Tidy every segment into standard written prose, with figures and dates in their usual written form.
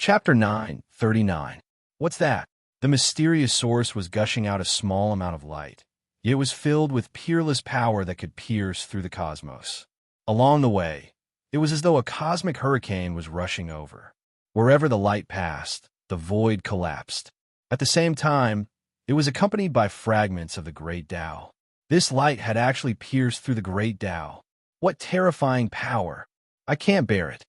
Chapter 9:39. What's that? The mysterious source was gushing out a small amount of light. It was filled with peerless power that could pierce through the cosmos. Along the way, it was as though a cosmic hurricane was rushing over. Wherever the light passed, the void collapsed. At the same time, it was accompanied by fragments of the Great Tao. This light had actually pierced through the Great Tao. What terrifying power! I can't bear it.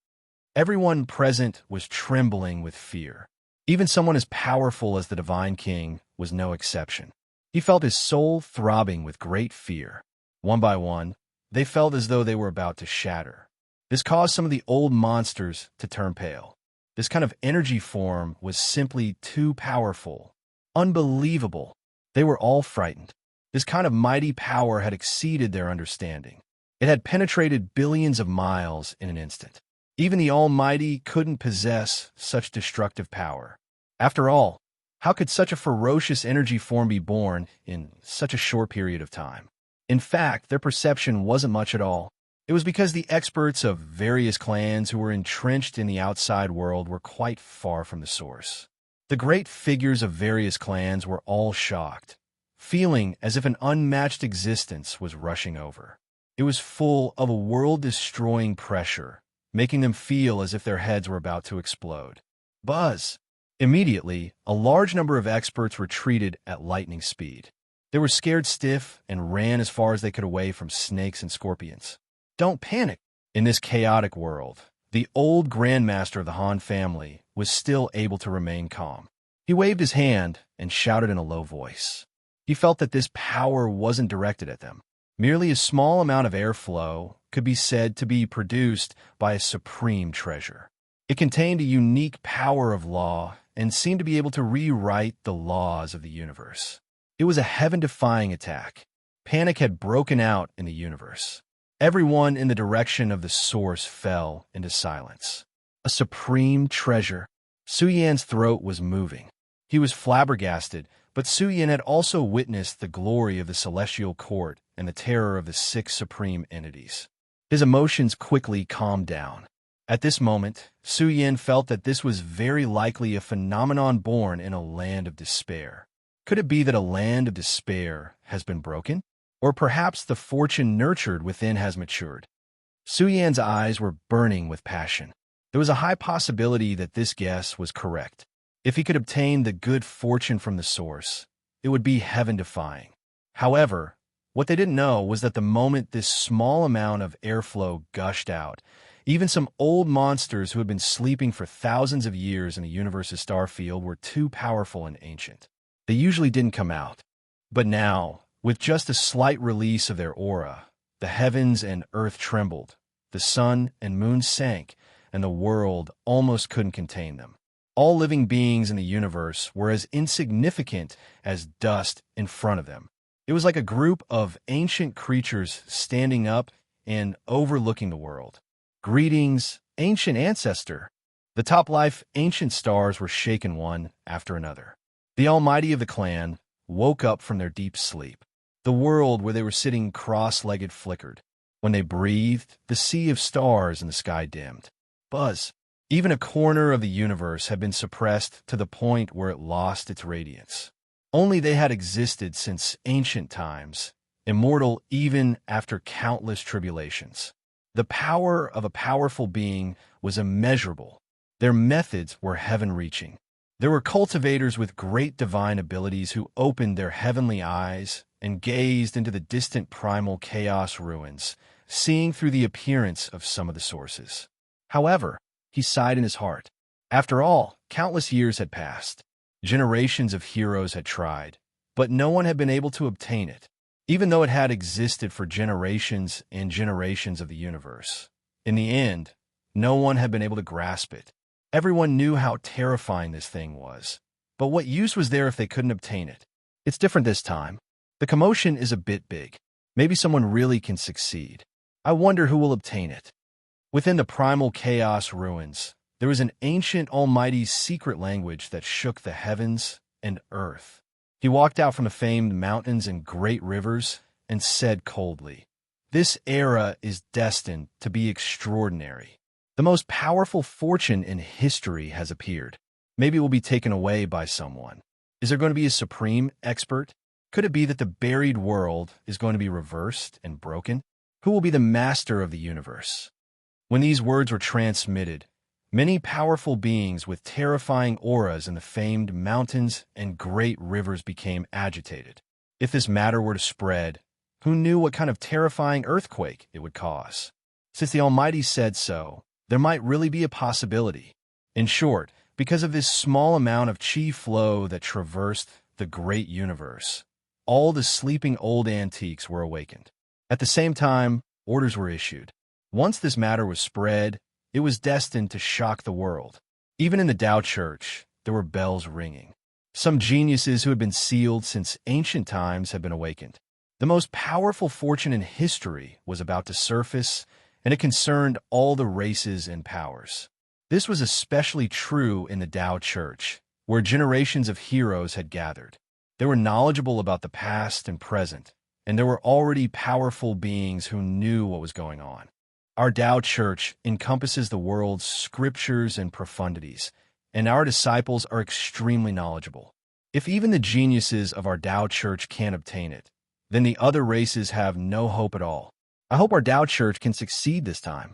Everyone present was trembling with fear. Even someone as powerful as the Divine King was no exception. He felt his soul throbbing with great fear. One by one, they felt as though they were about to shatter. This caused some of the old monsters to turn pale. This kind of energy form was simply too powerful. Unbelievable. They were all frightened. This kind of mighty power had exceeded their understanding. It had penetrated billions of miles in an instant. Even the Almighty couldn't possess such destructive power. After all, how could such a ferocious energy form be born in such a short period of time? In fact, their perception wasn't much at all. It was because the experts of various clans who were entrenched in the outside world were quite far from the source. The great figures of various clans were all shocked, feeling as if an unmatched existence was rushing over. It was full of a world-destroying pressure, making them feel as if their heads were about to explode. Buzz! Immediately, a large number of experts retreated at lightning speed. They were scared stiff and ran as far as they could away from snakes and scorpions. Don't panic! In this chaotic world, the old grandmaster of the Han family was still able to remain calm. He waved his hand and shouted in a low voice. He felt that this power wasn't directed at them. Merely a small amount of airflow could be said to be produced by a supreme treasure. It contained a unique power of law and seemed to be able to rewrite the laws of the universe. It was a heaven-defying attack. Panic had broken out in the universe. Everyone in the direction of the source fell into silence. A supreme treasure. Su Yan's throat was moving. He was flabbergasted, but Su Yan had also witnessed the glory of the celestial court and the terror of the 6 supreme entities. His emotions quickly calmed down. At this moment, Su Yan felt that this was very likely a phenomenon born in a land of despair. Could it be that a land of despair has been broken? Or perhaps the fortune nurtured within has matured? Su Yan's eyes were burning with passion. There was a high possibility that this guess was correct. If he could obtain the good fortune from the source, it would be heaven-defying. However, what they didn't know was that the moment this small amount of airflow gushed out, even some old monsters who had been sleeping for thousands of years in the universe's star field were too powerful and ancient. They usually didn't come out. But now, with just a slight release of their aura, the heavens and earth trembled, the sun and moon sank, and the world almost couldn't contain them. All living beings in the universe were as insignificant as dust in front of them. It was like a group of ancient creatures standing up and overlooking the world. Greetings, ancient ancestor. The top-life ancient stars were shaken one after another. The Almighty of the clan woke up from their deep sleep. The world where they were sitting cross-legged flickered. When they breathed, the sea of stars in the sky dimmed. Buzz! Even a corner of the universe had been suppressed to the point where it lost its radiance. Only they had existed since ancient times, immortal even after countless tribulations. The power of a powerful being was immeasurable. Their methods were heaven-reaching. There were cultivators with great divine abilities who opened their heavenly eyes and gazed into the distant primal chaos ruins, seeing through the appearance of some of the sources. However, he sighed in his heart. After all, countless years had passed. Generations of heroes had tried, but no one had been able to obtain it, even though it had existed for generations and generations of the universe. In the end, no one had been able to grasp it. Everyone knew how terrifying this thing was, but what use was there if they couldn't obtain it? It's different this time. The commotion is a bit big. Maybe someone really can succeed. I wonder who will obtain it. Within the primal chaos ruins, there was an ancient Almighty's secret language that shook the heavens and earth. He walked out from the famed mountains and great rivers and said coldly, "This era is destined to be extraordinary. The most powerful fortune in history has appeared. Maybe it will be taken away by someone. Is there going to be a supreme expert? Could it be that the buried world is going to be reversed and broken? Who will be the master of the universe? When these words were transmitted, many powerful beings with terrifying auras in the famed mountains and great rivers became agitated. If this matter were to spread, who knew what kind of terrifying earthquake it would cause? Since the Almighty said so, there might really be a possibility. In short, because of this small amount of chi flow that traversed the great universe, all the sleeping old antiques were awakened. At the same time, orders were issued. Once this matter was spread, it was destined to shock the world. Even in the Tao Church, there were bells ringing. Some geniuses who had been sealed since ancient times had been awakened. The most powerful fortune in history was about to surface, and it concerned all the races and powers. This was especially true in the Tao Church, where generations of heroes had gathered. They were knowledgeable about the past and present, and there were already powerful beings who knew what was going on. Our Tao Church encompasses the world's scriptures and profundities, and our disciples are extremely knowledgeable. If even the geniuses of our Tao Church can't obtain it, then the other races have no hope at all. I hope our Tao Church can succeed this time.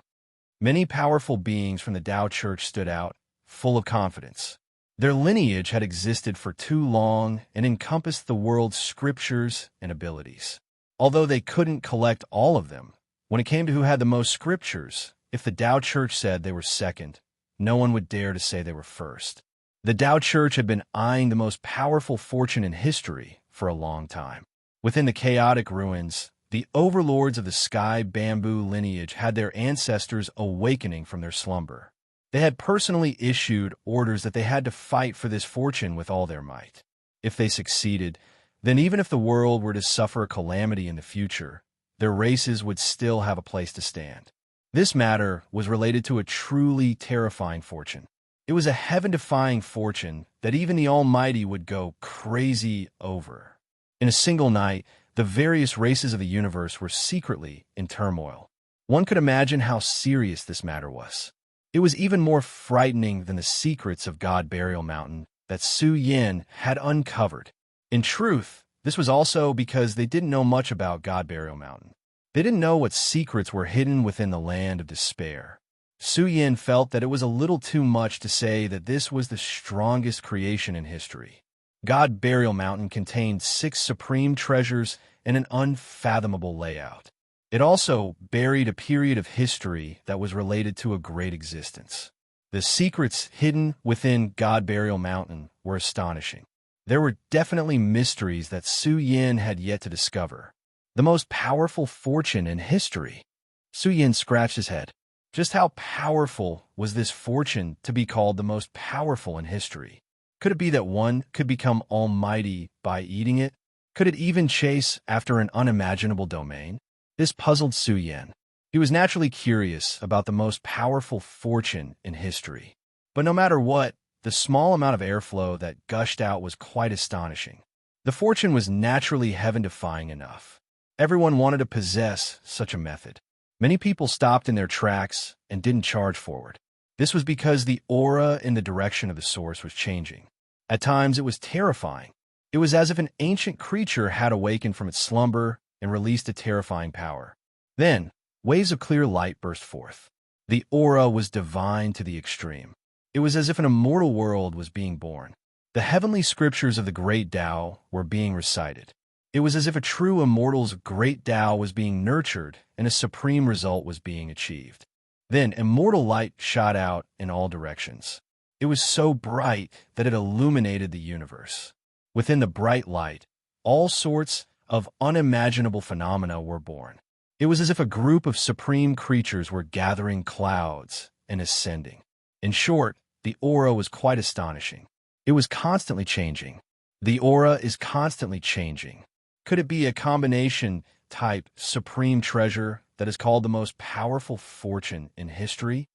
Many powerful beings from the Tao Church stood out, full of confidence. Their lineage had existed for too long and encompassed the world's scriptures and abilities. Although they couldn't collect all of them, when it came to who had the most scriptures, if the Tao Church said they were second, no one would dare to say they were first. The Tao Church had been eyeing the most powerful fortune in history for a long time. Within the chaotic ruins, the overlords of the sky bamboo lineage had their ancestors awakening from their slumber. They had personally issued orders that they had to fight for this fortune with all their might. If they succeeded, then even if the world were to suffer a calamity in the future, their races would still have a place to stand. This matter was related to a truly terrifying fortune. It was a heaven-defying fortune that even the Almighty would go crazy over. In a single night, the various races of the universe were secretly in turmoil. One could imagine how serious this matter was. It was even more frightening than the secrets of God Burial Mountain that Su Yin had uncovered. In truth, this was also because they didn't know much about God Burial Mountain. They didn't know what secrets were hidden within the land of despair. Su Yin felt that it was a little too much to say that this was the strongest creation in history. God Burial Mountain contained 6 supreme treasures and an unfathomable layout. It also buried a period of history that was related to a great existence. The secrets hidden within God Burial Mountain were astonishing. There were definitely mysteries that Su Yin had yet to discover. The most powerful fortune in history. Su Yin scratched his head. Just how powerful was this fortune to be called the most powerful in history? Could it be that one could become almighty by eating it? Could it even chase after an unimaginable domain? This puzzled Su Yin. He was naturally curious about the most powerful fortune in history. But no matter what, the small amount of airflow that gushed out was quite astonishing. The fortune was naturally heaven-defying enough. Everyone wanted to possess such a method. Many people stopped in their tracks and didn't charge forward. This was because the aura in the direction of the source was changing. At times, it was terrifying. It was as if an ancient creature had awakened from its slumber and released a terrifying power. Then, waves of clear light burst forth. The aura was divine to the extreme. It was as if an immortal world was being born. The heavenly scriptures of the great Tao were being recited. It was as if a true immortal's great Tao was being nurtured and a supreme result was being achieved. Then immortal light shot out in all directions. It was so bright that it illuminated the universe. Within the bright light, all sorts of unimaginable phenomena were born. It was as if a group of supreme creatures were gathering clouds and ascending. In short, the aura was quite astonishing. It was constantly changing. The aura is constantly changing. Could it be a combination type supreme treasure that is called the most powerful fortune in history?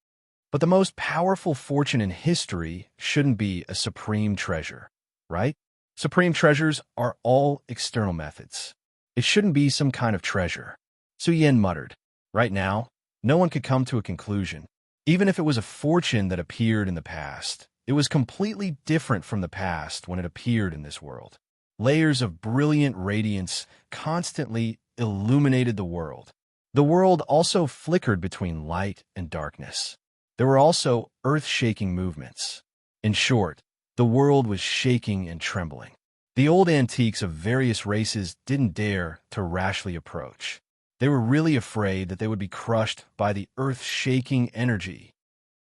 But the most powerful fortune in history shouldn't be a supreme treasure, right? Supreme treasures are all external methods. It shouldn't be some kind of treasure. Su Yin muttered. Right now, no one could come to a conclusion. Even if it was a fortune that appeared in the past, it was completely different from the past when it appeared in this world. Layers of brilliant radiance constantly illuminated the world. The world also flickered between light and darkness. There were also earth-shaking movements. In short, the world was shaking and trembling. The old antiques of various races didn't dare to rashly approach. They were really afraid that they would be crushed by the earth-shaking energy.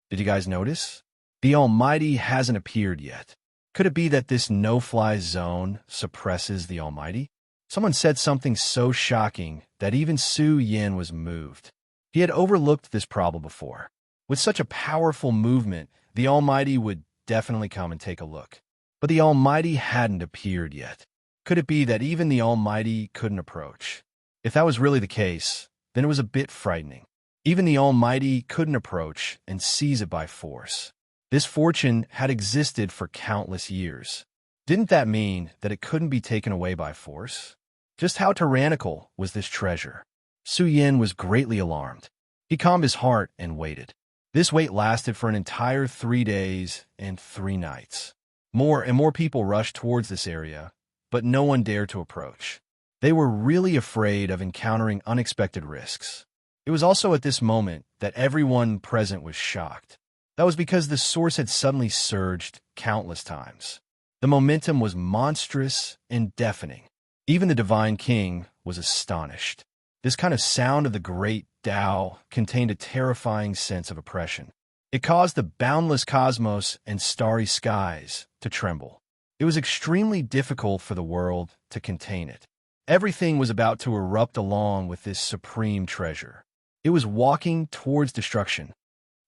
Did you guys notice? The Almighty hasn't appeared yet. Could it be that this no-fly zone suppresses the Almighty? Someone said something so shocking that even Su Yin was moved. He had overlooked this problem before. With such a powerful movement, the Almighty would definitely come and take a look. But the Almighty hadn't appeared yet. Could it be that even the Almighty couldn't approach? If that was really the case, then it was a bit frightening. Even the Almighty couldn't approach and seize it by force. This fortune had existed for countless years. Didn't that mean that it couldn't be taken away by force? Just how tyrannical was this treasure? Su Yin was greatly alarmed. He calmed his heart and waited. This wait lasted for an entire 3 days and 3 nights. More and more people rushed towards this area, but no one dared to approach. They were really afraid of encountering unexpected risks. It was also at this moment that everyone present was shocked. That was because the source had suddenly surged countless times. The momentum was monstrous and deafening. Even the Divine King was astonished. This kind of sound of the great Tao contained a terrifying sense of oppression. It caused the boundless cosmos and starry skies to tremble. It was extremely difficult for the world to contain it. Everything was about to erupt along with this supreme treasure. It was walking towards destruction.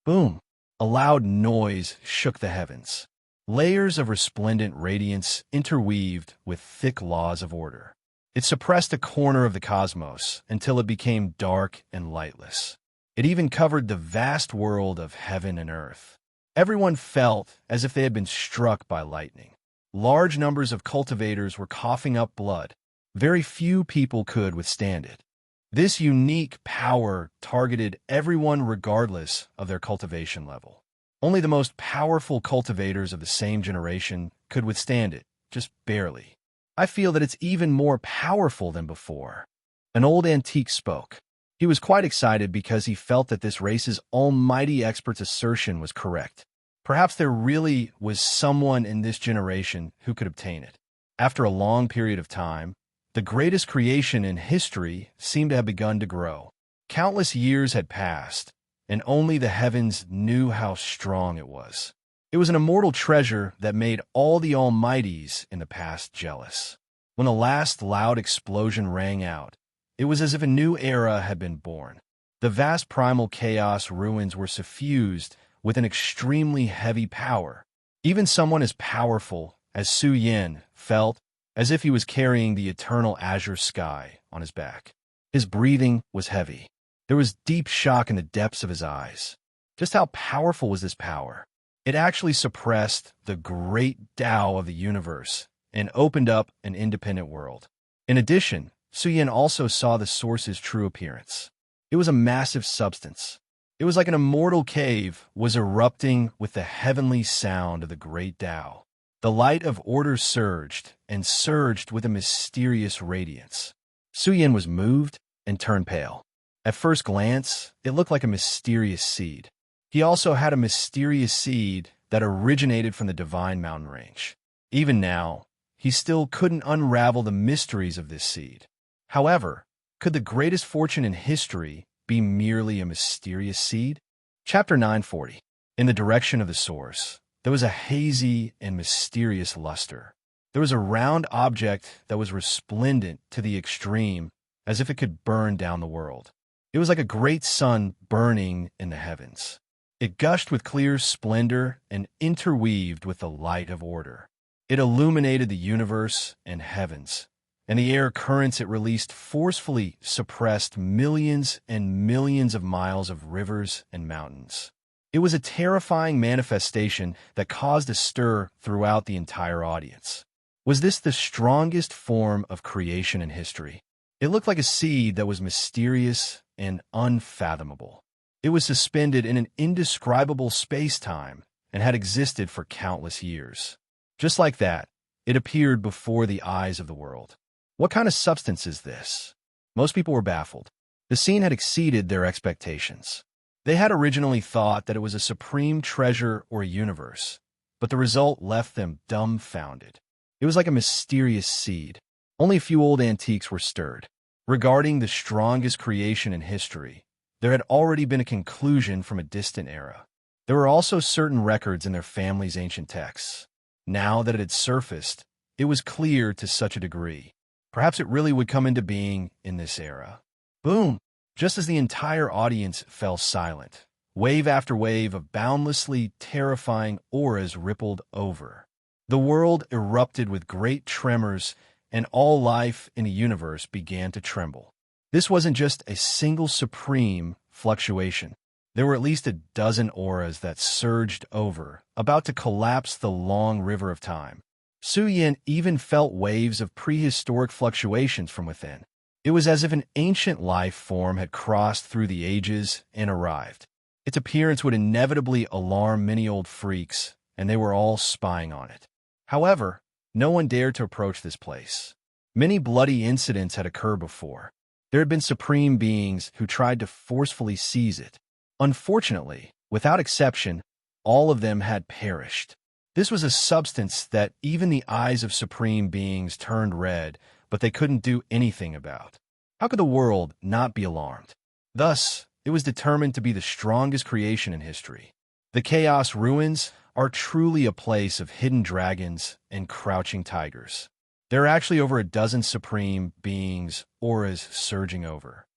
Boom! A loud noise shook the heavens. Layers of resplendent radiance interweaved with thick laws of order. It suppressed a corner of the cosmos until it became dark and lightless. It even covered the vast world of heaven and earth. Everyone felt as if they had been struck by lightning. Large numbers of cultivators were coughing up blood. Very few people could withstand it. This unique power targeted everyone regardless of their cultivation level. Only the most powerful cultivators of the same generation could withstand it, just barely. I feel that it's even more powerful than before. An old antique spoke. He was quite excited because he felt that this race's almighty expert's assertion was correct. Perhaps there really was someone in this generation who could obtain it. After a long period of time, the greatest creation in history seemed to have begun to grow. Countless years had passed, and only the heavens knew how strong it was. It was an immortal treasure that made all the Almighties in the past jealous. When the last loud explosion rang out, it was as if a new era had been born. The vast primal chaos ruins were suffused with an extremely heavy power. Even someone as powerful as Su Yin felt as if he was carrying the eternal azure sky on his back. His breathing was heavy. There was deep shock in the depths of his eyes. Just how powerful was this power? It actually suppressed the great Tao of the universe and opened up an independent world. In addition, Su Yin also saw the source's true appearance. It was a massive substance. It was like an immortal cave was erupting with the heavenly sound of the great Tao. The light of order surged and surged with a mysterious radiance. Su Yin was moved and turned pale. At first glance, it looked like a mysterious seed. He also had a mysterious seed that originated from the divine mountain range. Even now, he still couldn't unravel the mysteries of this seed. However, could the greatest fortune in history be merely a mysterious seed? Chapter 940. In the direction of the source, there was a hazy and mysterious luster. There was a round object that was resplendent to the extreme, as if it could burn down the world. It was like a great sun burning in the heavens. It gushed with clear splendor and interweaved with the light of order. It illuminated the universe and heavens, and the air currents it released forcefully suppressed millions and millions of miles of rivers and mountains. It was a terrifying manifestation that caused a stir throughout the entire audience. Was this the strongest form of creation in history? It looked like a seed that was mysterious and unfathomable. It was suspended in an indescribable space-time and had existed for countless years. Just like that, it appeared before the eyes of the world. What kind of substance is this? Most people were baffled. The scene had exceeded their expectations. They had originally thought that it was a supreme treasure or a universe, but the result left them dumbfounded. It was like a mysterious seed. Only a few old antiques were stirred. Regarding the strongest creation in history, there had already been a conclusion from a distant era. There were also certain records in their family's ancient texts. Now that it had surfaced, it was clear to such a degree. Perhaps it really would come into being in this era. Boom! Just as the entire audience fell silent, wave after wave of boundlessly terrifying auras rippled over. The world erupted with great tremors, and all life in the universe began to tremble. This wasn't just a single supreme fluctuation. There were at least a dozen auras that surged over, about to collapse the long river of time. Su Yin even felt waves of prehistoric fluctuations from within. It was as if an ancient life form had crossed through the ages and arrived. Its appearance would inevitably alarm many old freaks, and they were all spying on it. However, no one dared to approach this place. Many bloody incidents had occurred before. There had been supreme beings who tried to forcefully seize it. Unfortunately, without exception, all of them had perished. This was a substance that even the eyes of supreme beings turned red, but they couldn't do anything about. How could the world not be alarmed? Thus, it was determined to be the strongest creation in history. The Chaos Ruins are truly a place of hidden dragons and crouching tigers. There are actually over a dozen supreme beings, auras surging over.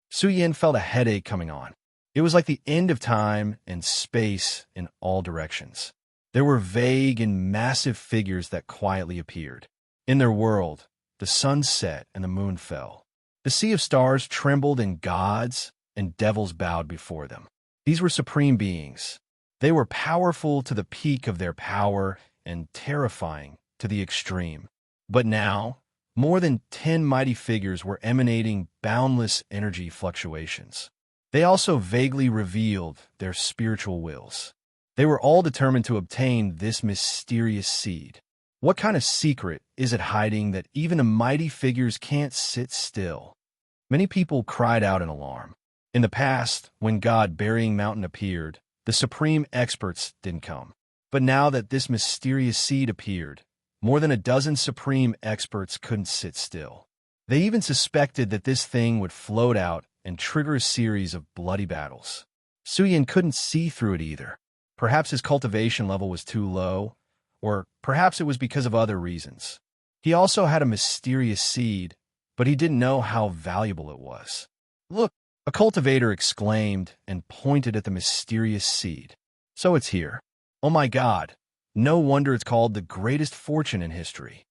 Su Yin felt a headache coming on. It was like the end of time and space in all directions. There were vague and massive figures that quietly appeared. In their world, the sun set and the moon fell. The sea of stars trembled and gods and devils bowed before them. These were supreme beings. They were powerful to the peak of their power and terrifying to the extreme. But now, more than 10 mighty figures were emanating boundless energy fluctuations. They also vaguely revealed their spiritual wills. They were all determined to obtain this mysterious seed. What kind of secret is it hiding that even the mighty figures can't sit still? Many people cried out in alarm. In the past, when God Burying Mountain appeared, the supreme experts didn't come. But now that this mysterious seed appeared, more than a dozen supreme experts couldn't sit still. They even suspected that this thing would float out and trigger a series of bloody battles. Su Yin couldn't see through it either. Perhaps his cultivation level was too low, or perhaps it was because of other reasons. He also had a mysterious seed, but he didn't know how valuable it was. Look, a cultivator exclaimed and pointed at the mysterious seed. So it's here. Oh my God, no wonder it's called the greatest fortune in history.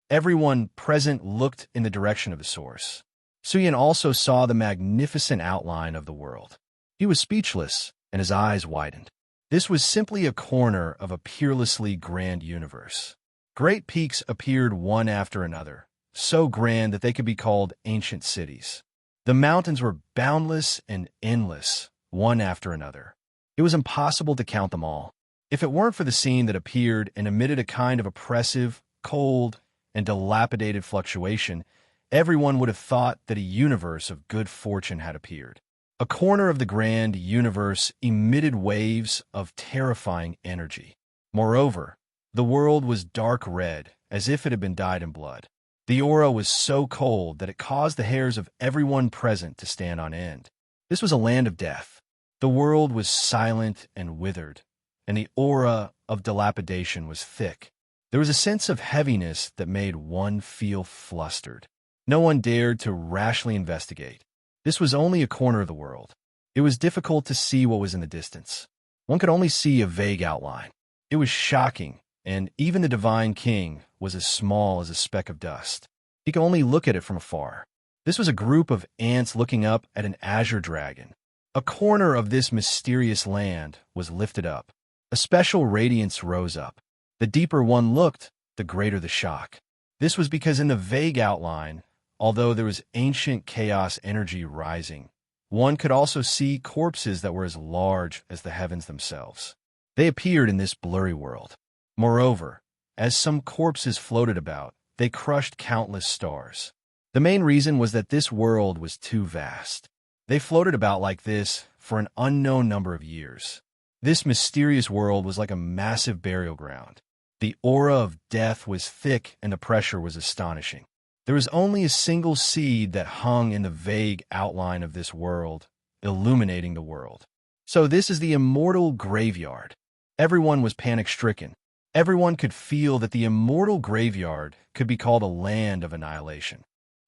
Everyone present looked in the direction of the source. Su Yin also saw the magnificent outline of the world. He was speechless, and his eyes widened. This was simply a corner of a peerlessly grand universe. Great peaks appeared one after another, so grand that they could be called ancient cities. The mountains were boundless and endless, one after another. It was impossible to count them all. If it weren't for the scene that appeared and emitted a kind of oppressive, cold, and dilapidated fluctuation, everyone would have thought that a universe of good fortune had appeared. A corner of the grand universe emitted waves of terrifying energy. Moreover, the world was dark red, as if it had been dyed in blood. The aura was so cold that it caused the hairs of everyone present to stand on end. This was a land of death. The world was silent and withered, and the aura of dilapidation was thick. There was a sense of heaviness that made one feel flustered. No one dared to rashly investigate. This was only a corner of the world. It was difficult to see what was in the distance. One could only see a vague outline. It was shocking, and even the Divine King was as small as a speck of dust. He could only look at it from afar. This was a group of ants looking up at an azure dragon. A corner of this mysterious land was lifted up. A special radiance rose up. The deeper one looked, the greater the shock. This was because in the vague outline, although there was ancient chaos energy rising, One could also see corpses that were as large as the heavens themselves. They appeared in this blurry world. Moreover, as some corpses floated about, they crushed countless stars. The main reason was that this world was too vast. They floated about like this for an unknown number of years. This mysterious world was like a massive burial ground. The aura of death was thick and the pressure was astonishing. There was only a single seed that hung in the vague outline of this world, illuminating the world. So this is the immortal graveyard. Everyone was panic-stricken. Everyone could feel that the immortal graveyard could be called a land of annihilation.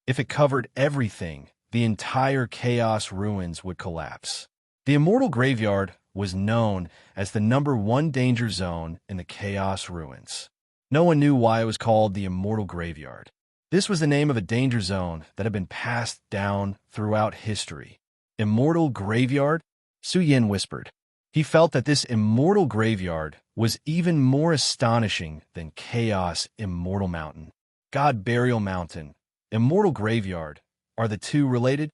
If it covered everything, the entire chaos ruins would collapse. The immortal graveyard was known as the #1 danger zone in the chaos ruins. No one knew why it was called the immortal graveyard. This was the name of a danger zone that had been passed down throughout history. Immortal graveyard? Su Yin whispered. He felt that this immortal graveyard was even more astonishing than Chaos Immortal Mountain. God Burial Mountain, Immortal Graveyard, are the two related?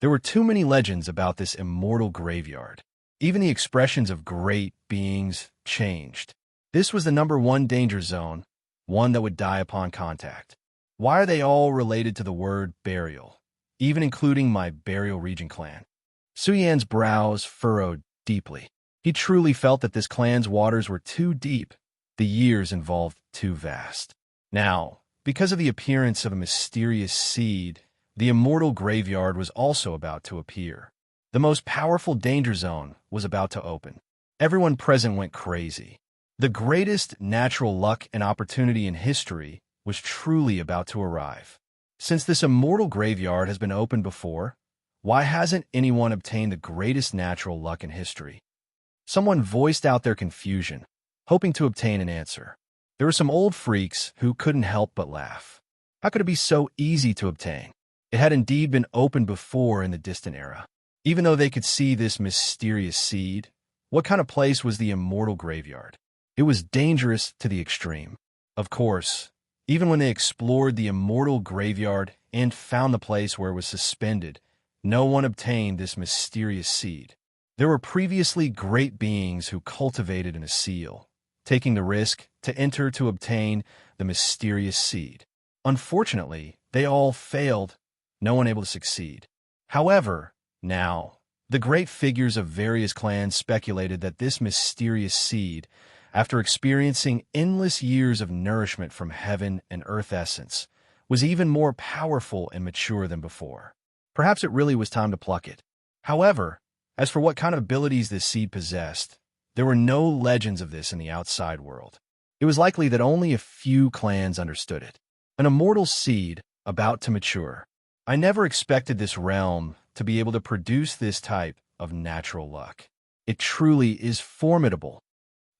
There were too many legends about this immortal graveyard. Even the expressions of great beings changed. This was the #1 danger zone, one that would die upon contact. Why are they all related to the word burial, even including my burial region clan? Su Yan's brows furrowed deeply. He truly felt that this clan's waters were too deep, the years involved too vast. Now, because of the appearance of a mysterious seed, the immortal graveyard was also about to appear. The most powerful danger zone was about to open. Everyone present went crazy. The greatest natural luck and opportunity in history was truly about to arrive. Since this immortal graveyard has been opened before, why hasn't anyone obtained the greatest natural luck in history? Someone voiced out their confusion, hoping to obtain an answer. There were some old freaks who couldn't help but laugh. How could it be so easy to obtain? It had indeed been opened before in the distant era. Even though they could see this mysterious seed, what kind of place was the immortal graveyard? It was dangerous to the extreme. Of course, even when they explored the immortal graveyard and found the place where it was suspended, no one obtained this mysterious seed. There were previously great beings who cultivated in a seal, taking the risk to enter to obtain the mysterious seed. Unfortunately, they all failed, no one able to succeed. However, now, the great figures of various clans speculated that this mysterious seed, after experiencing endless years of nourishment from heaven and earth essence, was even more powerful and mature than before. Perhaps it really was time to pluck it. However, as for what kind of abilities this seed possessed, there were no legends of this in the outside world. It was likely that only a few clans understood it. An immortal seed about to mature. I never expected this realm to be able to produce this type of natural luck. It truly is formidable.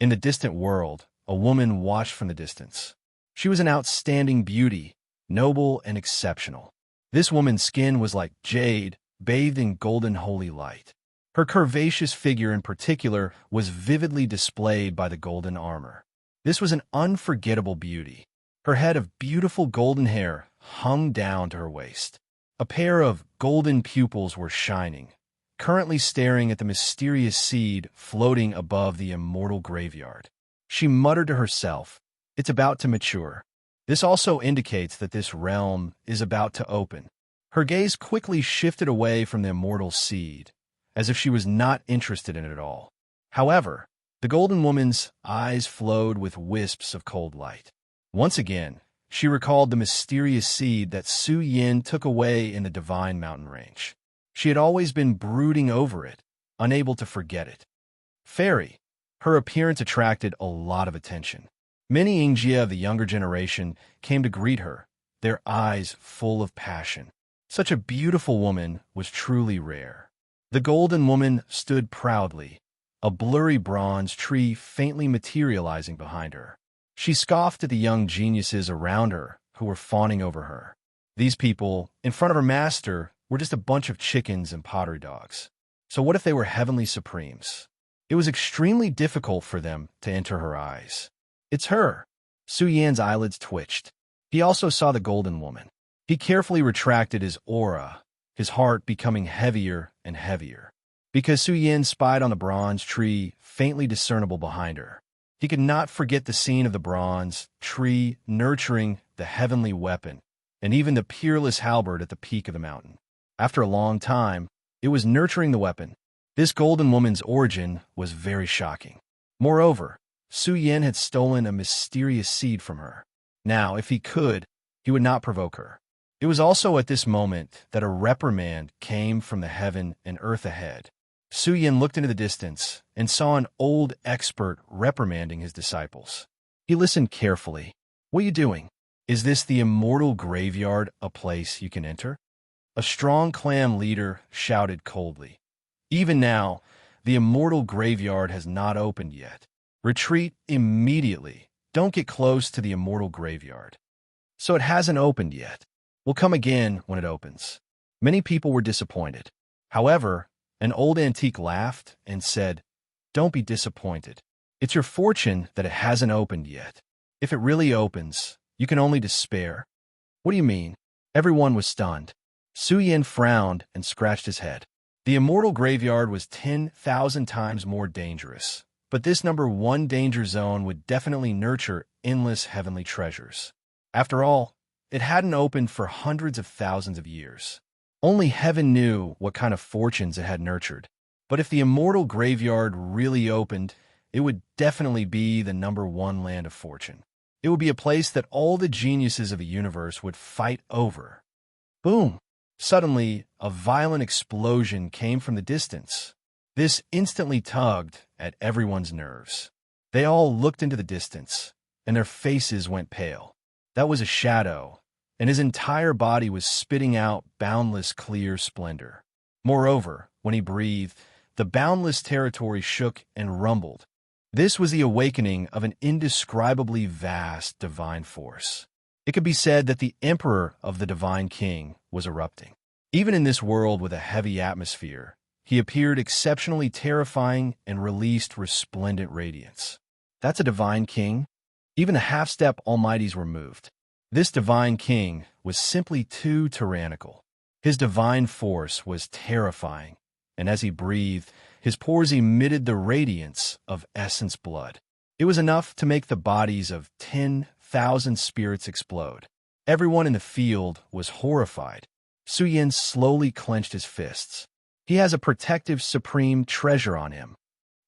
In the distant world, a woman watched from the distance. She was an outstanding beauty, noble and exceptional. This woman's skin was like jade, bathed in golden holy light. Her curvaceous figure in particular was vividly displayed by the golden armor. This was an unforgettable beauty. Her head of beautiful golden hair hung down to her waist. A pair of golden pupils were shining, currently staring at the mysterious seed floating above the immortal graveyard. She muttered to herself, "It's about to mature." This also indicates that this realm is about to open. Her gaze quickly shifted away from the immortal seed, as if she was not interested in it at all. However, the golden woman's eyes flowed with wisps of cold light. Once again, she recalled the mysterious seed that Su Yin took away in the divine mountain range. She had always been brooding over it, unable to forget it. Fairy. Her appearance attracted a lot of attention. Many Yingjia of the younger generation came to greet her, their eyes full of passion. Such a beautiful woman was truly rare. The golden woman stood proudly, a blurry bronze tree faintly materializing behind her. She scoffed at the young geniuses around her who were fawning over her. These people, in front of her master, were just a bunch of chickens and pottery dogs. So what if they were heavenly supremes? It was extremely difficult for them to enter her eyes. "It's her." Su Yan's eyelids twitched. He also saw the golden woman. He carefully retracted his aura, his heart becoming heavier and heavier. Because Su Yin spied on the bronze tree faintly discernible behind her. He could not forget the scene of the bronze tree nurturing the heavenly weapon, and even the peerless halberd at the peak of the mountain. After a long time, it was nurturing the weapon. This golden woman's origin was very shocking. Moreover, Su Yin had stolen a mysterious seed from her. Now, if he could, he would not provoke her. It was also at this moment that a reprimand came from the heaven and earth ahead. Su Yin looked into the distance and saw an old expert reprimanding his disciples. He listened carefully. "What are you doing? Is this the immortal graveyard a place you can enter?" A strong clan leader shouted coldly. "Even now, the immortal graveyard has not opened yet. Retreat immediately. Don't get close to the immortal graveyard." "So it hasn't opened yet. We'll come again when it opens." Many people were disappointed. However, an old antique laughed and said, "Don't be disappointed. It's your fortune that it hasn't opened yet. If it really opens, you can only despair." "What do you mean?" Everyone was stunned. Su Yin frowned and scratched his head. The immortal graveyard was 10,000 times more dangerous, but this number one danger zone would definitely nurture endless heavenly treasures. After all, it hadn't opened for hundreds of thousands of years. Only heaven knew what kind of fortunes it had nurtured. But if the immortal graveyard really opened, it would definitely be the number one land of fortune. It would be a place that all the geniuses of the universe would fight over. Boom! Suddenly, a violent explosion came from the distance. This instantly tugged at everyone's nerves. They all looked into the distance, and their faces went pale. That was a shadow, and his entire body was spitting out boundless clear splendor. Moreover, when he breathed, the boundless territory shook and rumbled. This was the awakening of an indescribably vast divine force. It could be said that the emperor of the divine king was erupting. Even in this world with a heavy atmosphere, he appeared exceptionally terrifying and released resplendent radiance. That's a divine king? Even the half-step almighties were moved. This divine king was simply too tyrannical. His divine force was terrifying, and as he breathed, his pores emitted the radiance of essence blood. It was enough to make the bodies of 10,000 spirits explode. Everyone in the field was horrified. Su Yin slowly clenched his fists. He has a protective supreme treasure on him.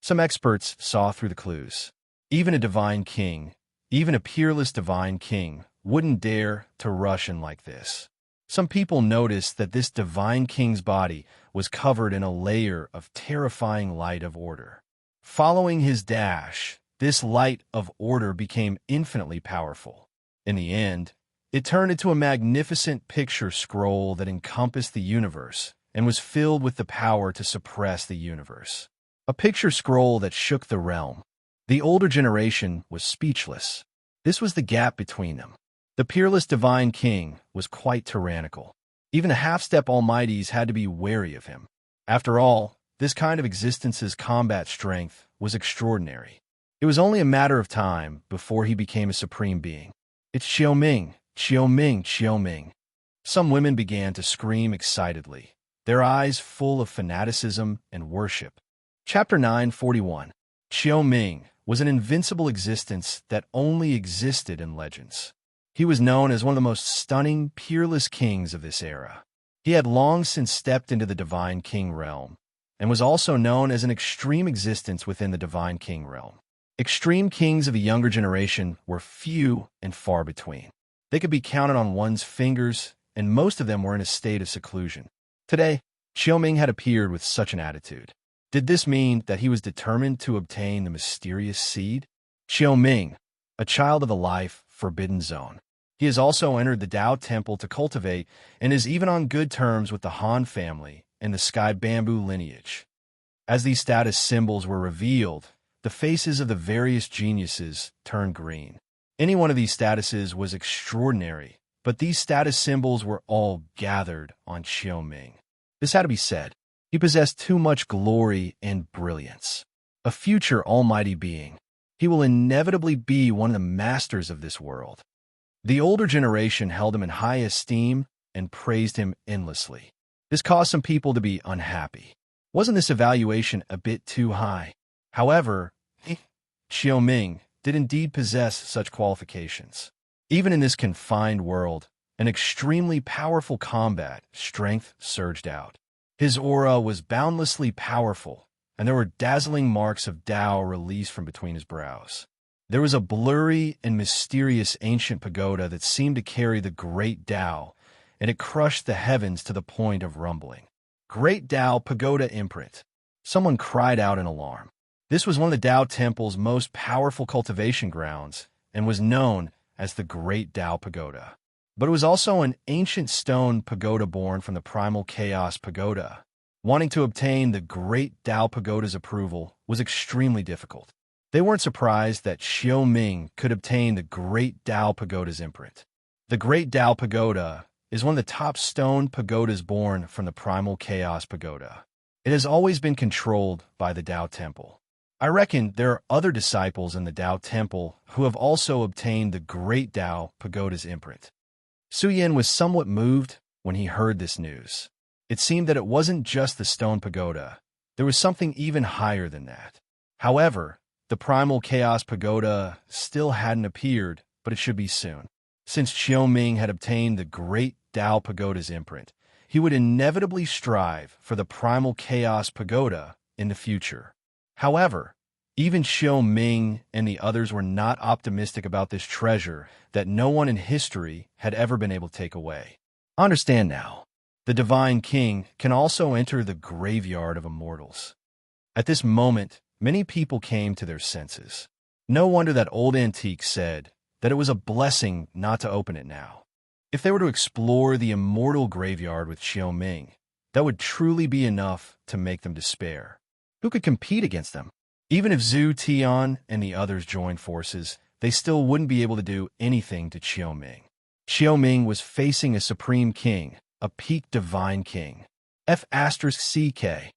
Some experts saw through the clues. Even a divine king, even a peerless divine king, wouldn't dare to rush in like this. Some people noticed that this divine king's body was covered in a layer of terrifying light of order. Following his dash, this light of order became infinitely powerful. In the end, it turned into a magnificent picture scroll that encompassed the universe and was filled with the power to suppress the universe. A picture scroll that shook the realm. The older generation was speechless. This was the gap between them. The peerless divine king was quite tyrannical. Even the half-step almighties had to be wary of him. After all, this kind of existence's combat strength was extraordinary. It was only a matter of time before he became a supreme being. "It's Xiaoming, Xiaoming, Xiaoming." Some women began to scream excitedly, their eyes full of fanaticism and worship. Chapter 941. Xiaoming was an invincible existence that only existed in legends. He was known as one of the most stunning, peerless kings of this era. He had long since stepped into the divine king realm, and was also known as an extreme existence within the divine king realm. Extreme kings of the younger generation were few and far between. They could be counted on one's fingers, and most of them were in a state of seclusion. Today, Xiaoming had appeared with such an attitude. Did this mean that he was determined to obtain the mysterious seed? Xiaoming, a child of the life forbidden zone. He has also entered the Tao Temple to cultivate and is even on good terms with the Han family and the Sky Bamboo lineage. As these status symbols were revealed, the faces of the various geniuses turned green. Any one of these statuses was extraordinary, but these status symbols were all gathered on Xiaoming. This had to be said. He possessed too much glory and brilliance. A future almighty being, he will inevitably be one of the masters of this world. The older generation held him in high esteem and praised him endlessly. This caused some people to be unhappy. Wasn't this evaluation a bit too high? However, Xiaoming did indeed possess such qualifications. Even in this confined world, an extremely powerful combat strength surged out. His aura was boundlessly powerful, and there were dazzling marks of Tao released from between his brows. There was a blurry and mysterious ancient pagoda that seemed to carry the great Tao, and it crushed the heavens to the point of rumbling. Great Tao Pagoda Imprint. Someone cried out in alarm. This was one of the Tao Temple's most powerful cultivation grounds and was known as the Great Tao Pagoda. But it was also an ancient stone pagoda born from the primal chaos pagoda. Wanting to obtain the Great Tao Pagoda's approval was extremely difficult. They weren't surprised that Xiaoming could obtain the Great Tao Pagoda's imprint. The Great Tao Pagoda is one of the top stone pagodas born from the primal chaos pagoda. It has always been controlled by the Tao Temple. I reckon there are other disciples in the Tao Temple who have also obtained the Great Tao Pagoda's imprint. Su Yan was somewhat moved when he heard this news. It seemed that it wasn't just the stone pagoda. There was something even higher than that. However, the primal chaos pagoda still hadn't appeared, but it should be soon. Since Xiaoming had obtained the Great Tao Pagoda's imprint, he would inevitably strive for the primal chaos pagoda in the future. However, even Xiaoming and the others were not optimistic about this treasure that no one in history had ever been able to take away. Understand now, the Divine King can also enter the graveyard of immortals. At this moment, many people came to their senses. No wonder that old antique said that it was a blessing not to open it now. If they were to explore the immortal graveyard with Xiaoming, that would truly be enough to make them despair. Who could compete against them? Even if Zhu Tian and the others joined forces, they still wouldn't be able to do anything to Xiaoming. Xiaoming was facing a supreme king, a peak divine king. F***CK.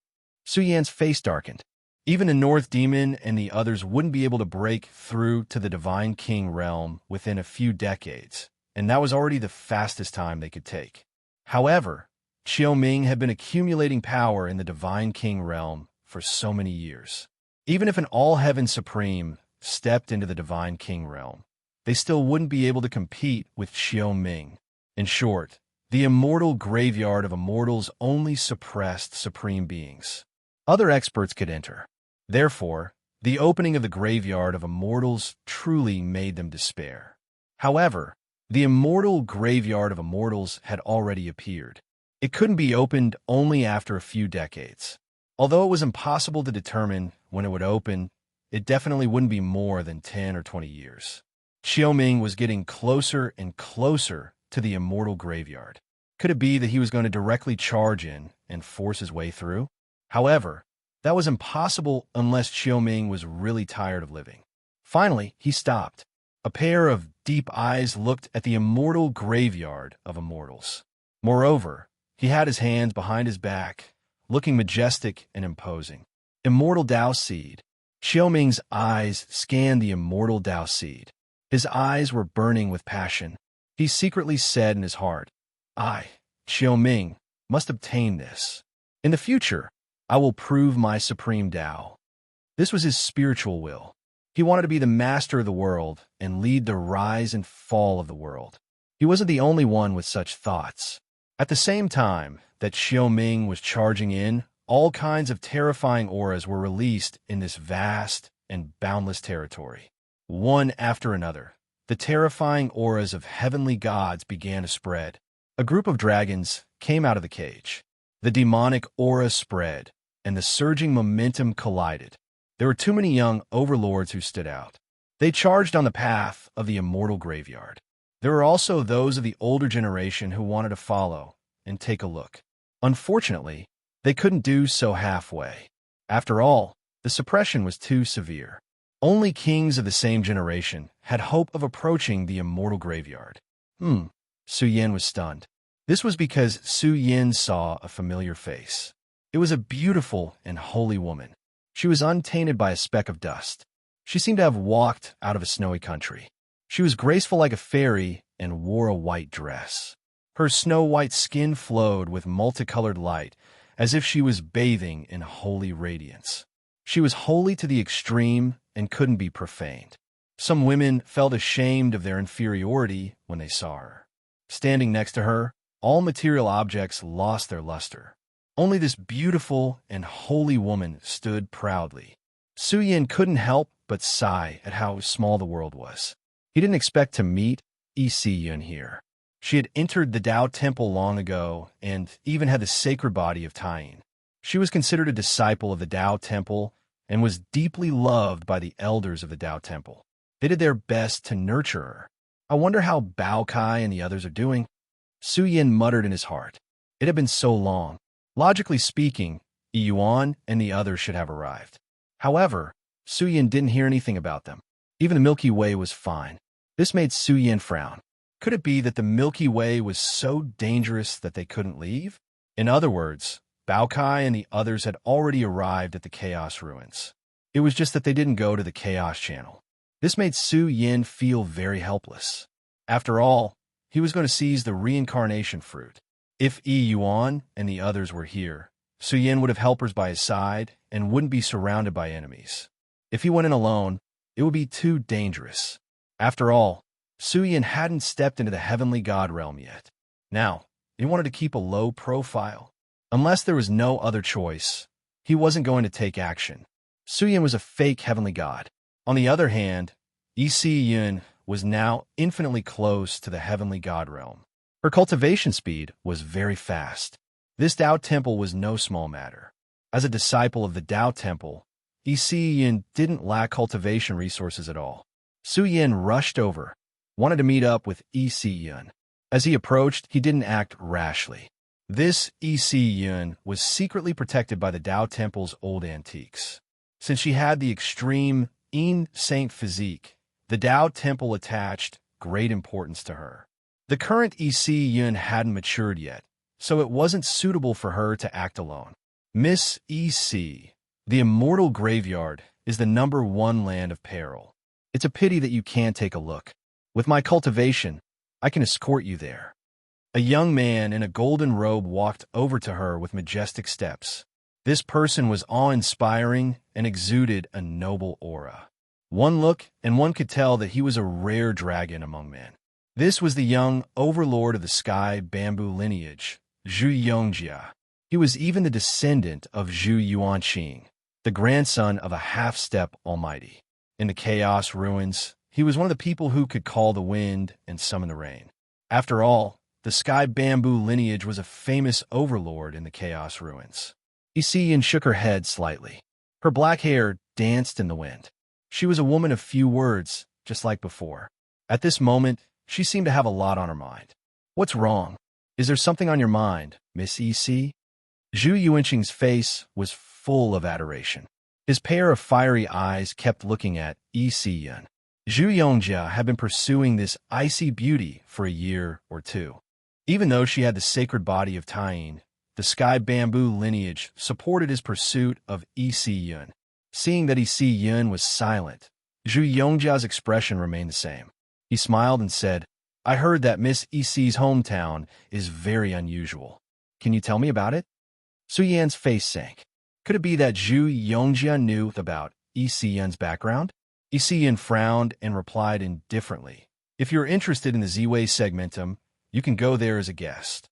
Su Yan's face darkened. Even the North Demon and the others wouldn't be able to break through to the Divine King realm within a few decades, and that was already the fastest time they could take. However, Xiaoming had been accumulating power in the Divine King realm for so many years. Even if an All-Heaven Supreme stepped into the Divine King realm, they still wouldn't be able to compete with Xiaoming. In short, the immortal graveyard of immortals only suppressed supreme beings. Other experts could enter. Therefore, the opening of the graveyard of immortals truly made them despair. However, the immortal graveyard of immortals had already appeared. It couldn't be opened only after a few decades. Although it was impossible to determine when it would open, it definitely wouldn't be more than 10 or 20 years. Xiaoming was getting closer and closer to the immortal graveyard. Could it be that he was going to directly charge in and force his way through? However, that was impossible unless Xiaoming was really tired of living. Finally, he stopped. A pair of deep eyes looked at the immortal graveyard of immortals. Moreover, he had his hands behind his back, looking majestic and imposing. Immortal Tao Seed. Xiaoming's eyes scanned the immortal Tao Seed. His eyes were burning with passion. He secretly said in his heart, I, Xiaoming, must obtain this. In the future, I will prove my supreme Tao. This was his spiritual will. He wanted to be the master of the world and lead the rise and fall of the world. He wasn't the only one with such thoughts. At the same time that Xiaoming was charging in, all kinds of terrifying auras were released in this vast and boundless territory. One after another, the terrifying auras of heavenly gods began to spread. A group of dragons came out of the cage. The demonic aura spread, and the surging momentum collided. There were too many young overlords who stood out. They charged on the path of the immortal graveyard. There were also those of the older generation who wanted to follow and take a look. Unfortunately, they couldn't do so halfway. After all, the suppression was too severe. Only kings of the same generation had hope of approaching the immortal graveyard. Su Yan was stunned. This was because Su Yan saw a familiar face. It was a beautiful and holy woman. She was untainted by a speck of dust. She seemed to have walked out of a snowy country. She was graceful like a fairy and wore a white dress. Her snow-white skin flowed with multicolored light, as if she was bathing in holy radiance. She was holy to the extreme and couldn't be profaned. Some women felt ashamed of their inferiority when they saw her. Standing next to her, all material objects lost their luster. Only this beautiful and holy woman stood proudly. Suyin couldn't help but sigh at how small the world was. He didn't expect to meet Yun here. She had entered the Tao Temple long ago and even had the sacred body of Taiyin. She was considered a disciple of the Tao Temple and was deeply loved by the elders of the Tao Temple. They did their best to nurture her. I wonder how Bao Kai and the others are doing. Suyin muttered in his heart. It had been so long. Logically speaking, Yuan and the others should have arrived. However, Suyin didn't hear anything about them. Even the Milky Way was fine. This made Suyin frown. Could it be that the Milky Way was so dangerous that they couldn't leave? In other words, Bao Kai and the others had already arrived at the Chaos Ruins. It was just that they didn't go to the Chaos Channel. This made Suyin feel very helpless. After all, he was going to seize the reincarnation fruit. If Yuan and the others were here, Suyin would have helpers by his side and wouldn't be surrounded by enemies. If he went in alone, it would be too dangerous. After all, Suyin hadn't stepped into the heavenly god realm yet. Now, he wanted to keep a low profile. Unless there was no other choice, he wasn't going to take action. Suyin was a fake heavenly god. On the other hand, Yun was now infinitely close to the heavenly god realm. Her cultivation speed was very fast. This Tao Temple was no small matter. As a disciple of the Tao Temple, Yun didn't lack cultivation resources at all. Suyin rushed over, wanted to meet up with Yun. As he approached, he didn't act rashly. This Yun was secretly protected by the Tao Temple's old antiques. Since she had the extreme saint physique, the Tao Temple attached great importance to her. The current Yun hadn't matured yet, so it wasn't suitable for her to act alone. Miss the immortal graveyard, is the #1 land of peril. It's a pity that you can't take a look. With my cultivation, I can escort you there. A young man in a golden robe walked over to her with majestic steps. This person was awe-inspiring and exuded a noble aura. One look, and one could tell that he was a rare dragon among men. This was the young overlord of the sky bamboo lineage, Zhu Yongjia. He was even the descendant of Zhu Yuanqing, the grandson of a half-step almighty. In the Chaos Ruins, he was one of the people who could call the wind and summon the rain. After all, the sky bamboo lineage was a famous overlord in the Chaos Ruins. Yun shook her head slightly. Her black hair danced in the wind. She was a woman of few words, just like before. At this moment, she seemed to have a lot on her mind. What's wrong? Is there something on your mind, Miss Zhu Yuanqing's face was full of adoration. His pair of fiery eyes kept looking at Yun. Zhu Yongjia had been pursuing this icy beauty for a year or two. Even though she had the sacred body of Taiyin, the sky bamboo lineage supported his pursuit of Yun. Seeing that Yun was silent, Zhu Yongjia's expression remained the same. He smiled and said, I heard that Miss Yi's hometown is very unusual. Can you tell me about it? Suyan's face sank. Could it be that Zhu Yongjia knew about Yun's background? Yun frowned and replied indifferently. If you're interested in the Z-Way segmentum, you can go there as a guest.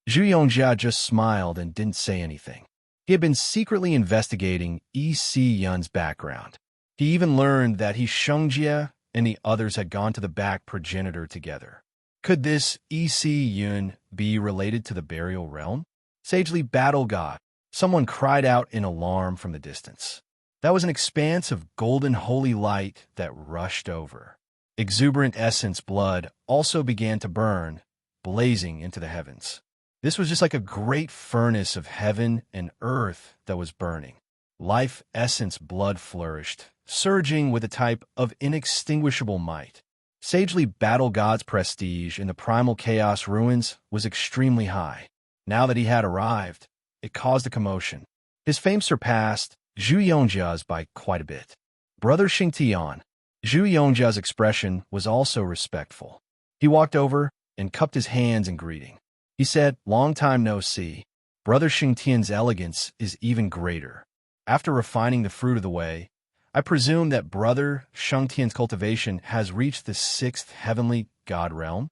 Zhu Yongjia just smiled and didn't say anything. He had been secretly investigating Yun's background. He even learned that Shungjia and the others had gone to the back progenitor together. Could this Yun be related to the burial realm? Sagely battle god, someone cried out in alarm from the distance. That was an expanse of golden holy light that rushed over. Exuberant essence blood also began to burn, blazing into the heavens. This was just like a great furnace of heaven and earth that was burning. Life essence blood flourished, surging with a type of inextinguishable might. Sagely battle god's prestige in the primal chaos ruins was extremely high. Now that he had arrived, it caused a commotion. His fame surpassed Zhu Yongjia's by quite a bit. Brother Xingtian, Zhu Yongjia's expression was also respectful. He walked over and cupped his hands in greeting. He said, "Long time no see. Brother Xingtian's elegance is even greater. After refining the fruit of the way, I presume that Brother Xingtian's cultivation has reached the sixth heavenly god realm."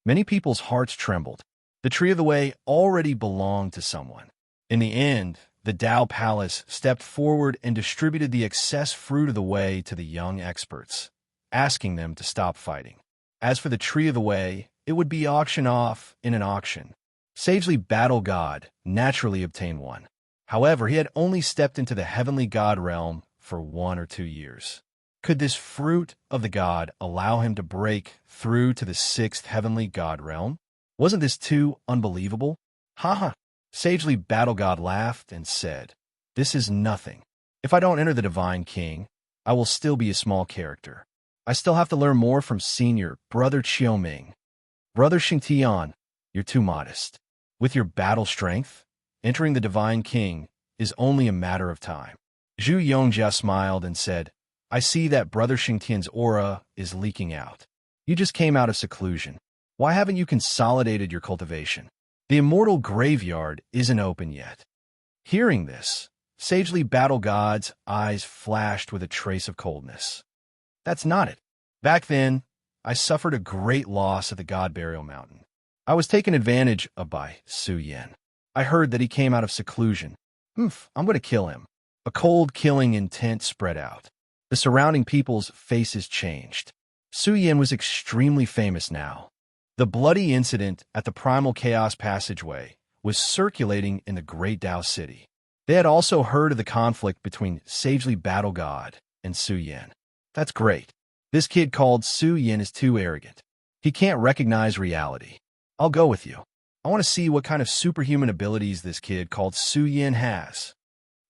Many people's hearts trembled. The tree of the way already belonged to someone. In the end, the Tao Palace stepped forward and distributed the excess fruit of the way to the young experts, asking them to stop fighting. As for the tree of the way, it would be auctioned off in an auction. Sagely Battle God naturally obtained one. However, he had only stepped into the heavenly god realm for 1 or 2 years. Could this fruit of the god allow him to break through to the sixth heavenly god realm? Wasn't this too unbelievable? Haha. Sagely Battle God laughed and said, "This is nothing. If I don't enter the Divine King, I will still be a small character. I still have to learn more from Senior Brother Qiuming. Brother Xingtian, you're too modest. With your battle strength, entering the Divine King is only a matter of time." Zhu Yongjia smiled and said, "I see that Brother Xingtian's aura is leaking out. You just came out of seclusion. Why haven't you consolidated your cultivation? The immortal graveyard isn't open yet." Hearing this, Sagely Battle God's eyes flashed with a trace of coldness. "That's not it. Back then, I suffered a great loss at the God Burial Mountain. I was taken advantage of by Su Yan. I heard that he came out of seclusion. I'm going to kill him." A cold killing intent spread out. The surrounding people's faces changed. Su Yan was extremely famous now. The bloody incident at the Primal Chaos Passageway was circulating in the Great Tao City. They had also heard of the conflict between Sagely Battle God and Su Yan. "That's great. This kid called Su Yan is too arrogant. He can't recognize reality. I'll go with you. I want to see what kind of superhuman abilities this kid called Su Yan has."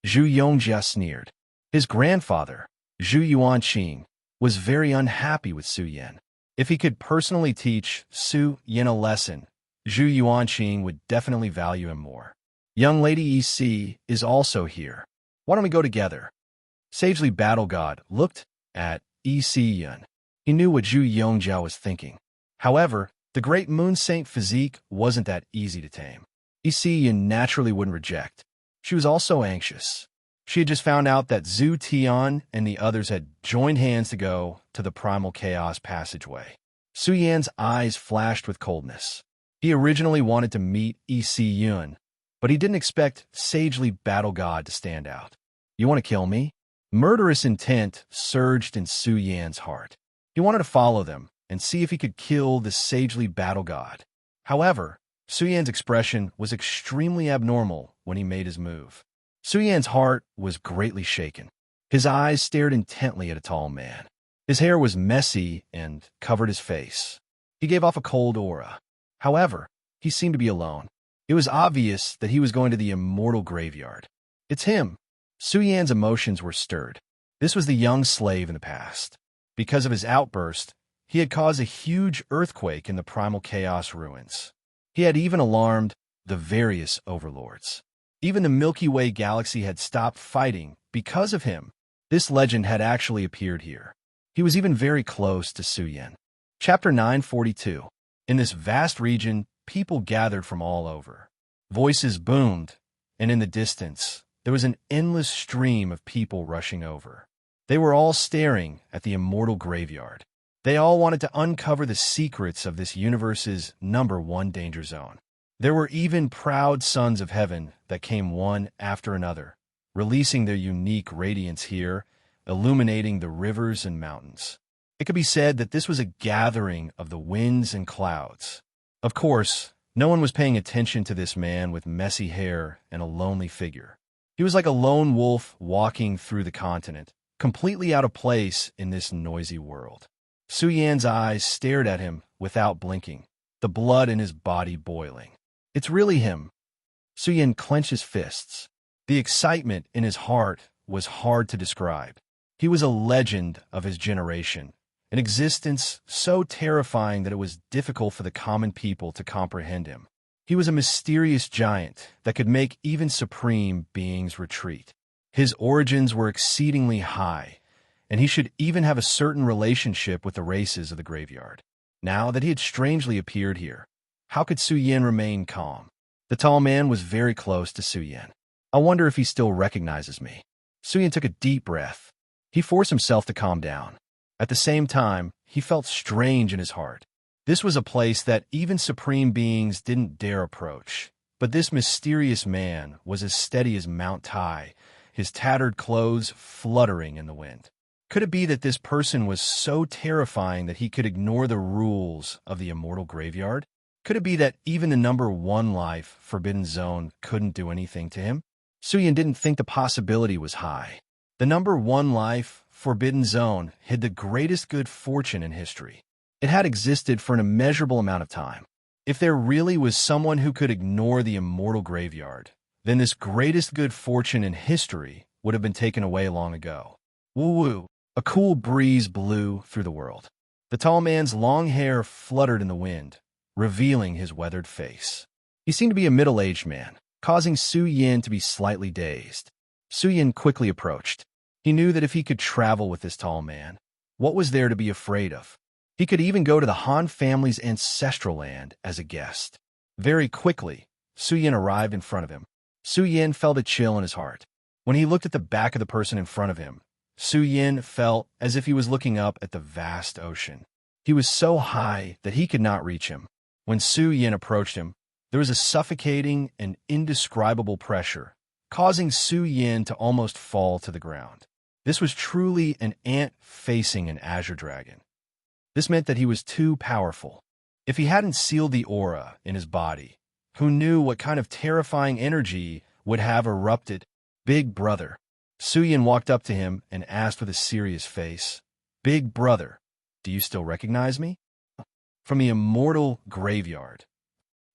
Zhu Yongjia sneered. His grandfather, Zhu Yuanqing, was very unhappy with Su Yan. If he could personally teach Su Yan a lesson, Zhu Yuanqing would definitely value him more. "Young Lady EC is also here. Why don't we go together?" Sagely Battle God looked at EC Yun. He knew what Zhu Yongjia was thinking. However, the great moon saint physique wasn't that easy to tame. EC Yun naturally wouldn't reject. She was also anxious. She had just found out that Zhu Tian and the others had joined hands to go to the Primal Chaos Passageway. Su Yan's eyes flashed with coldness. He originally wanted to meet EC Yun, but he didn't expect Sagely Battle God to stand out. "You want to kill me?" Murderous intent surged in Su Yan's heart. He wanted to follow them and see if he could kill the Sagely Battle God. However, Su Yan's expression was extremely abnormal when he made his move. Su Yan's heart was greatly shaken. His eyes stared intently at a tall man. His hair was messy and covered his face. He gave off a cold aura. However, he seemed to be alone. It was obvious that he was going to the immortal graveyard. "It's him." Su Yan's emotions were stirred. This was the young slave in the past. Because of his outburst, he had caused a huge earthquake in the Primal Chaos ruins. He had even alarmed the various overlords. Even the Milky Way galaxy had stopped fighting because of him. This legend had actually appeared here. He was even very close to Su Yan. Chapter 942. In this vast region, people gathered from all over. Voices boomed, and in the distance, there was an endless stream of people rushing over. They were all staring at the immortal graveyard. They all wanted to uncover the secrets of this universe's #1 danger zone. There were even proud sons of heaven that came one after another, releasing their unique radiance here, illuminating the rivers and mountains. It could be said that this was a gathering of the winds and clouds. Of course, no one was paying attention to this man with messy hair and a lonely figure. He was like a lone wolf walking through the continent, completely out of place in this noisy world. Su Yan's eyes stared at him without blinking, the blood in his body boiling. "It's really him." Su Yan clenched his fists. The excitement in his heart was hard to describe. He was a legend of his generation, an existence so terrifying that it was difficult for the common people to comprehend him. He was a mysterious giant that could make even supreme beings retreat. His origins were exceedingly high, and he should even have a certain relationship with the races of the graveyard. Now that he had strangely appeared here, How could Su Yin remain calm? The tall man was very close to Su Yin. I wonder if he still recognizes me. Su Yin took a deep breath. He forced himself to calm down. At the same time, he felt strange in his heart. This was a place that even supreme beings didn't dare approach. But this mysterious man was as steady as Mount Tai, his tattered clothes fluttering in the wind. Could it be that this person was so terrifying that he could ignore the rules of the immortal graveyard? Could it be that even the number one life, Forbidden Zone, couldn't do anything to him? Su Yin didn't think the possibility was high. The number one life, Forbidden Zone, hid the greatest good fortune in history. It had existed for an immeasurable amount of time. If there really was someone who could ignore the immortal graveyard, then this greatest good fortune in history would have been taken away long ago. Woo-woo! A cool breeze blew through the world. The tall man's long hair fluttered in the wind, revealing his weathered face. He seemed to be a middle-aged man, causing Su Yin to be slightly dazed. Su Yin quickly approached. He knew that if he could travel with this tall man, what was there to be afraid of? He could even go to the Han family's ancestral land as a guest. Very quickly, Su Yin arrived in front of him. Su Yin felt a chill in his heart. When he looked at the back of the person in front of him, Su Yin felt as if he was looking up at the vast ocean. He was so high that he could not reach him. When Su Yin approached him, there was a suffocating and indescribable pressure, causing Su Yin to almost fall to the ground. This was truly an ant facing an azure dragon. This meant that he was too powerful. If he hadn't sealed the aura in his body, who knew what kind of terrifying energy would have erupted? Big brother. Su Yin walked up to him and asked with a serious face, "Big brother, do you still recognize me?" From the immortal graveyard.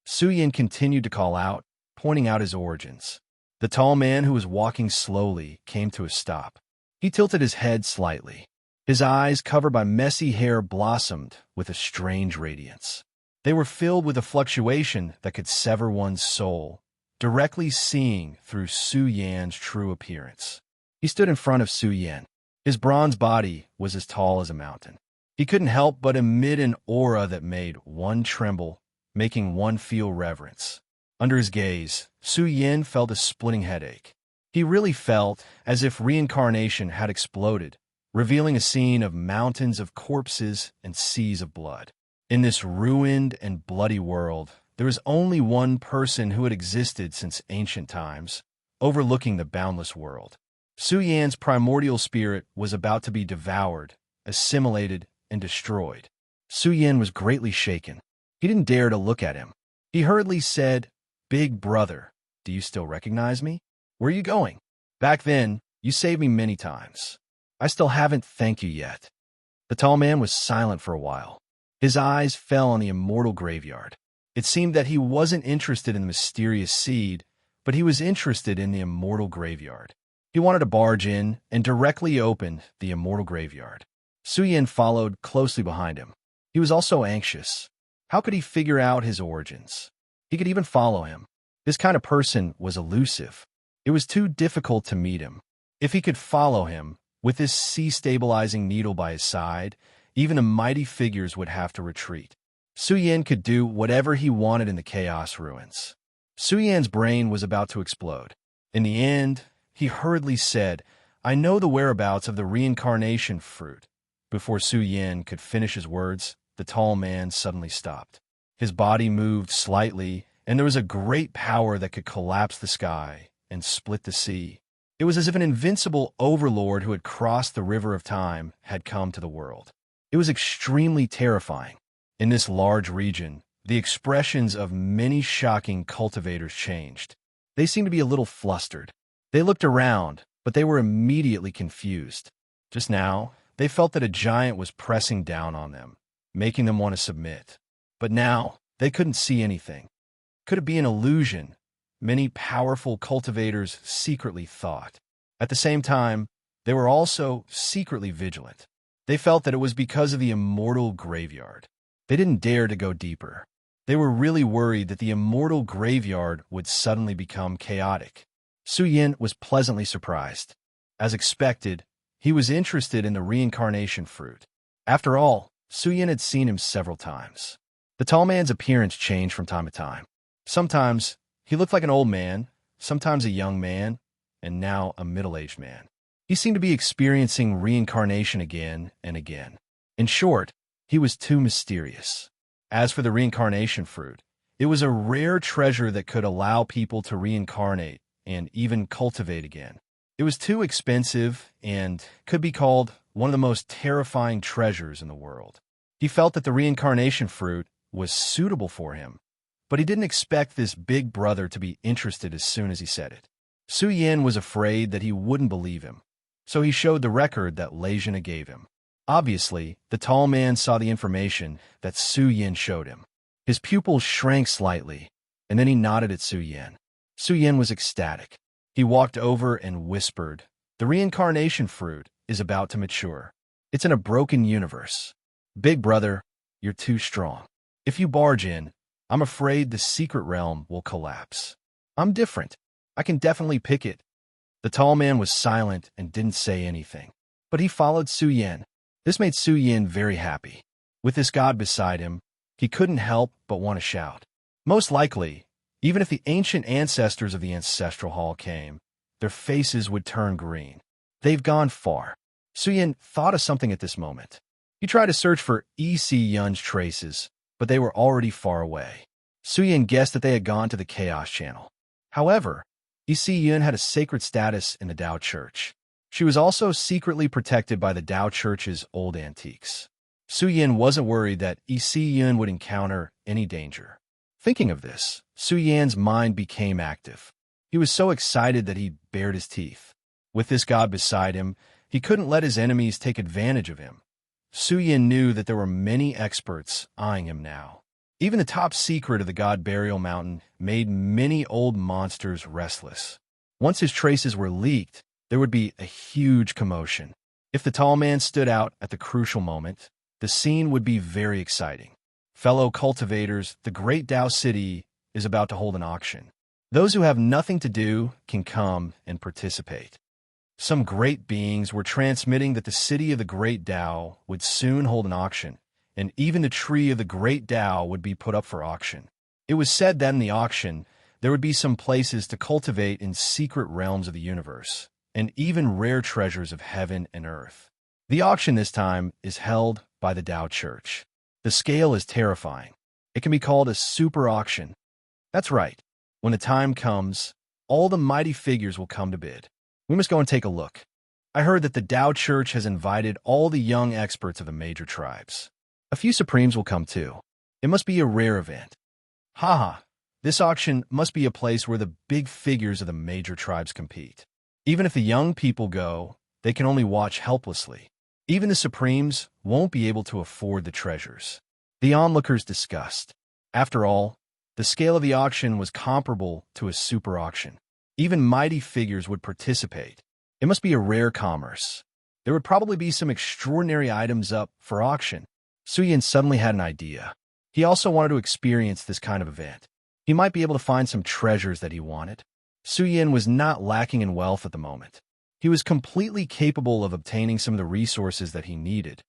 Su Yin continued to call out, pointing out his origins. The tall man who was walking slowly came to a stop. He tilted his head slightly. His eyes, covered by messy hair, blossomed with a strange radiance. They were filled with a fluctuation that could sever one's soul, directly seeing through Su Yan's true appearance. He stood in front of Su Yan. His bronze body was as tall as a mountain. He couldn't help but emit an aura that made one tremble, making one feel reverence. Under his gaze, Su Yan felt a splitting headache. He really felt as if reincarnation had exploded, revealing a scene of mountains of corpses and seas of blood. In this ruined and bloody world, there was only one person who had existed since ancient times, overlooking the boundless world. Su Yan's primordial spirit was about to be devoured, assimilated, and destroyed. Su Yan was greatly shaken. He didn't dare to look at him. He hurriedly said, "Big brother, do you still recognize me? Where are you going? Back then, you saved me many times. I still haven't thanked you yet." The tall man was silent for a while. His eyes fell on the immortal graveyard. It seemed that he wasn't interested in the mysterious seed, but he was interested in the immortal graveyard. He wanted to barge in and directly open the immortal graveyard. Su Yin followed closely behind him. He was also anxious. How could he figure out his origins? He could even follow him. This kind of person was elusive. It was too difficult to meet him. If he could follow him, with this sea-stabilizing needle by his side, even the mighty figures would have to retreat. Su Yin could do whatever he wanted in the chaos ruins. Su Yan's brain was about to explode. In the end, he hurriedly said, "I know the whereabouts of the reincarnation fruit." Before Su Yin could finish his words, the tall man suddenly stopped. His body moved slightly, and there was a great power that could collapse the sky and split the sea. It was as if an invincible overlord who had crossed the river of time had come to the world. It was extremely terrifying. In this large region, the expressions of many shocking cultivators changed. They seemed to be a little flustered. They looked around, but they were immediately confused. Just now, they felt that a giant was pressing down on them, making them want to submit. But now, they couldn't see anything. Could it be an illusion? Many powerful cultivators secretly thought. At the same time, they were also secretly vigilant. They felt that it was because of the immortal graveyard. They didn't dare to go deeper. They were really worried that the immortal graveyard would suddenly become chaotic. Su Yin was pleasantly surprised. As expected, he was interested in the reincarnation fruit. After all, Su Yin had seen him several times. The tall man's appearance changed from time to time. Sometimes he looked like an old man, sometimes a young man, and now a middle-aged man. He seemed to be experiencing reincarnation again and again. In short, he was too mysterious. As for the reincarnation fruit, it was a rare treasure that could allow people to reincarnate and even cultivate again. It was too expensive and could be called one of the most terrifying treasures in the world. He felt that the reincarnation fruit was suitable for him, but he didn't expect this big brother to be interested as soon as he said it. Su Yin was afraid that he wouldn't believe him, so he showed the record that Leijina gave him. Obviously, the tall man saw the information that Su Yin showed him. His pupils shrank slightly, and then he nodded at Su Yin. Su Yin was ecstatic. He walked over and whispered, "The reincarnation fruit is about to mature. It's in a broken universe. Big brother, you're too strong. If you barge in, I'm afraid the secret realm will collapse. I'm different. I can definitely pick it." The tall man was silent and didn't say anything, but he followed Su Yin. This made Su Yin very happy. With this god beside him, he couldn't help but want to shout. Most likely, even if the ancient ancestors of the ancestral hall came, their faces would turn green. They've gone far. Su Yin thought of something at this moment. He tried to search for E.C. Yun's traces, but they were already far away. Su Yin guessed that they had gone to the Chaos Channel. However, E.C. Yun had a sacred status in the Tao Church. She was also secretly protected by the Tao Church's old antiques. Su Yin wasn't worried that E.C. Yun would encounter any danger. Thinking of this, Su Yan's mind became active. He was so excited that he bared his teeth. With this god beside him, he couldn't let his enemies take advantage of him. Su Yin knew that there were many experts eyeing him now. Even the top secret of the god burial mountain made many old monsters restless. Once his traces were leaked, there would be a huge commotion. If the tall man stood out at the crucial moment, the scene would be very exciting. Fellow cultivators, the great Tao City is about to hold an auction. Those who have nothing to do can come and participate. Some great beings were transmitting that the city of the great Tao would soon hold an auction, and even the tree of the great Tao would be put up for auction. It was said that in the auction, there would be some places to cultivate in secret realms of the universe, and even rare treasures of heaven and earth. The auction this time is held by the Tao Church. The scale is terrifying. It can be called a super auction. That's right. When the time comes, all the mighty figures will come to bid. We must go and take a look. I heard that the Tao Church has invited all the young experts of the major tribes. A few supremes will come too. It must be a rare event. Haha, this auction must be a place where the big figures of the major tribes compete. Even if the young people go, they can only watch helplessly. Even the supremes won't be able to afford the treasures. The onlookers discussed. After all, the scale of the auction was comparable to a super auction. Even mighty figures would participate. It must be a rare commerce. There would probably be some extraordinary items up for auction. Su Yin suddenly had an idea. He also wanted to experience this kind of event. He might be able to find some treasures that he wanted. Su Yin was not lacking in wealth at the moment. He was completely capable of obtaining some of the resources that he needed.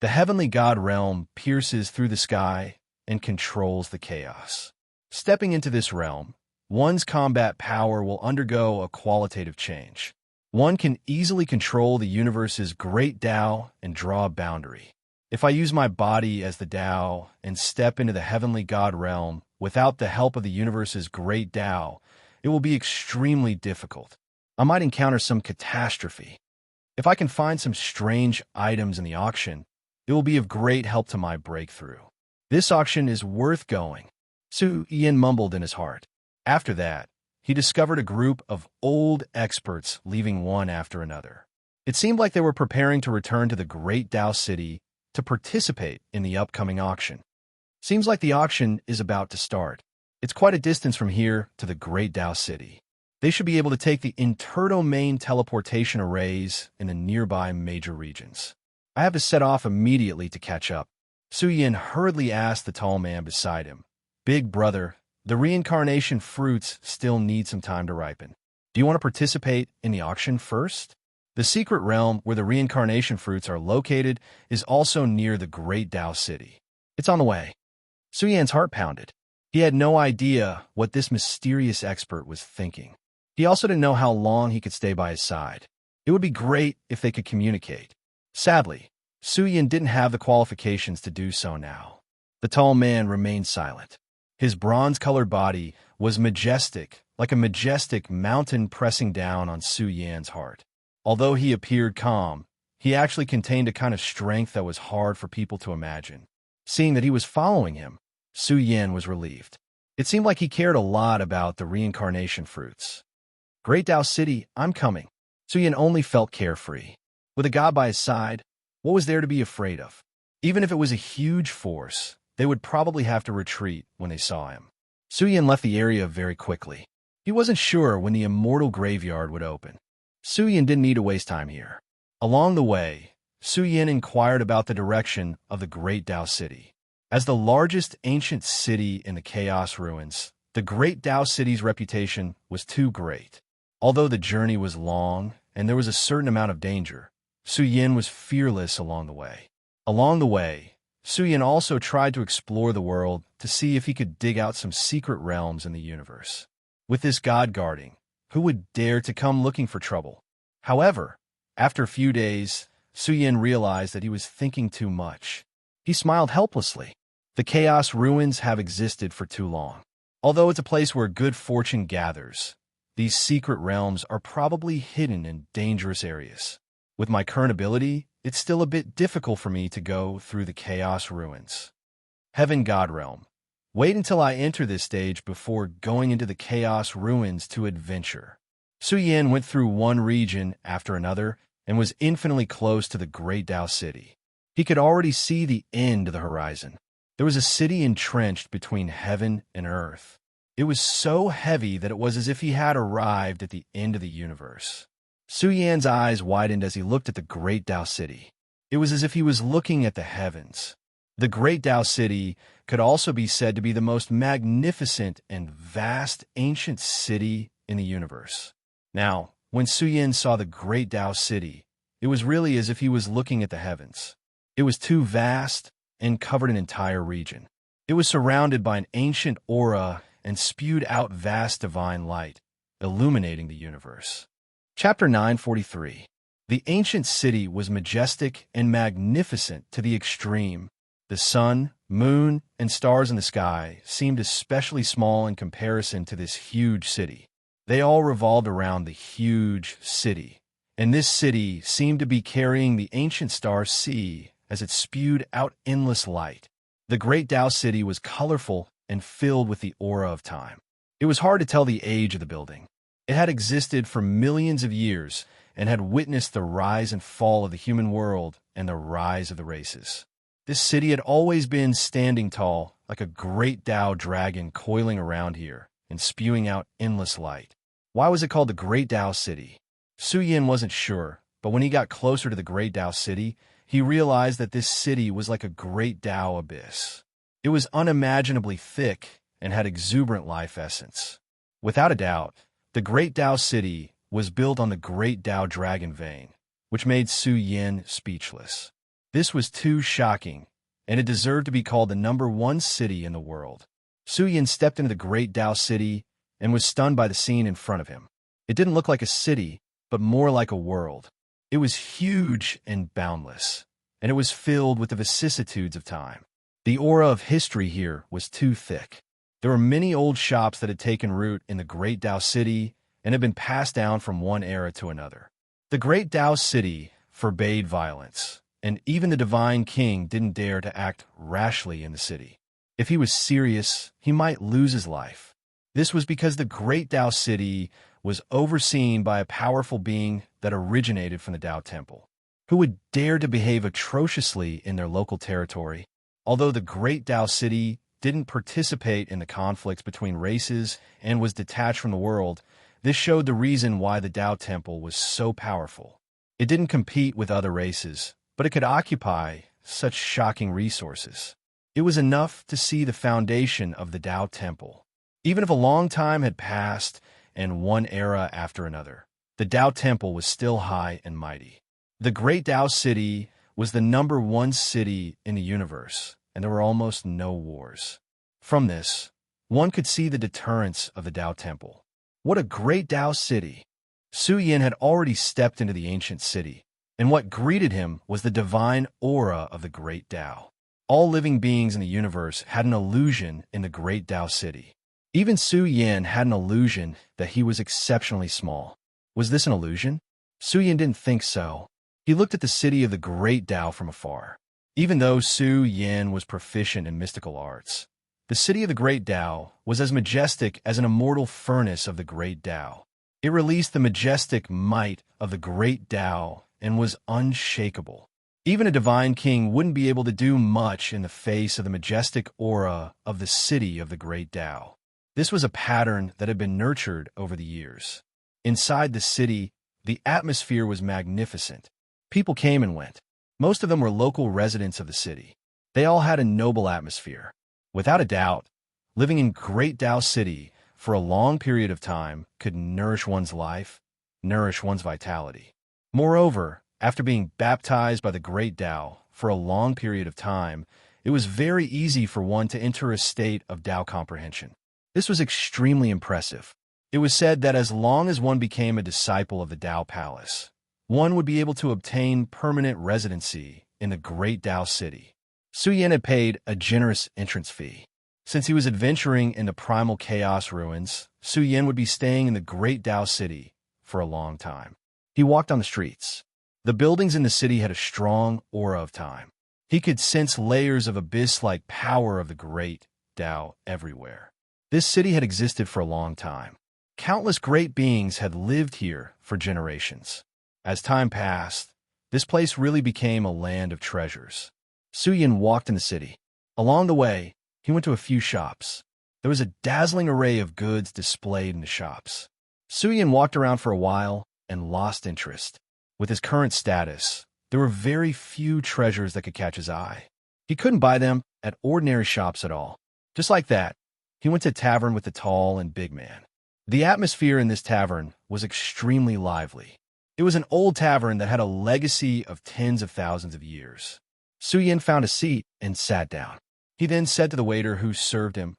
The heavenly god realm pierces through the sky and controls the chaos. Stepping into this realm, one's combat power will undergo a qualitative change. One can easily control the universe's great Tao and draw a boundary. If I use my body as the Tao and step into the heavenly god realm without the help of the universe's great Tao, it will be extremely difficult. I might encounter some catastrophe. If I can find some strange items in the auction, it will be of great help to my breakthrough. This auction is worth going, Su Yin mumbled in his heart. After that, he discovered a group of old experts leaving one after another. It seemed like they were preparing to return to the great Tao City to participate in the upcoming auction. Seems like the auction is about to start. It's quite a distance from here to the great Tao City. They should be able to take the interdomain teleportation arrays in the nearby major regions. I have to set off immediately to catch up. Su Yin hurriedly asked the tall man beside him, "Big brother, the reincarnation fruits still need some time to ripen. Do you want to participate in the auction first?" The secret realm where the reincarnation fruits are located is also near the great Tao City. It's on the way. Yan's heart pounded. He had no idea what this mysterious expert was thinking. He also didn't know how long he could stay by his side. It would be great if they could communicate. Sadly, Yan didn't have the qualifications to do so now. The tall man remained silent. His bronze-colored body was majestic, like a majestic mountain pressing down on Yan's heart. Although he appeared calm, he actually contained a kind of strength that was hard for people to imagine. Seeing that he was following him, Yan was relieved. It seemed like he cared a lot about the reincarnation fruits. Great Tao City, I'm coming. Yan only felt carefree. With a god by his side, what was there to be afraid of? Even if it was a huge force, they would probably have to retreat when they saw him. Yan left the area very quickly. He wasn't sure when the immortal graveyard would open. Yan didn't need to waste time here. Along the way, Yan inquired about the direction of the Great Tao City. As the largest ancient city in the Chaos Ruins, the Great Tao City's reputation was too great. Although the journey was long and there was a certain amount of danger, Yan was fearless along the way. Along the way, Yan also tried to explore the world to see if he could dig out some secret realms in the universe. With this god guarding, who would dare to come looking for trouble? However, after a few days, Yan realized that he was thinking too much. He smiled helplessly. The Chaos Ruins have existed for too long. Although it's a place where good fortune gathers, these secret realms are probably hidden in dangerous areas. With my current ability, it's still a bit difficult for me to go through the Chaos Ruins. Heaven God Realm. Wait until I enter this stage before going into the Chaos Ruins to adventure. Yan went through one region after another and was infinitely close to the Great Tao City. He could already see the end of the horizon. There was a city entrenched between heaven and earth. It was so heavy that it was as if he had arrived at the end of the universe. Yan's eyes widened as he looked at the Great Tao City. It was as if he was looking at the heavens. The Great Tao City could also be said to be the most magnificent and vast ancient city in the universe. Now, when Yan saw the Great Tao City, it was really as if he was looking at the heavens. It was too vast and covered an entire region. It was surrounded by an ancient aura and spewed out vast divine light, illuminating the universe. Chapter 943. The ancient city was majestic and magnificent to the extreme. The sun, moon, and stars in the sky seemed especially small in comparison to this huge city. They all revolved around the huge city, and this city seemed to be carrying the ancient star sea as it spewed out endless light. The Great Tao City was colorful and filled with the aura of time. It was hard to tell the age of the building. It had existed for millions of years and had witnessed the rise and fall of the human world and the rise of the races. This city had always been standing tall, like a great Tao dragon coiling around here and spewing out endless light. Why was it called the Great Tao City? Yan wasn't sure, but when he got closer to the Great Tao City, he realized that this city was like a great Tao abyss. It was unimaginably thick and had exuberant life essence. Without a doubt, the Great Tao City was built on the Great Tao Dragon vein, which made Yan speechless. This was too shocking, and it deserved to be called the #1 city in the world. Yan stepped into the Great Tao City and was stunned by the scene in front of him. It didn't look like a city, but more like a world. It was huge and boundless, and it was filled with the vicissitudes of time. The aura of history here was too thick. There were many old shops that had taken root in the Great Tao City and had been passed down from one era to another. The Great Tao City forbade violence, and even the Divine King didn't dare to act rashly in the city. If he was serious, he might lose his life. This was because the Great Tao City was overseen by a powerful being that originated from the Tao Temple, who would dare to behave atrociously in their local territory. Although the Great Tao City didn't participate in the conflicts between races and was detached from the world, this showed the reason why the Tao Temple was so powerful. It didn't compete with other races, but it could occupy such shocking resources. It was enough to see the foundation of the Tao Temple. Even if a long time had passed and one era after another, the Tao Temple was still high and mighty. The Great Tao City was the #1 city in the universe, and there were almost no wars. From this, one could see the deterrence of the Tao Temple. What a great Tao city! Su Yin had already stepped into the ancient city, and what greeted him was the divine aura of the great Tao. All living beings in the universe had an illusion in the great Tao city. Even Su Yin had an illusion that he was exceptionally small. Was this an illusion? Su Yin didn't think so. He looked at the city of the great Tao from afar. Even though Su Yin was proficient in mystical arts, the city of the great Tao was as majestic as an immortal furnace of the great Tao. It released the majestic might of the great Tao and was unshakable. Even a divine king wouldn't be able to do much in the face of the majestic aura of the city of the great Tao. This was a pattern that had been nurtured over the years. Inside the city, the atmosphere was magnificent. People came and went. Most of them were local residents of the city. They all had a noble atmosphere. Without a doubt, living in Great Tao City for a long period of time could nourish one's life, nourish one's vitality. Moreover, after being baptized by the Great Tao for a long period of time, it was very easy for one to enter a state of Tao comprehension. This was extremely impressive. It was said that as long as one became a disciple of the Tao Palace, one would be able to obtain permanent residency in the Great Tao City. Su Yin had paid a generous entrance fee. Since he was adventuring in the primal chaos ruins, Su Yin would be staying in the Great Tao City for a long time. He walked on the streets. The buildings in the city had a strong aura of time. He could sense layers of abyss-like power of the Great Tao everywhere. This city had existed for a long time. Countless great beings had lived here for generations. As time passed, this place really became a land of treasures. Su Yin walked in the city. Along the way, he went to a few shops. There was a dazzling array of goods displayed in the shops. Su Yin walked around for a while and lost interest. With his current status, there were very few treasures that could catch his eye. He couldn't buy them at ordinary shops at all. Just like that, he went to a tavern with the tall and big man. The atmosphere in this tavern was extremely lively. It was an old tavern that had a legacy of tens of thousands of years. Su Yin found a seat and sat down. He then said to the waiter who served him,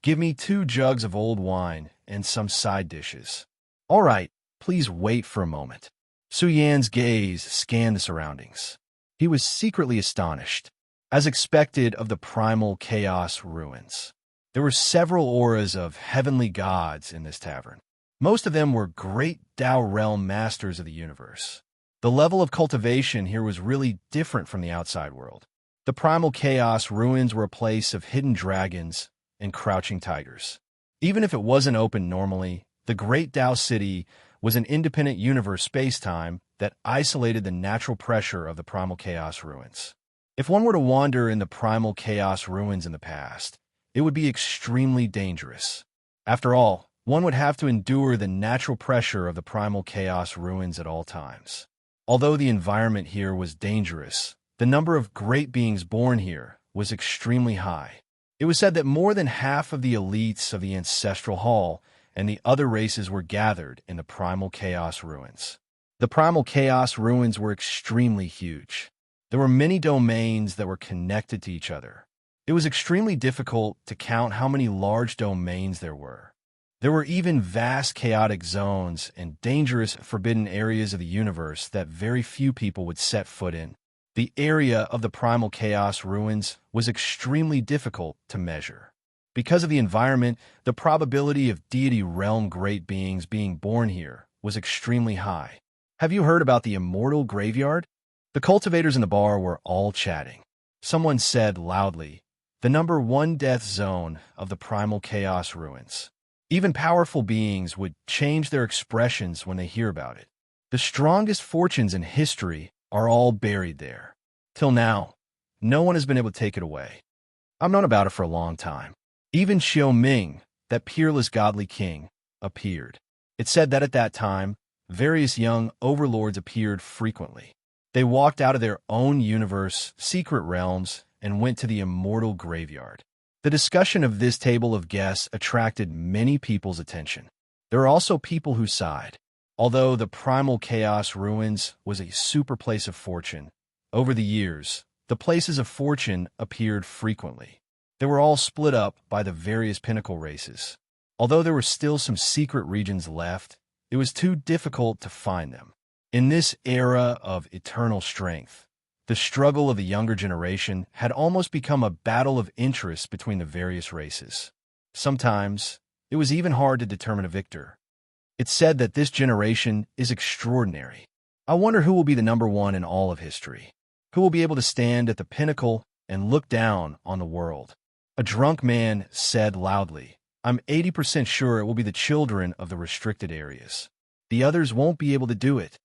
"Give me 2 jugs of old wine and some side dishes." "All right, please wait for a moment." Su Yin's gaze scanned the surroundings. He was secretly astonished. As expected of the primal chaos ruins, there were several auras of heavenly gods in this tavern. Most of them were great Tao realm masters of the universe. The level of cultivation here was really different from the outside world. The primal chaos ruins were a place of hidden dragons and crouching tigers. Even if it wasn't open normally, the Great Tao City was an independent universe space-time that isolated the natural pressure of the primal chaos ruins. If one were to wander in the primal chaos ruins in the past, it would be extremely dangerous. After all, one would have to endure the natural pressure of the primal chaos ruins at all times. Although the environment here was dangerous, the number of great beings born here was extremely high. It was said that more than half of the elites of the Ancestral Hall and the other races were gathered in the primal chaos ruins. The primal chaos ruins were extremely huge. There were many domains that were connected to each other. It was extremely difficult to count how many large domains there were. There were even vast chaotic zones and dangerous forbidden areas of the universe that very few people would set foot in. The area of the primal chaos ruins was extremely difficult to measure. Because of the environment, the probability of deity realm great beings being born here was extremely high. Have you heard about the immortal graveyard? The cultivators in the bar were all chatting. Someone said loudly, "The number 1 death zone of the primal chaos ruins." Even powerful beings would change their expressions when they hear about it. The strongest fortunes in history are all buried there. Till now, no one has been able to take it away. I've known about it for a long time. Even Xiao Ming, that peerless godly king, appeared. It said that at that time, various young overlords appeared frequently. They walked out of their own universe, secret realms, and went to the immortal graveyard. The discussion of this table of guests attracted many people's attention. There are also people who sighed. Although the primal chaos ruins was a super place of fortune, over the years, the places of fortune appeared frequently. They were all split up by the various pinnacle races. Although there were still some secret regions left, it was too difficult to find them. In this era of eternal strength, the struggle of the younger generation had almost become a battle of interests between the various races. Sometimes, it was even hard to determine a victor. It's said that this generation is extraordinary. I wonder who will be the number one in all of history. Who will be able to stand at the pinnacle and look down on the world? A drunk man said loudly, "I'm 80% sure it will be the children of the restricted areas. The others won't be able to do it."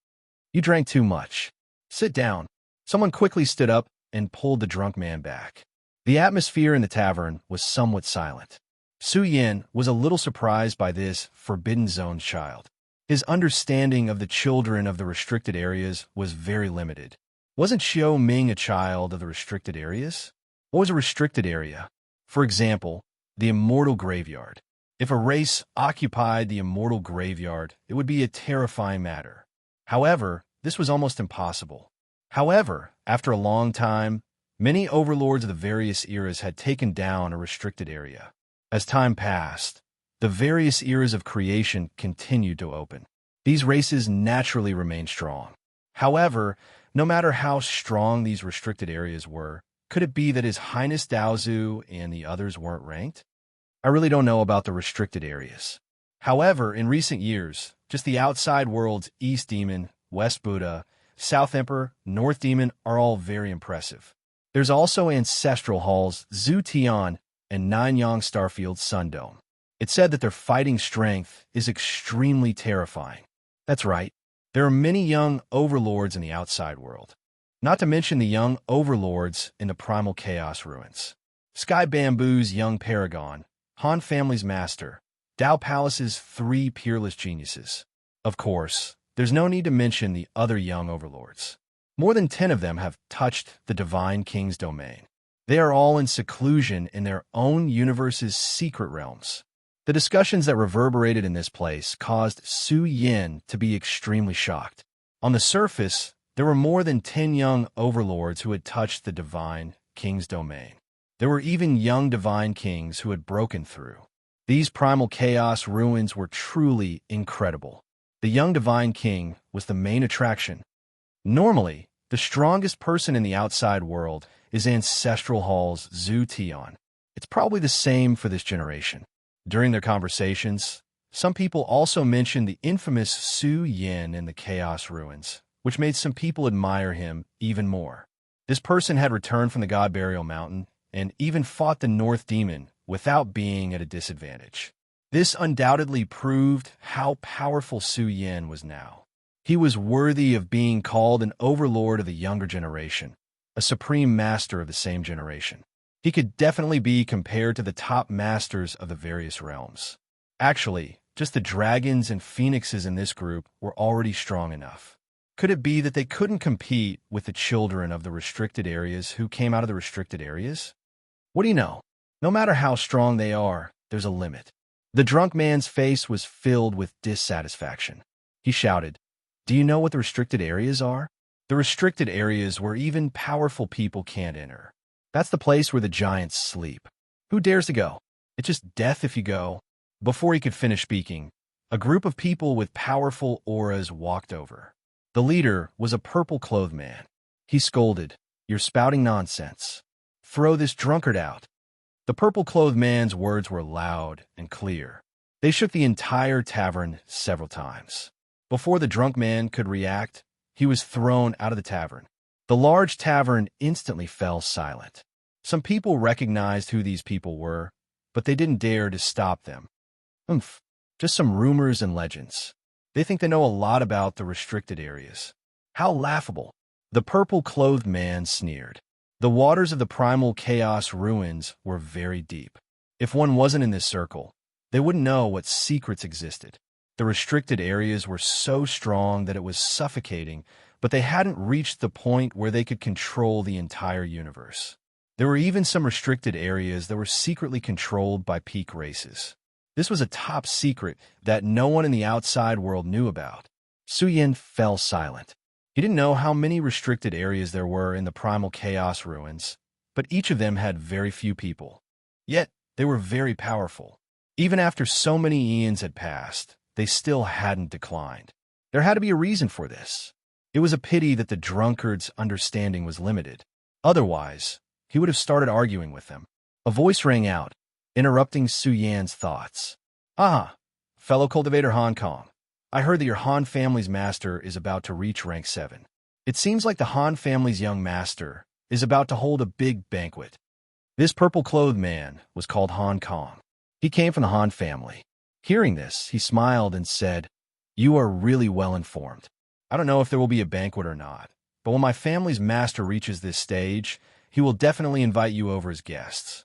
"You drank too much. Sit down." Someone quickly stood up and pulled the drunk man back. The atmosphere in the tavern was somewhat silent. Su Yin was a little surprised by this Forbidden Zone child. His understanding of the children of the restricted areas was very limited. Wasn't Xiao Ming a child of the restricted areas? What was a restricted area? For example, the immortal graveyard. If a race occupied the immortal graveyard, it would be a terrifying matter. However, this was almost impossible. However, after a long time, many overlords of the various eras had taken down a restricted area. As time passed, the various eras of creation continued to open. These races naturally remained strong. However, no matter how strong these restricted areas were, could it be that His Highness Daozu and the others weren't ranked? I really don't know about the restricted areas. However, in recent years, just the outside worlds East Demon, West Buddha, South Emperor, North Demon are all very impressive. There's also ancestral halls Zhu Tian and Nanyang Starfield Sundome. It's said that their fighting strength is extremely terrifying. That's right, there are many young overlords in the outside world. Not to mention the young overlords in the Primal Chaos Ruins. Sky Bamboo's young paragon, Han family's master, Dao Palace's 3 peerless geniuses. Of course, there's no need to mention the other young overlords. More than 10 of them have touched the Divine King's domain. They are all in seclusion in their own universe's secret realms. The discussions that reverberated in this place caused Su Yin to be extremely shocked. On the surface, there were more than 10 young overlords who had touched the Divine King's domain. There were even young Divine Kings who had broken through. These Primal Chaos ruins were truly incredible. The young Divine King was the main attraction. Normally, the strongest person in the outside world is Ancestral Hall's Zhu Tian. It's probably the same for this generation. During their conversations, some people also mentioned the infamous Su Yin in the Chaos Ruins, which made some people admire him even more. This person had returned from the God Burial Mountain and even fought the North Demon without being at a disadvantage. This undoubtedly proved how powerful Su Yin was now. He was worthy of being called an overlord of the younger generation, a supreme master of the same generation. He could definitely be compared to the top masters of the various realms. Actually, just the dragons and phoenixes in this group were already strong enough. Could it be that they couldn't compete with the children of the restricted areas who came out of the restricted areas? What do you know? No matter how strong they are, there's a limit. The drunk man's face was filled with dissatisfaction. He shouted, "Do you know what the restricted areas are?" "The restricted areas where even powerful people can't enter. That's the place where the giants sleep. Who dares to go? It's just death if you go." Before he could finish speaking, a group of people with powerful auras walked over. The leader was a purple-clothed man. He scolded, "You're spouting nonsense. Throw this drunkard out." The purple-clothed man's words were loud and clear. They shook the entire tavern several times. Before the drunk man could react, he was thrown out of the tavern. The large tavern instantly fell silent. Some people recognized who these people were, but they didn't dare to stop them. Just some rumors and legends. They think they know a lot about the restricted areas. How laughable. The purple-clothed man sneered. The waters of the Primal Chaos Ruins were very deep. If one wasn't in this circle, they wouldn't know what secrets existed. The restricted areas were so strong that it was suffocating, but they hadn't reached the point where they could control the entire universe. There were even some restricted areas that were secretly controlled by peak races. This was a top secret that no one in the outside world knew about. Su Yin fell silent. He didn't know how many restricted areas there were in the Primal Chaos Ruins, but each of them had very few people. Yet, they were very powerful. Even after so many eons had passed, they still hadn't declined. There had to be a reason for this. It was a pity that the drunkard's understanding was limited. Otherwise, he would have started arguing with them. A voice rang out, interrupting Su Yan's thoughts. "Ah, fellow cultivator Hong Kong. I heard that your Han family's master is about to reach rank 7. It seems like the Han family's young master is about to hold a big banquet." This purple-clothed man was called Hong Kong. He came from the Han family. Hearing this, he smiled and said, "You are really well informed. I don't know if there will be a banquet or not, but when my family's master reaches this stage, he will definitely invite you over as guests."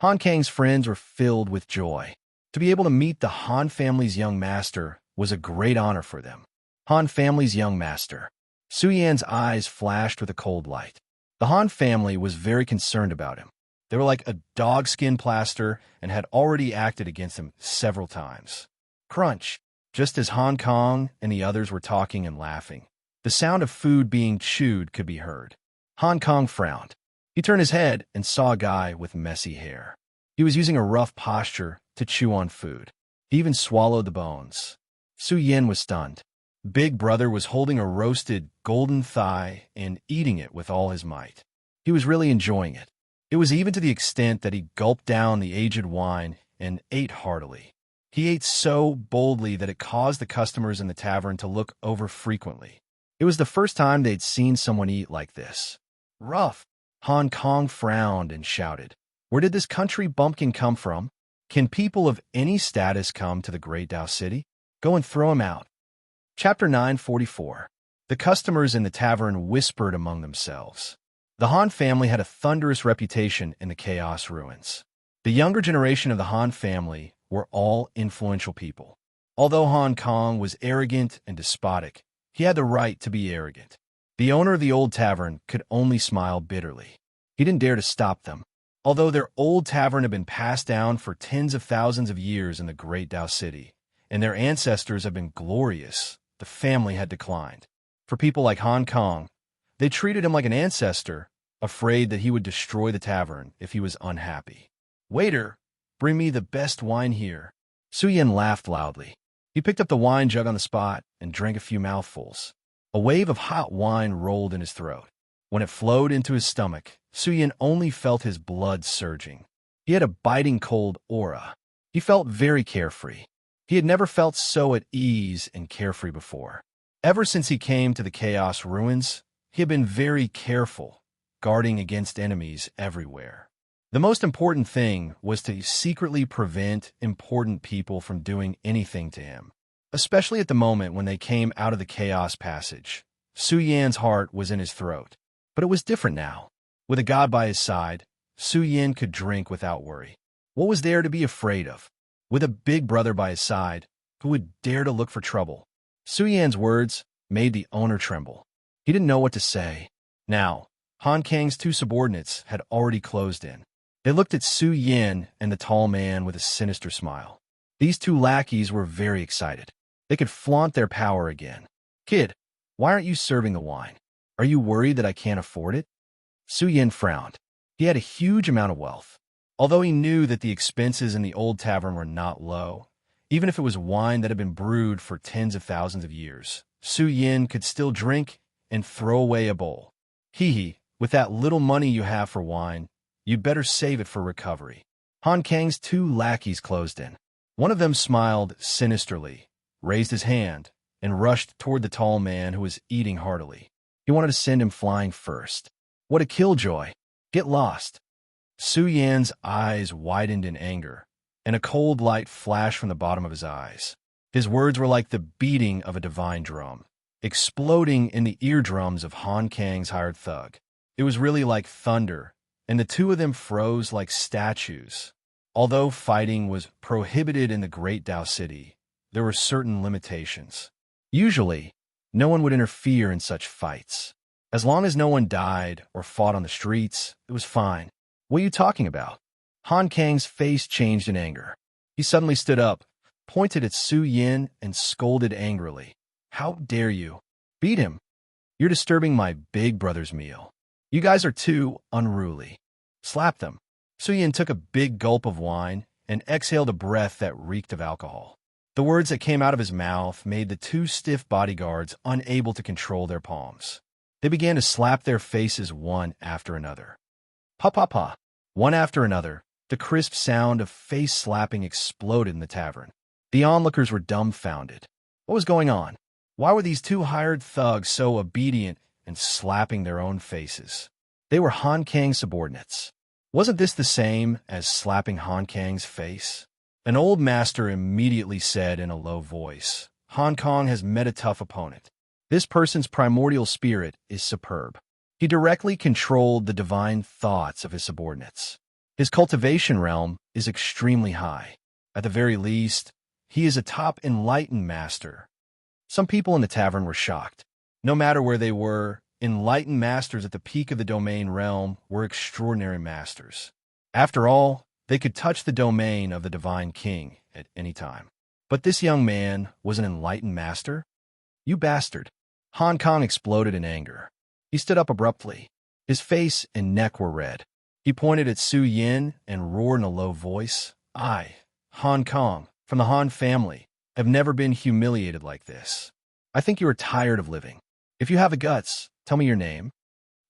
Han Kang's friends were filled with joy. To be able to meet the Han family's young master was a great honor for them. Han family's young master. Su Yan's eyes flashed with a cold light. The Han family was very concerned about him. They were like a dog-skin plaster and had already acted against him several times. Crunch. Just as Hong Kong and the others were talking and laughing, the sound of food being chewed could be heard. Hong Kong frowned. He turned his head and saw a guy with messy hair. He was using a rough posture to chew on food. He even swallowed the bones. Su Yan was stunned. Big Brother was holding a roasted golden thigh and eating it with all his might. He was really enjoying it. It was even to the extent that he gulped down the aged wine and ate heartily. He ate so boldly that it caused the customers in the tavern to look over frequently. It was the first time they'd seen someone eat like this. Rough. Hong Kong frowned and shouted, "Where did this country bumpkin come from? Can people of any status come to the great Tao City? Go and throw him out." Chapter 944. The customers in the tavern whispered among themselves. The Han family had a thunderous reputation in the Chaos Ruins. The younger generation of the Han family were all influential people. Although Hong Kong was arrogant and despotic, he had the right to be arrogant. The owner of the old tavern could only smile bitterly. He didn't dare to stop them. Although their old tavern had been passed down for tens of thousands of years in the great Tao City, and their ancestors had been glorious, the family had declined. For people like Hong Kong, they treated him like an ancestor, afraid that he would destroy the tavern if he was unhappy. "Waiter, bring me the best wine here." Su Yan laughed loudly. He picked up the wine jug on the spot and drank a few mouthfuls. A wave of hot wine rolled in his throat. When it flowed into his stomach, Su Yan only felt his blood surging. He had a biting cold aura. He felt very carefree. He had never felt so at ease and carefree before. Ever since he came to the Chaos Ruins, he had been very careful, guarding against enemies everywhere. The most important thing was to secretly prevent important people from doing anything to him, especially at the moment when they came out of the Chaos Passage. Su Yan's heart was in his throat, but it was different now. With a god by his side, Su Yan could drink without worry. What was there to be afraid of? With a big brother by his side, who would dare to look for trouble? Su Yan's words made the owner tremble. He didn't know what to say. Now, Han Kang's two subordinates had already closed in. They looked at Su Yan and the tall man with a sinister smile. These two lackeys were very excited. They could flaunt their power again. "Kid, why aren't you serving the wine? Are you worried that I can't afford it?" Su Yan frowned. He had a huge amount of wealth. Although he knew that the expenses in the old tavern were not low, even if it was wine that had been brewed for tens of thousands of years, Su Yan could still drink and throw away a bowl. Hee, with that little money you have for wine, you'd better save it for recovery." Han Kang's two lackeys closed in. One of them smiled sinisterly, raised his hand, and rushed toward the tall man who was eating heartily. He wanted to send him flying first. What a killjoy! Get lost! Su Yan's eyes widened in anger, and a cold light flashed from the bottom of his eyes. His words were like the beating of a divine drum, exploding in the eardrums of Han Kang's hired thug. It was really like thunder, and the two of them froze like statues. Although fighting was prohibited in the Great Tao City, there were certain limitations. Usually, no one would interfere in such fights. As long as no one died or fought on the streets, it was fine. "What are you talking about?" Han Kang's face changed in anger. He suddenly stood up, pointed at Su Yan, and scolded angrily. "How dare you? Beat him! You're disturbing my big brother's meal. You guys are too unruly. Slap them." Su Yin took a big gulp of wine and exhaled a breath that reeked of alcohol. The words that came out of his mouth made the two stiff bodyguards unable to control their palms. They began to slap their faces one after another. Pa pa pa. One after another, the crisp sound of face slapping exploded in the tavern. The onlookers were dumbfounded. What was going on? Why were these two hired thugs so obedient and slapping their own faces? They were Han Kang's subordinates. Wasn't this the same as slapping Han Kang's face? An old master immediately said in a low voice, Han Kang has met a tough opponent. This person's primordial spirit is superb. He directly controlled the divine thoughts of his subordinates. His cultivation realm is extremely high. At the very least, he is a top enlightened master. Some people in the tavern were shocked. No matter where they were, enlightened masters at the peak of the domain realm were extraordinary masters. After all, they could touch the domain of the divine king at any time. But this young man was an enlightened master? You bastard! Han Kang exploded in anger. He stood up abruptly. His face and neck were red. He pointed at Su Yin and roared in a low voice, I, Han Kang, from the Han family, have never been humiliated like this. I think you are tired of living. If you have the guts, tell me your name.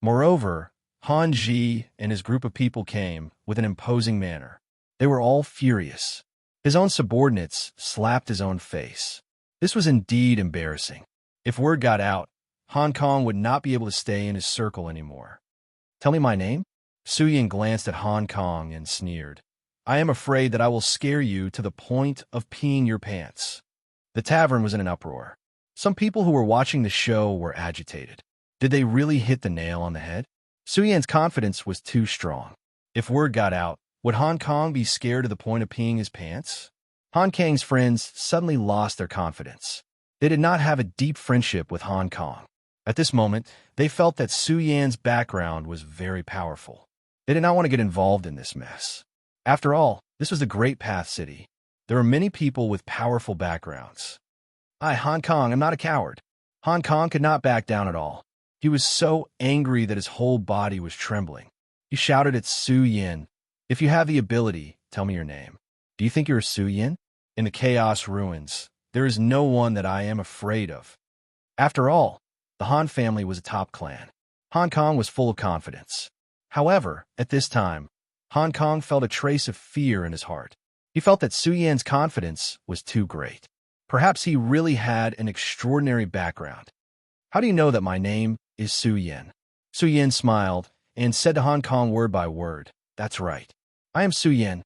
Moreover, Han Ji and his group of people came with an imposing manner. They were all furious. His own subordinates slapped his own face. This was indeed embarrassing. If word got out, Han Kang would not be able to stay in his circle anymore. Tell me my name? Su Yin glanced at Han Kang and sneered. I am afraid that I will scare you to the point of peeing your pants. The tavern was in an uproar. Some people who were watching the show were agitated. Did they really hit the nail on the head? Su Yin's confidence was too strong. If word got out, would Han Kang be scared to the point of peeing his pants? Han Kang's friends suddenly lost their confidence. They did not have a deep friendship with Han Kang. At this moment, they felt that Su Yan's background was very powerful. They did not want to get involved in this mess. After all, this was the Great Path City. There were many people with powerful backgrounds. I, Han Kang, am not a coward. Han Kang could not back down at all. He was so angry that his whole body was trembling. He shouted at Su Yin, if you have the ability, tell me your name. Do you think you're Su Yin? In the Chaos Ruins, there is no one that I am afraid of. After all, the Han family was a top clan. Han Kang was full of confidence. However, at this time, Han Kang felt a trace of fear in his heart. He felt that Su Yan's confidence was too great. Perhaps he really had an extraordinary background. How do you know that my name is Su Yin? Su Yin smiled and said to Han Kang word by word, that's right. I am Su Yin.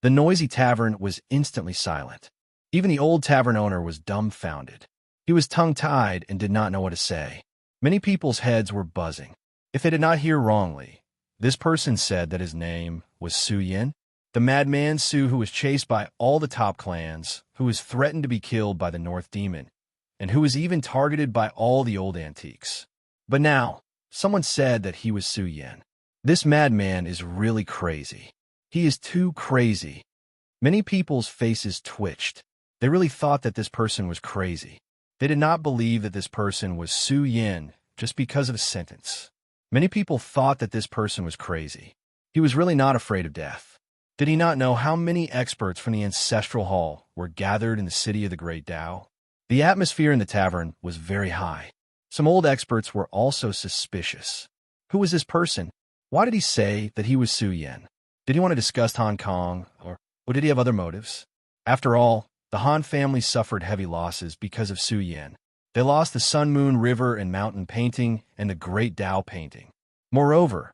The noisy tavern was instantly silent. Even the old tavern owner was dumbfounded. He was tongue-tied and did not know what to say. Many people's heads were buzzing. If they did not hear wrongly, this person said that his name was Su Yin, the madman Su who was chased by all the top clans, who was threatened to be killed by the North Demon, and who was even targeted by all the old antiques. But now, someone said that he was Su Yin. This madman is really crazy. He is too crazy. Many people's faces twitched. They really thought that this person was crazy. They did not believe that this person was Su Yin just because of a sentence. Many people thought that this person was crazy. He was really not afraid of death. Did he not know how many experts from the Ancestral Hall were gathered in the city of the Great Tao? The atmosphere in the tavern was very high. Some old experts were also suspicious. Who was this person? Why did he say that he was Su Yin? Did he want to discuss Han Kang, or did he have other motives? After all, the Han family suffered heavy losses because of Su Yin. They lost the Sun Moon River and Mountain painting and the Great Tao painting. Moreover,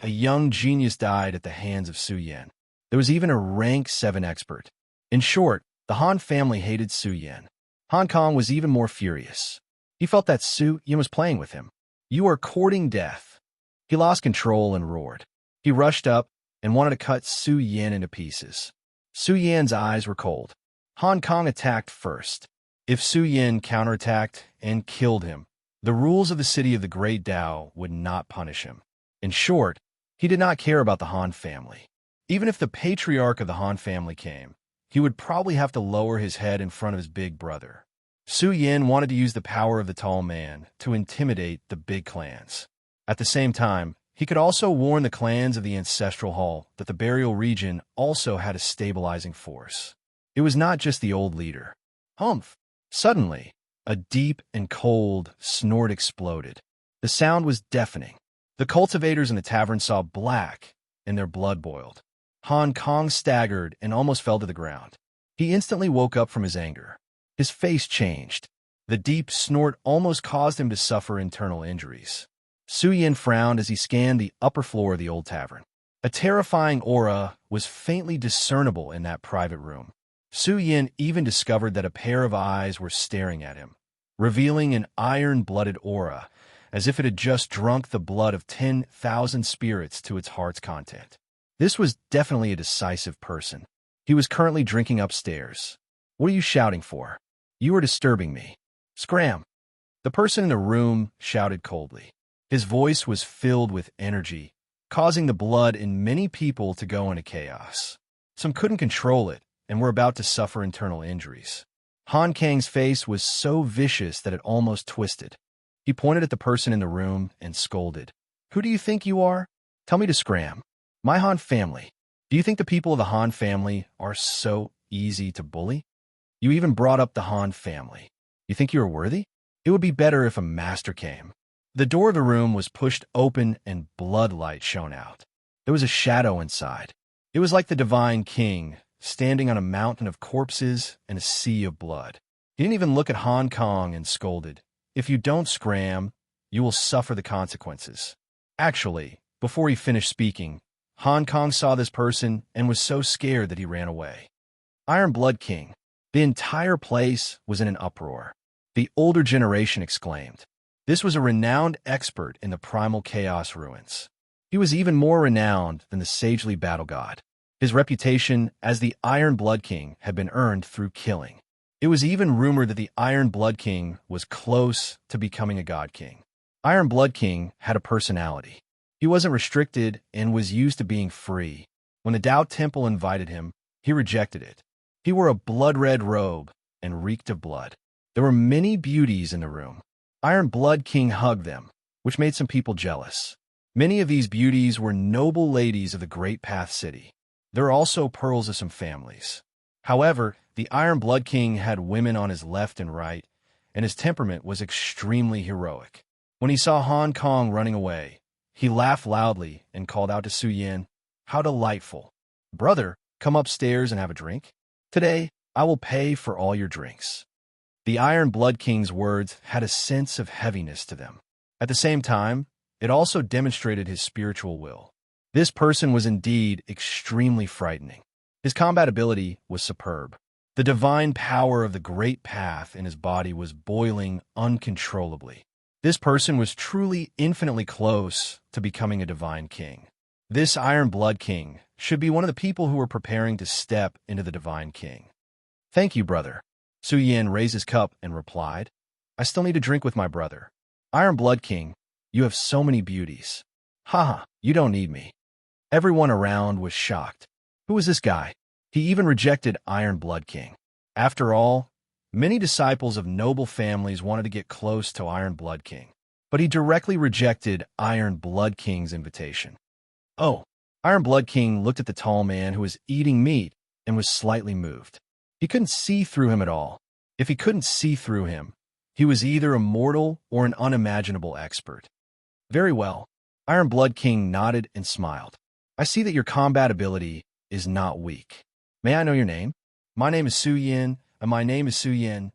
a young genius died at the hands of Su Yin. There was even a rank 7 expert. In short, the Han family hated Su Yin. Han Kang was even more furious. He felt that Su Yin was playing with him. You are courting death. He lost control and roared. He rushed up and wanted to cut Su Yin into pieces. Su Yin's eyes were cold. Han Kang attacked first. If Su Yin counterattacked and killed him, the rules of the city of the Great Tao would not punish him. In short, he did not care about the Han family. Even if the patriarch of the Han family came, he would probably have to lower his head in front of his big brother. Su Yin wanted to use the power of the tall man to intimidate the big clans. At the same time, He could also warn the clans of the Ancestral Hall that the burial region also had a stabilizing force. It was not just the old leader. Humph! Suddenly, a deep and cold snort exploded. The sound was deafening. The cultivators in the tavern saw black, and their blood boiled. Hong Kong staggered and almost fell to the ground. He instantly woke up from his anger. His face changed. The deep snort almost caused him to suffer internal injuries. Su Yin frowned as he scanned the upper floor of the old tavern. A terrifying aura was faintly discernible in that private room. Su Yin even discovered that a pair of eyes were staring at him, revealing an iron-blooded aura, as if it had just drunk the blood of 10,000 spirits to its heart's content. This was definitely a decisive person. He was currently drinking upstairs. "What are you shouting for? You are disturbing me." "Scram!" The person in the room shouted coldly. His voice was filled with energy, causing the blood in many people to go into chaos. Some couldn't control it and were about to suffer internal injuries. Han Kang's face was so vicious that it almost twisted. He pointed at the person in the room and scolded. "Who do you think you are? Tell me to scram. My Han family. Do you think the people of the Han family are so easy to bully? You even brought up the Han family. You think you are worthy? It would be better if a master came." The door of the room was pushed open and bloodlight shone out. There was a shadow inside. It was like the Divine King, standing on a mountain of corpses and a sea of blood. He didn't even look at Hong Kong and scolded, "If you don't scram, you will suffer the consequences." Actually, before he finished speaking, Hong Kong saw this person and was so scared that he ran away. Iron Blood King. The entire place was in an uproar. The older generation exclaimed. This was a renowned expert in the primal chaos ruins. He was even more renowned than the sagely battle god. His reputation as the Iron Blood King had been earned through killing. It was even rumored that the Iron Blood King was close to becoming a god king. Iron Blood King had a personality. He wasn't restricted and was used to being free. When the Tao Temple invited him, he rejected it. He wore a blood-red robe and reeked of blood. There were many beauties in the room. Iron Blood King hugged them, which made some people jealous. Many of these beauties were noble ladies of the Great Path City. There were also pearls of some families. However, the Iron Blood King had women on his left and right, and his temperament was extremely heroic. When he saw Hong Kong running away, he laughed loudly and called out to Su Yin, "How delightful! Brother, come upstairs and have a drink. Today, I will pay for all your drinks." The Iron Blood King's words had a sense of heaviness to them. At the same time, it also demonstrated his spiritual will. This person was indeed extremely frightening. His combat ability was superb. The divine power of the Great Path in his body was boiling uncontrollably. This person was truly infinitely close to becoming a divine king. This Iron Blood King should be one of the people who were preparing to step into the divine king. "Thank you, brother." Su Yin raised his cup and replied, "I still need to drink with my brother. Iron Blood King, you have so many beauties." "Haha, you don't need me." Everyone around was shocked. Who was this guy? He even rejected Iron Blood King. After all, many disciples of noble families wanted to get close to Iron Blood King, but he directly rejected Iron Blood King's invitation. Oh, Iron Blood King looked at the tall man who was eating meat and was slightly moved. He couldn't see through him at all. If he couldn't see through him, he was either a mortal or an unimaginable expert. "Very well." Iron Blood King nodded and smiled. "I see that your combat ability is not weak. May I know your name?" "My name is Su Yin, and my name is Su Yin."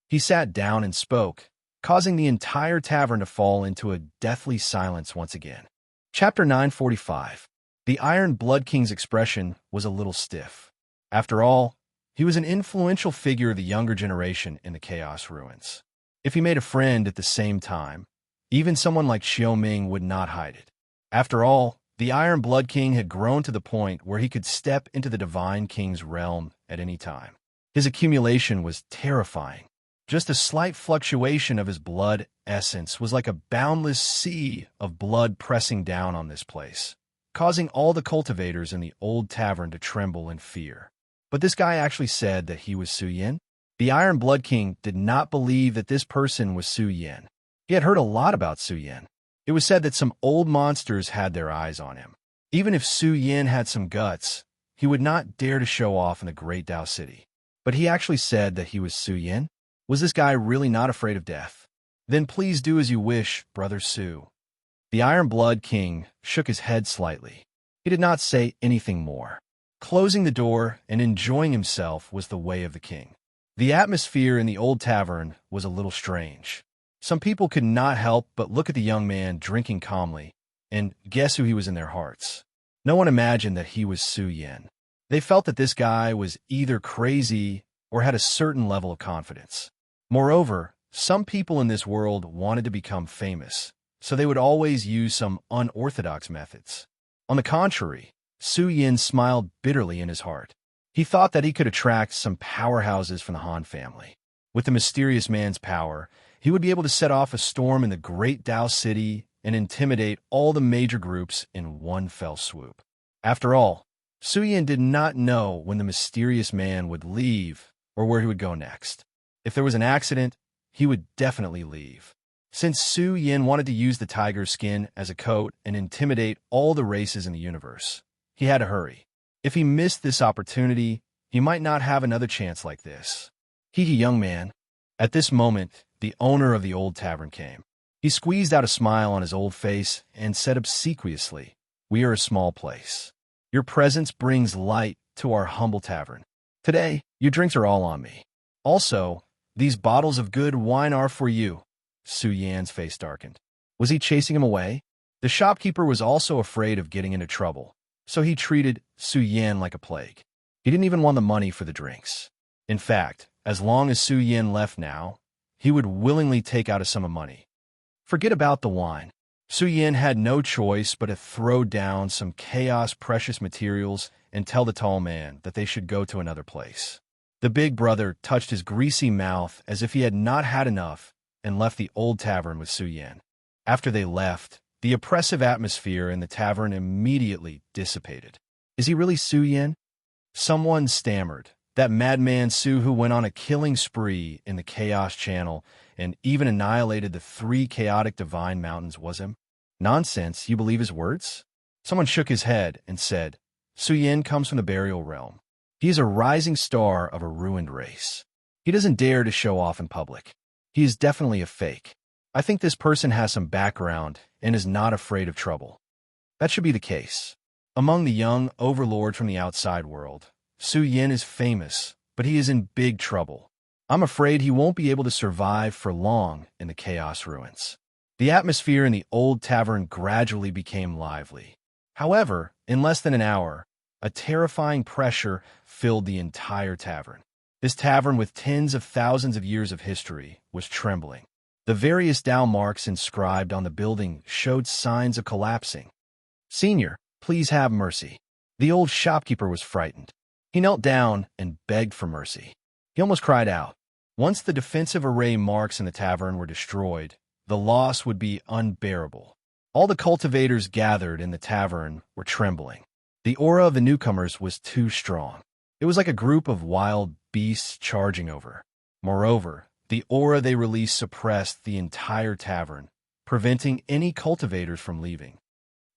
He sat down and spoke, causing the entire tavern to fall into a deathly silence once again. Chapter 945. The Iron Blood King's expression was a little stiff. After all, he was an influential figure of the younger generation in the Chaos Ruins. If he made a friend at the same time, even someone like Xiao Ming would not hide it. After all, the Iron Blood King had grown to the point where he could step into the Divine King's realm at any time. His accumulation was terrifying. Just a slight fluctuation of his blood essence was like a boundless sea of blood pressing down on this place, causing all the cultivators in the old tavern to tremble in fear. But this guy actually said that he was Su Yin. The Iron Blood King did not believe that this person was Su Yin. He had heard a lot about Su Yin. It was said that some old monsters had their eyes on him. Even if Su Yin had some guts, he would not dare to show off in the great Tao city. But he actually said that he was Su Yin? Was this guy really not afraid of death? Then please do as you wish, Brother Su. The Iron Blood King shook his head slightly. He did not say anything more. Closing the door and enjoying himself was the way of the king. The atmosphere in the old tavern was a little strange. Some people could not help but look at the young man drinking calmly, and guess who he was in their hearts? No one imagined that he was Su Yin. They felt that this guy was either crazy or had a certain level of confidence. Moreover, some people in this world wanted to become famous, so they would always use some unorthodox methods. On the contrary, Su Yin smiled bitterly in his heart. He thought that he could attract some powerhouses from the Han family. With the mysterious man's power, he would be able to set off a storm in the great Tao city and intimidate all the major groups in one fell swoop. After all, Su Yin did not know when the mysterious man would leave or where he would go next. If there was an accident, he would definitely leave. Since Su Yin wanted to use the tiger skin as a coat and intimidate all the races in the universe, he had to hurry. If he missed this opportunity, he might not have another chance like this. Young man. At this moment, the owner of the old tavern came. He squeezed out a smile on his old face and said obsequiously, "We are a small place. Your presence brings light to our humble tavern. Today, your drinks are all on me. Also, these bottles of good wine are for you." Su Yan's face darkened. Was he chasing him away? The shopkeeper was also afraid of getting into trouble, so he treated Su Yan like a plague. He didn't even want the money for the drinks. In fact, as long as Su Yan left now, he would willingly take out a sum of money. Forget about the wine. Su Yan had no choice but to throw down some chaos precious materials and tell the tall man that they should go to another place. The big brother touched his greasy mouth as if he had not had enough and left the old tavern with Su Yan. After they left, the oppressive atmosphere in the tavern immediately dissipated. Is he really Su Yan? Someone stammered. That madman Su who went on a killing spree in the Chaos Channel and even annihilated the 3 chaotic divine mountains was him? Nonsense, you believe his words? Someone shook his head and said, Su Yan comes from the burial realm. He is a rising star of a ruined race. He doesn't dare to show off in public. He is definitely a fake. I think this person has some background and is not afraid of trouble. That should be the case. Among the young overlords from the outside world, Su Yan is famous, but he is in big trouble. I'm afraid he won't be able to survive for long in the chaos ruins. The atmosphere in the old tavern gradually became lively. However, in less than an hour, a terrifying pressure filled the entire tavern. This tavern, with tens of thousands of years of history, was trembling. The various Tao marks inscribed on the building showed signs of collapsing. "Senior, please have mercy." The old shopkeeper was frightened. He knelt down and begged for mercy. He almost cried out. Once the defensive array marks in the tavern were destroyed, the loss would be unbearable. All the cultivators gathered in the tavern were trembling. The aura of the newcomers was too strong. It was like a group of wild beasts charging over. Moreover, the aura they released suppressed the entire tavern, preventing any cultivators from leaving.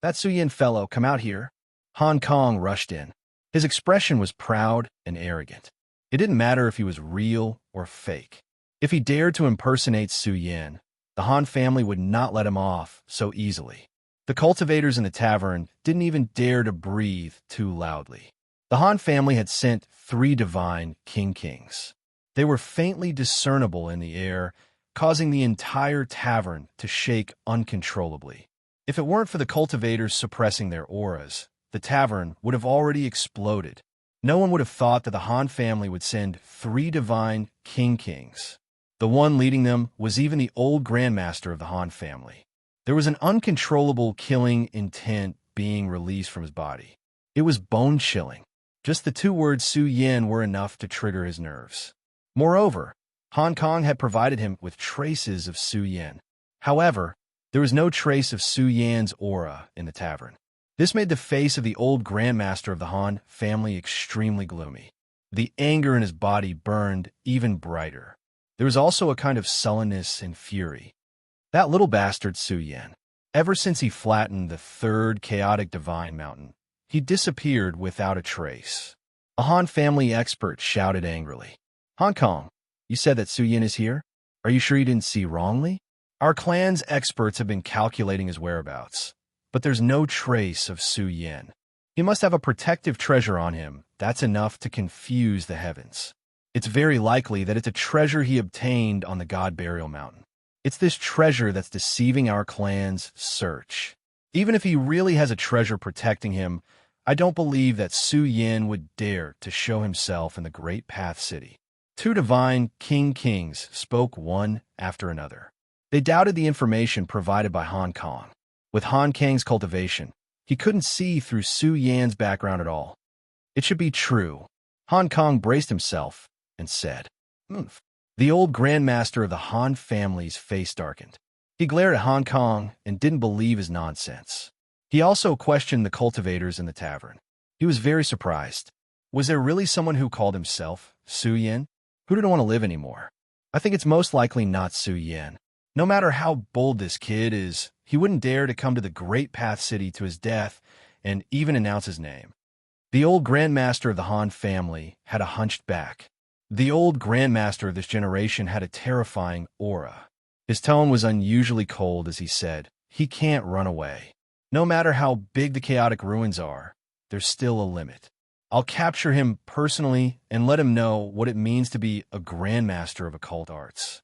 "That Su Yin fellow, come out here." Hong Kong rushed in. His expression was proud and arrogant. It didn't matter if he was real or fake. If he dared to impersonate Su Yin, the Han family would not let him off so easily. The cultivators in the tavern didn't even dare to breathe too loudly. The Han family had sent 3 divine kings. They were faintly discernible in the air, causing the entire tavern to shake uncontrollably. If it weren't for the cultivators suppressing their auras, the tavern would have already exploded. No one would have thought that the Han family would send 3 divine kings. The one leading them was even the old grandmaster of the Han family. There was an uncontrollable killing intent being released from his body. It was bone-chilling. Just the 2 words Su Yin were enough to trigger his nerves. Moreover, Hong Kong had provided him with traces of Su Yin. However, there was no trace of Su Yan's aura in the tavern. This made the face of the old grandmaster of the Han family extremely gloomy. The anger in his body burned even brighter. There was also a kind of sullenness and fury. That little bastard Su Yin. Ever since he flattened the third chaotic divine mountain, he disappeared without a trace. A Han family expert shouted angrily. Hong Kong, you said that Su Yin is here? Are you sure you didn't see wrongly? Our clan's experts have been calculating his whereabouts, but there's no trace of Su Yin. He must have a protective treasure on him that's enough to confuse the heavens. It's very likely that it's a treasure he obtained on the God Burial Mountain. It's this treasure that's deceiving our clan's search. Even if he really has a treasure protecting him, I don't believe that Su Yin would dare to show himself in the Great Path City. Two divine kings spoke one after another. They doubted the information provided by Hong Kong. With Han Kang's cultivation, he couldn't see through Su Yan's background at all. It should be true. Hong Kong braced himself and said, "Oomph." The old grandmaster of the Han family's face darkened. He glared at Hong Kong and didn't believe his nonsense. He also questioned the cultivators in the tavern. He was very surprised. Was there really someone who called himself Su Yin? Who didn't want to live anymore? I think it's most likely not Su Yin. No matter how bold this kid is, he wouldn't dare to come to the Great Path City to his death and even announce his name. The old grandmaster of the Han family had a hunched back. The old grandmaster of this generation had a terrifying aura. His tone was unusually cold as he said, "He can't run away. No matter how big the chaotic ruins are, there's still a limit. I'll capture him personally and let him know what it means to be a grandmaster of occult arts."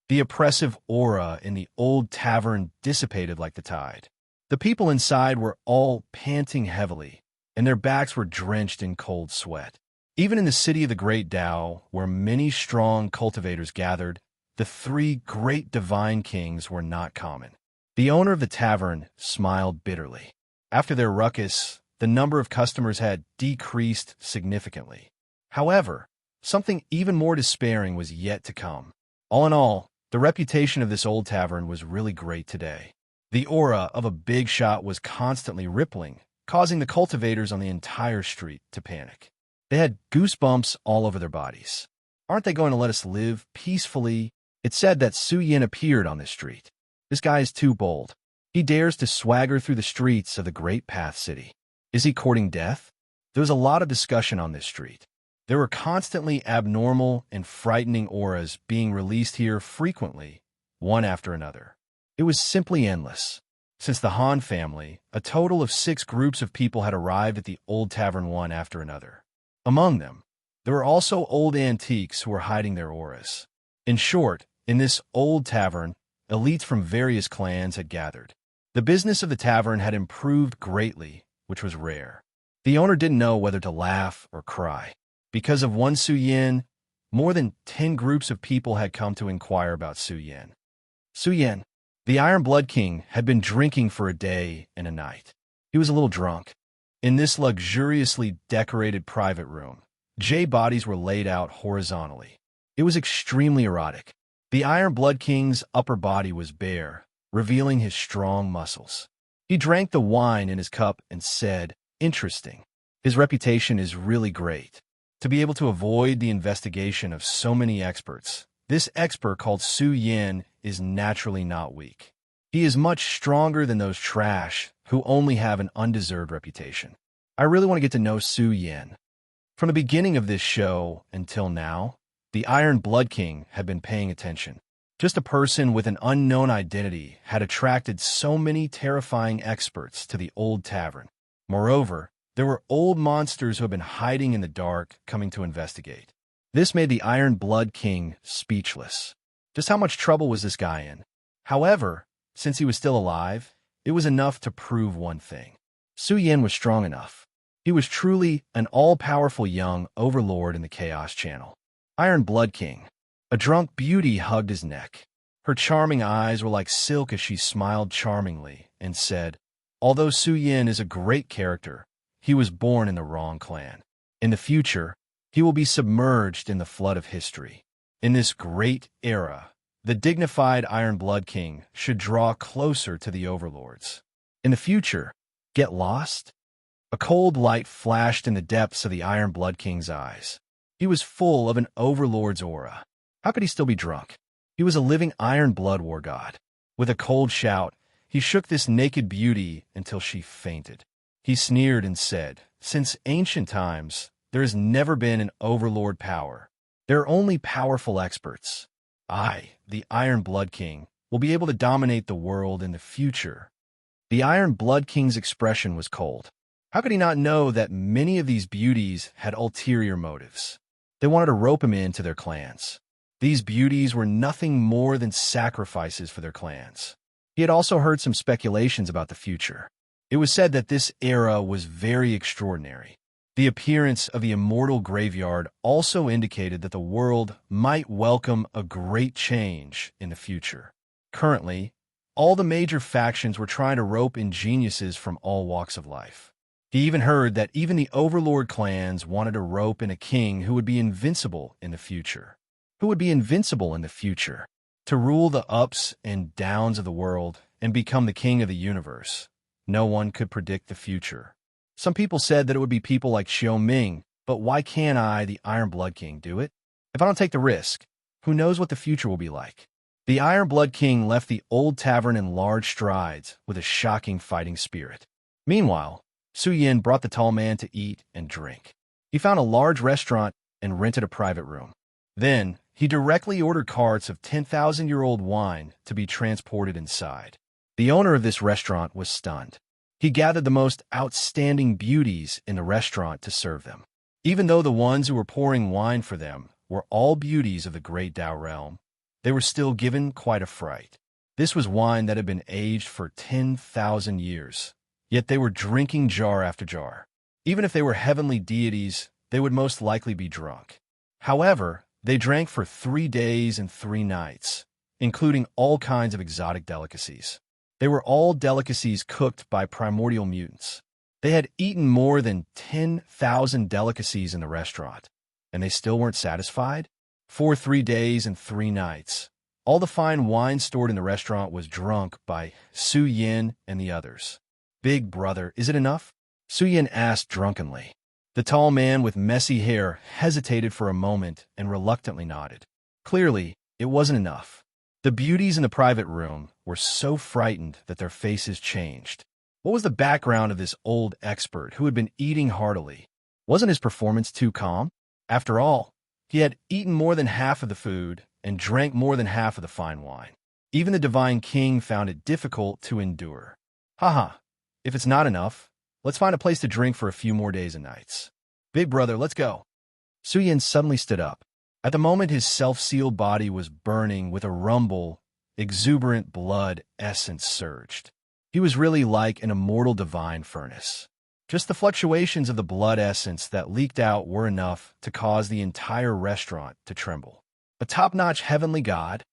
The oppressive aura in the old tavern dissipated like the tide. The people inside were all panting heavily, and their backs were drenched in cold sweat. Even in the city of the Great Tao, where many strong cultivators gathered, the three great divine kings were not common. The owner of the tavern smiled bitterly. After their ruckus, the number of customers had decreased significantly. However, something even more despairing was yet to come. All in all, the reputation of this old tavern was really great today. The aura of a big shot was constantly rippling, causing the cultivators on the entire street to panic. They had goosebumps all over their bodies. Aren't they going to let us live peacefully? It said that Su Yin appeared on this street. This guy is too bold. He dares to swagger through the streets of the Great Path City. Is he courting death? There was a lot of discussion on this street. There were constantly abnormal and frightening auras being released here frequently, one after another. It was simply endless. Since the Han family, a total of 6 groups of people had arrived at the old tavern one after another. Among them, there were also old antiques who were hiding their auras. In short, in this old tavern, elites from various clans had gathered. The business of the tavern had improved greatly, which was rare. The owner didn't know whether to laugh or cry. Because of one Su Yin, more than 10 groups of people had come to inquire about Su Yin. Su Yin, the Iron Blood King, had been drinking for a day and a night. He was a little drunk. In this luxuriously decorated private room, J bodies were laid out horizontally. It was extremely erotic. The Iron Blood King's upper body was bare, revealing his strong muscles. He drank the wine in his cup and said, "Interesting. His reputation is really great. To be able to avoid the investigation of so many experts, this expert called Su Yin is naturally not weak. He is much stronger than those trash who only have an undeserved reputation. I really want to get to know Su Yin." From the beginning of this show until now, the Iron Blood King had been paying attention. Just a person with an unknown identity had attracted so many terrifying experts to the old tavern. Moreover, there were old monsters who had been hiding in the dark coming to investigate. This made the Iron Blood King speechless. Just how much trouble was this guy in? However, since he was still alive, it was enough to prove one thing. Su Yin was strong enough. He was truly an all-powerful young overlord in the Chaos Channel. Iron Blood King. A drunk beauty hugged his neck. Her charming eyes were like silk as she smiled charmingly and said, "Although Su Yin is a great character, he was born in the wrong clan. In the future, he will be submerged in the flood of history. In this great era, the dignified Iron Blood King should draw closer to the overlords. In the future, get lost?" A cold light flashed in the depths of the Iron Blood King's eyes. He was full of an overlord's aura. How could he still be drunk? He was a living Iron Blood War god. With a cold shout, He shook this naked beauty until she fainted. He sneered and said, "Since ancient times, there has never been an overlord power. There are only powerful experts. I, the Iron Blood King, will be able to dominate the world in the future." The Iron Blood King's expression was cold. How could he not know that many of these beauties had ulterior motives? They wanted to rope him into their clans. These beauties were nothing more than sacrifices for their clans. He had also heard some speculations about the future. It was said that this era was very extraordinary. The appearance of the immortal graveyard also indicated that the world might welcome a great change in the future. Currently, all the major factions were trying to rope in geniuses from all walks of life. He even heard that even the Overlord clans wanted to rope in a king who would be invincible in the future. Who would be invincible in the future? To rule the ups and downs of the world and become the king of the universe. No one could predict the future. Some people said that it would be people like Xiao Ming, but why can't I, the Iron Blood King, do it? If I don't take the risk, who knows what the future will be like? The Iron Blood King left the old tavern in large strides with a shocking fighting spirit. Meanwhile, Su Yin brought the tall man to eat and drink. He found a large restaurant and rented a private room. Then, he directly ordered carts of 10,000-year-old wine to be transported inside. The owner of this restaurant was stunned. He gathered the most outstanding beauties in the restaurant to serve them. Even though the ones who were pouring wine for them were all beauties of the great Tao realm, they were still given quite a fright. This was wine that had been aged for 10,000 years, yet they were drinking jar after jar. Even if they were heavenly deities, they would most likely be drunk. However, they drank for 3 days and 3 nights, including all kinds of exotic delicacies. They were all delicacies cooked by primordial mutants. They had eaten more than 10,000 delicacies in the restaurant, and they still weren't satisfied? For 3 days and 3 nights, all the fine wine stored in the restaurant was drunk by Su Yin and the others. "Big brother, is it enough?" Su Yin asked drunkenly. The tall man with messy hair hesitated for a moment and reluctantly nodded. Clearly, it wasn't enough. The beauties in the private room were so frightened that their faces changed. What was the background of this old expert who had been eating heartily? Wasn't his performance too calm? After all, he had eaten more than half of the food and drank more than half of the fine wine. Even the divine king found it difficult to endure. Haha, if it's not enough, let's find a place to drink for a few more days and nights. "Big brother, let's go." Su Yin suddenly stood up. At the moment his self-sealed body was burning with a rumble, exuberant blood essence surged. He was really like an immortal divine furnace. Just the fluctuations of the blood essence that leaked out were enough to cause the entire restaurant to tremble. A top-notch heavenly god?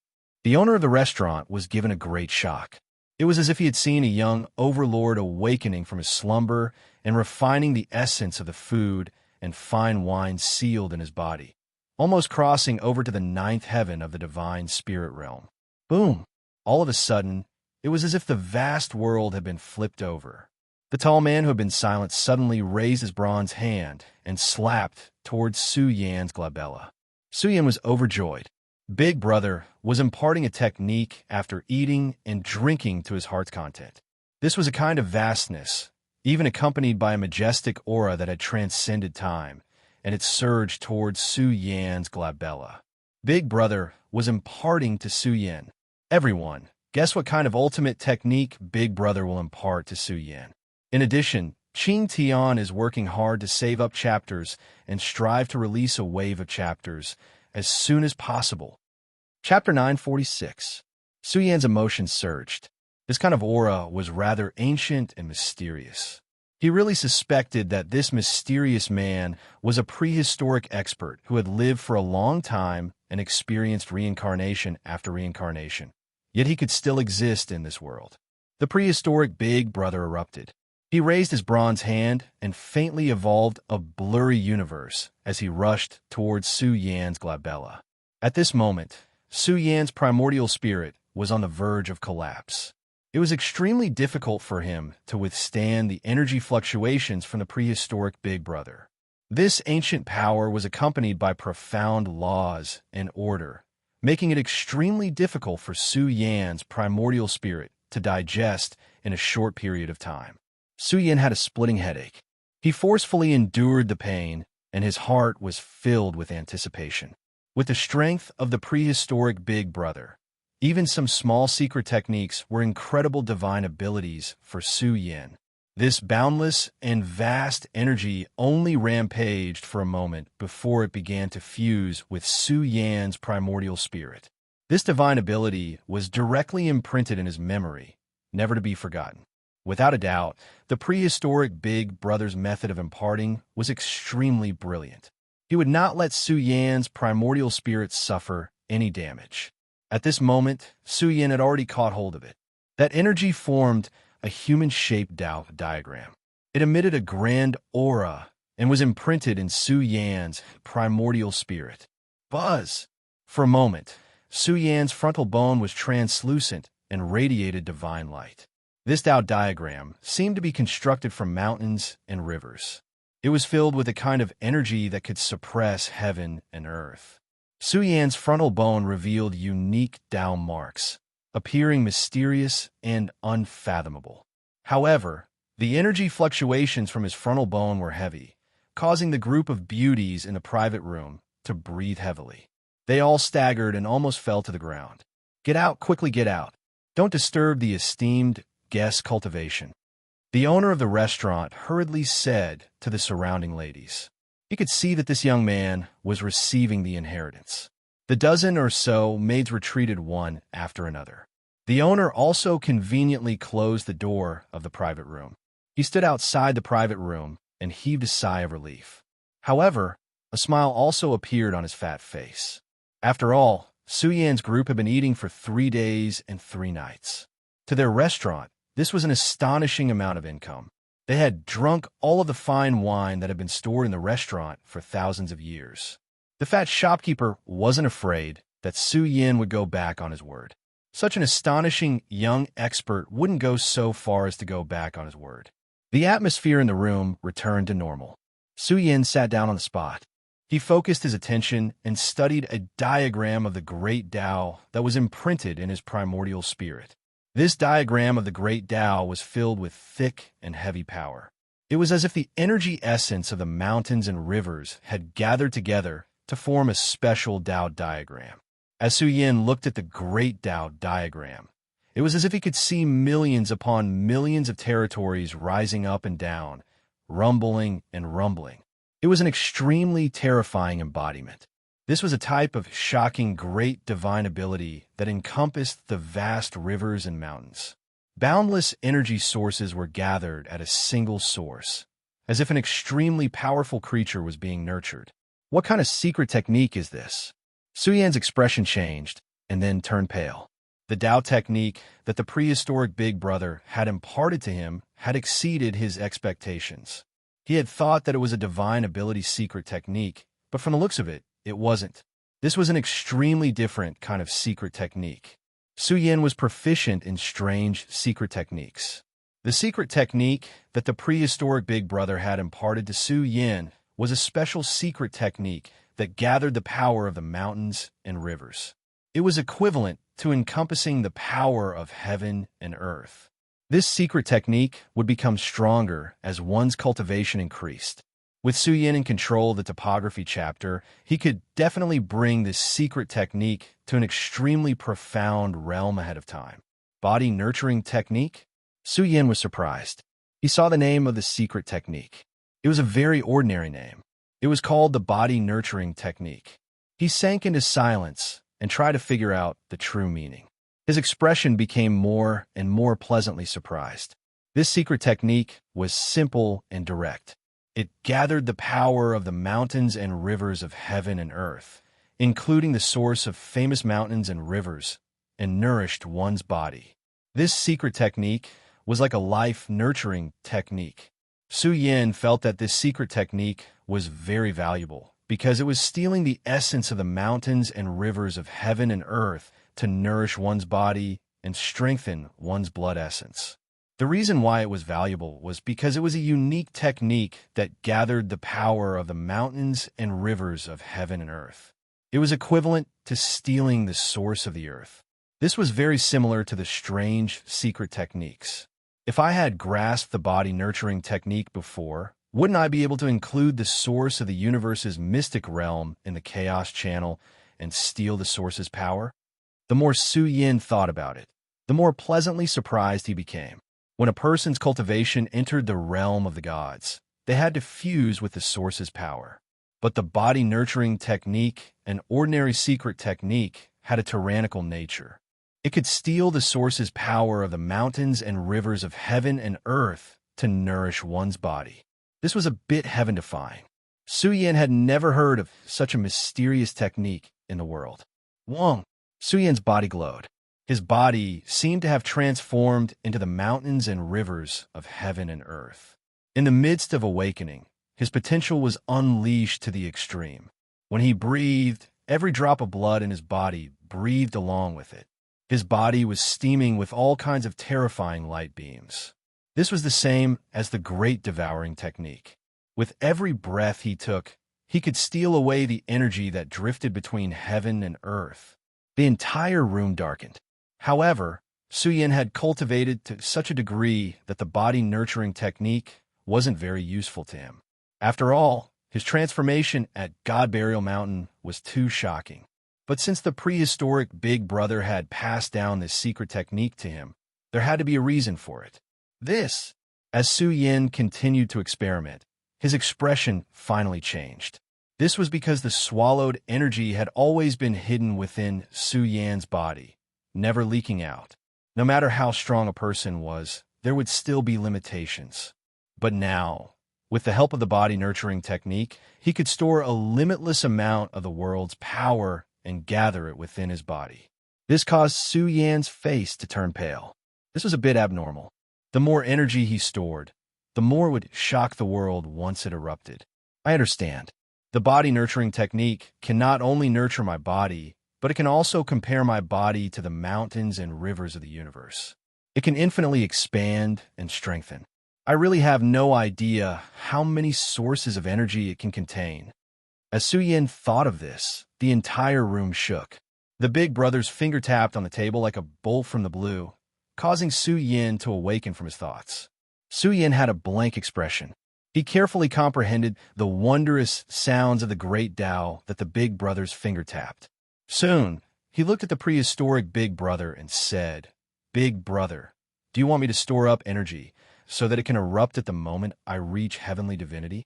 The owner of the restaurant was given a great shock. It was as if he had seen a young overlord awakening from his slumber and refining the essence of the food and fine wine sealed in his body, almost crossing over to the 9th heaven of the divine spirit realm. Boom! All of a sudden, it was as if the vast world had been flipped over. The tall man who had been silent suddenly raised his bronze hand and slapped towards Su Yan's glabella. Su Yan was overjoyed. Big Brother was imparting a technique after eating and drinking to his heart's content. This was a kind of vastness, even accompanied by a majestic aura that had transcended time, and it surged towards Su Yan's glabella. Big Brother was imparting to Su Yan. Everyone, guess what kind of ultimate technique Big Brother will impart to Su Yan? In addition, Qing Tian is working hard to save up chapters and strive to release a wave of chapters as soon as possible. Chapter 946. Su Yan's emotions surged. This kind of aura was rather ancient and mysterious. He really suspected that this mysterious man was a prehistoric expert who had lived for a long time and experienced reincarnation after reincarnation. Yet he could still exist in this world. The prehistoric Big Brother erupted. He raised his bronze hand and faintly evolved a blurry universe as he rushed towards Su Yan's glabella. At this moment, Su Yan's primordial spirit was on the verge of collapse. It was extremely difficult for him to withstand the energy fluctuations from the prehistoric Big Brother. This ancient power was accompanied by profound laws and order, making it extremely difficult for Su Yan's primordial spirit to digest in a short period of time. Su Yin had a splitting headache. He forcefully endured the pain, and his heart was filled with anticipation. With the strength of the prehistoric Big Brother, even some small secret techniques were incredible divine abilities for Su Yin. This boundless and vast energy only rampaged for a moment before it began to fuse with Su Yan's primordial spirit. This divine ability was directly imprinted in his memory, never to be forgotten. Without a doubt, the prehistoric Big Brother's method of imparting was extremely brilliant. He would not let Su Yan's primordial spirit suffer any damage. At this moment, Su Yan had already caught hold of it. That energy formed a human-shaped Tao diagram. It emitted a grand aura and was imprinted in Su Yan's primordial spirit. Buzz! For a moment, Su Yan's frontal bone was translucent and radiated divine light. This Tao diagram seemed to be constructed from mountains and rivers. It was filled with a kind of energy that could suppress heaven and earth. Su Yan's frontal bone revealed unique Tao marks, appearing mysterious and unfathomable. However, the energy fluctuations from his frontal bone were heavy, causing the group of beauties in the private room to breathe heavily. They all staggered and almost fell to the ground. "Get out, quickly get out. Don't disturb the esteemed guest cultivation," the owner of the restaurant hurriedly said to the surrounding ladies. He could see that this young man was receiving the inheritance. The dozen or so maids retreated one after another. The owner also conveniently closed the door of the private room. He stood outside the private room and heaved a sigh of relief. However, a smile also appeared on his fat face. After all, Su Yan's group had been eating for 3 days and 3 nights. To their restaurant, this was an astonishing amount of income. They had drunk all of the fine wine that had been stored in the restaurant for thousands of years. The fat shopkeeper wasn't afraid that Su Yin would go back on his word. Such an astonishing young expert wouldn't go so far as to go back on his word. The atmosphere in the room returned to normal. Su Yin sat down on the spot. He focused his attention and studied a diagram of the great Tao that was imprinted in his primordial spirit. This diagram of the great Tao was filled with thick and heavy power. It was as if the energy essence of the mountains and rivers had gathered together to form a special Tao diagram. As Su Yin looked at the great Tao diagram, it was as if he could see millions upon millions of territories rising up and down, rumbling and rumbling. It was an extremely terrifying embodiment. This was a type of shocking great divine ability that encompassed the vast rivers and mountains. Boundless energy sources were gathered at a single source, as if an extremely powerful creature was being nurtured. What kind of secret technique is this? Su Yan's expression changed and then turned pale. The Tao technique that the prehistoric Big Brother had imparted to him had exceeded his expectations. He had thought that it was a divine ability secret technique, but from the looks of it, it wasn't. This was an extremely different kind of secret technique. Su Yin was proficient in strange secret techniques. The secret technique that the prehistoric Big Brother had imparted to Su Yin was a special secret technique that gathered the power of the mountains and rivers. It was equivalent to encompassing the power of heaven and earth. This secret technique would become stronger as one's cultivation increased. With Su Yin in control of the topography chapter, he could definitely bring this secret technique to an extremely profound realm ahead of time. Body nurturing technique? Su Yin was surprised. He saw the name of the secret technique. It was a very ordinary name. It was called the body nurturing technique. He sank into silence and tried to figure out the true meaning. His expression became more and more pleasantly surprised. This secret technique was simple and direct. It gathered the power of the mountains and rivers of heaven and earth, including the source of famous mountains and rivers, and nourished one's body. This secret technique was like a life-nurturing technique. Su Yin felt that this secret technique was very valuable because it was stealing the essence of the mountains and rivers of heaven and earth to nourish one's body and strengthen one's blood essence. The reason why it was valuable was because it was a unique technique that gathered the power of the mountains and rivers of heaven and earth. It was equivalent to stealing the source of the earth. This was very similar to the strange, secret techniques. If I had grasped the body-nurturing technique before, wouldn't I be able to include the source of the universe's mystic realm in the chaos channel and steal the source's power? The more Su Yin thought about it, the more pleasantly surprised he became. When a person's cultivation entered the realm of the gods, they had to fuse with the source's power. But the body-nurturing technique, an ordinary secret technique, had a tyrannical nature. It could steal the source's power of the mountains and rivers of heaven and earth to nourish one's body. This was a bit heaven-defying. Su Yin had never heard of such a mysterious technique in the world. Wong, Su Yin's body glowed. His body seemed to have transformed into the mountains and rivers of heaven and earth. In the midst of awakening, his potential was unleashed to the extreme. When he breathed, every drop of blood in his body breathed along with it. His body was steaming with all kinds of terrifying light beams. This was the same as the great devouring technique. With every breath he took, he could steal away the energy that drifted between heaven and earth. The entire room darkened. However, Su Yin had cultivated to such a degree that the body-nurturing technique wasn't very useful to him. After all, his transformation at God Burial Mountain was too shocking. But since the prehistoric Big Brother had passed down this secret technique to him, there had to be a reason for it. As Su Yin continued to experiment, his expression finally changed. This was because the swallowed energy had always been hidden within Su Yan's body, never leaking out. No matter how strong a person was, there would still be limitations. But now, with the help of the body-nurturing technique, he could store a limitless amount of the world's power and gather it within his body. This caused Su Yan's face to turn pale. This was a bit abnormal. The more energy he stored, the more it would shock the world once it erupted. I understand. The body-nurturing technique can not only nurture my body, but it can also compare my body to the mountains and rivers of the universe. It can infinitely expand and strengthen. I really have no idea how many sources of energy it can contain. As Su Yin thought of this, the entire room shook. The Big Brother's finger tapped on the table like a bolt from the blue, causing Su Yin to awaken from his thoughts. Su Yin had a blank expression. He carefully comprehended the wondrous sounds of the great Tao that the Big Brother's finger tapped. Soon, he looked at the prehistoric Big Brother and said, "Big Brother, do you want me to store up energy so that it can erupt at the moment I reach heavenly divinity?"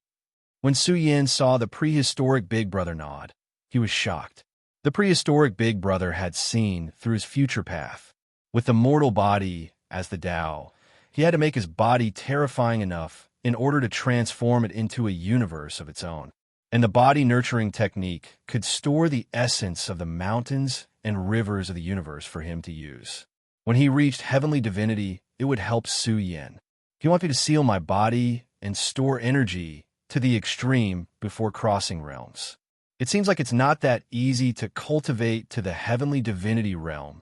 When Su Yin saw the prehistoric Big Brother nod, he was shocked. The prehistoric Big Brother had seen through his future path. With the mortal body as the Tao, he had to make his body terrifying enough in order to transform it into a universe of its own. And the body-nurturing technique could store the essence of the mountains and rivers of the universe for him to use. When he reached heavenly divinity, it would help Su Yin. "Do you want me to seal my body and store energy to the extreme before crossing realms? It seems like it's not that easy to cultivate to the heavenly divinity realm.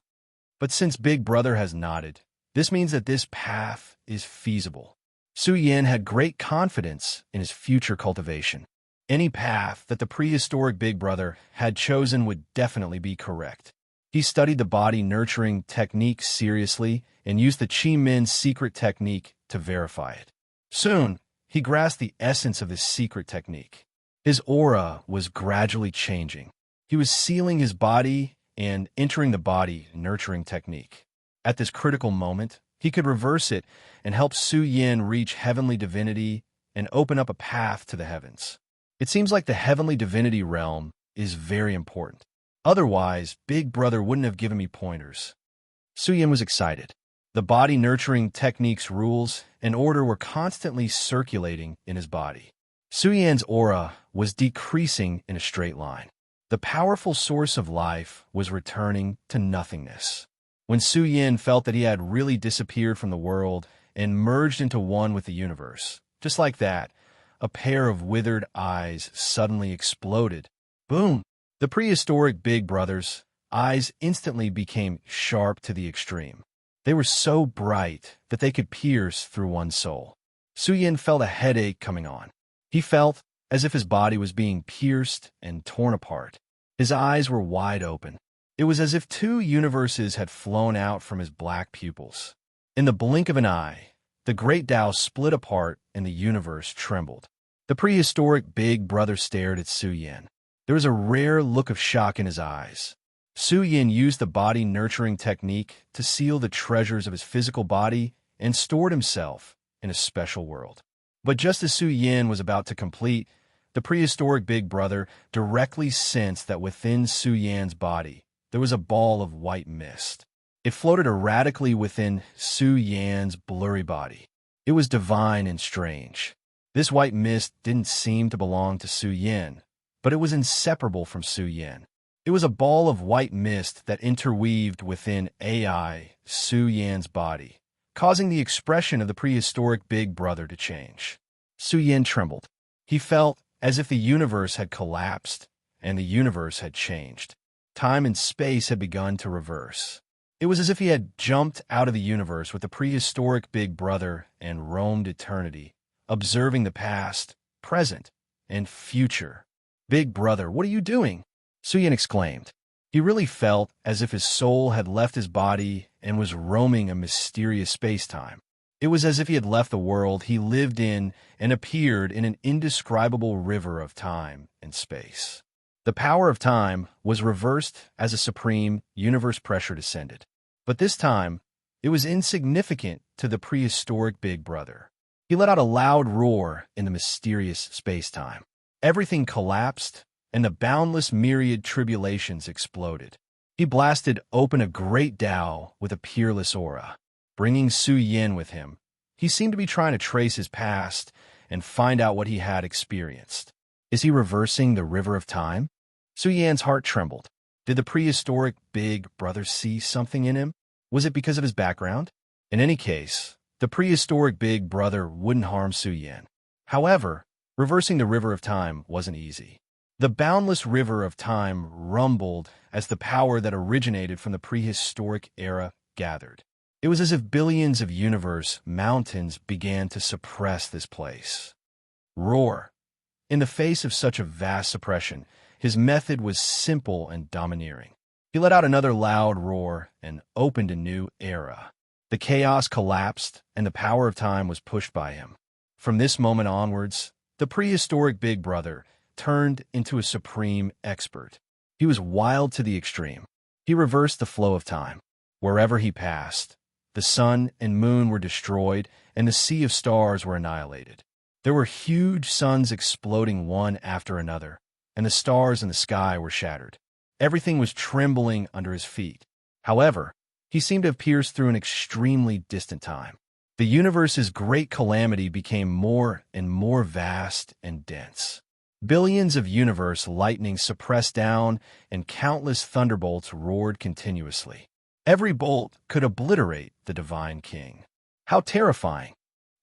But since Big Brother has nodded, this means that this path is feasible." Su Yin had great confidence in his future cultivation. Any path that the prehistoric Big Brother had chosen would definitely be correct. He studied the body-nurturing technique seriously and used the Qi Min's secret technique to verify it. Soon, he grasped the essence of this secret technique. His aura was gradually changing. He was sealing his body and entering the body-nurturing technique. At this critical moment, he could reverse it and help Su Yin reach heavenly divinity and open up a path to the heavens. It seems like the heavenly divinity realm is very important. Otherwise, Big Brother wouldn't have given me pointers. Su Yin was excited. The body-nurturing technique's rules and order were constantly circulating in his body. Su Yan's aura was decreasing in a straight line. The powerful source of life was returning to nothingness. When Su Yin felt that he had really disappeared from the world and merged into one with the universe, just like that, a pair of withered eyes suddenly exploded. Boom! The prehistoric Big Brother's eyes instantly became sharp to the extreme. They were so bright that they could pierce through one's soul. Su Yin felt a headache coming on. He felt as if his body was being pierced and torn apart. His eyes were wide open. It was as if two universes had flown out from his black pupils. In the blink of an eye, the great Tao split apart and the universe trembled. The prehistoric big brother stared at Su Yin. There was a rare look of shock in his eyes. Su Yin used the body-nurturing technique to seal the treasures of his physical body and stored himself in a special world. But just as Su Yin was about to complete, the prehistoric big brother directly sensed that within Su Yan's body there was a ball of white mist. It floated erratically within Su Yan's blurry body. It was divine and strange. This white mist didn't seem to belong to Su Yin, but it was inseparable from Su Yin. It was a ball of white mist that interweaved within AI Su Yan's body, causing the expression of the prehistoric big brother to change. Su Yin trembled. He felt as if the universe had collapsed and the universe had changed. Time and space had begun to reverse. It was as if he had jumped out of the universe with the prehistoric big brother and roamed eternity, observing the past, present, and future. "Big brother, what are you doing?" Su Yin exclaimed. He really felt as if his soul had left his body and was roaming a mysterious space-time. It was as if he had left the world he lived in and appeared in an indescribable river of time and space. The power of time was reversed as a supreme universe pressure descended. But this time, it was insignificant to the prehistoric big brother. He let out a loud roar in the mysterious space-time. Everything collapsed, and the boundless myriad tribulations exploded. He blasted open a great Tao with a peerless aura, bringing Su Yin with him. He seemed to be trying to trace his past and find out what he had experienced. Is he reversing the river of time? Su Yan's heart trembled. Did the prehistoric big brother see something in him? Was it because of his background? In any case, the prehistoric big brother wouldn't harm Su Yin. However, reversing the river of time wasn't easy. The boundless river of time rumbled as the power that originated from the prehistoric era gathered. It was as if billions of universe mountains began to suppress this place. Roar. In the face of such a vast suppression, his method was simple and domineering. He let out another loud roar and opened a new era. The chaos collapsed, and the power of time was pushed by him. From this moment onwards, the prehistoric big brother turned into a supreme expert. He was wild to the extreme. He reversed the flow of time. Wherever he passed, the sun and moon were destroyed, and the sea of stars were annihilated. There were huge suns exploding one after another, and the stars in the sky were shattered. Everything was trembling under his feet. However, he seemed to have pierced through an extremely distant time. The universe's great calamity became more and more vast and dense. Billions of universe lightning suppressed down, and countless thunderbolts roared continuously. Every bolt could obliterate the divine king. How terrifying!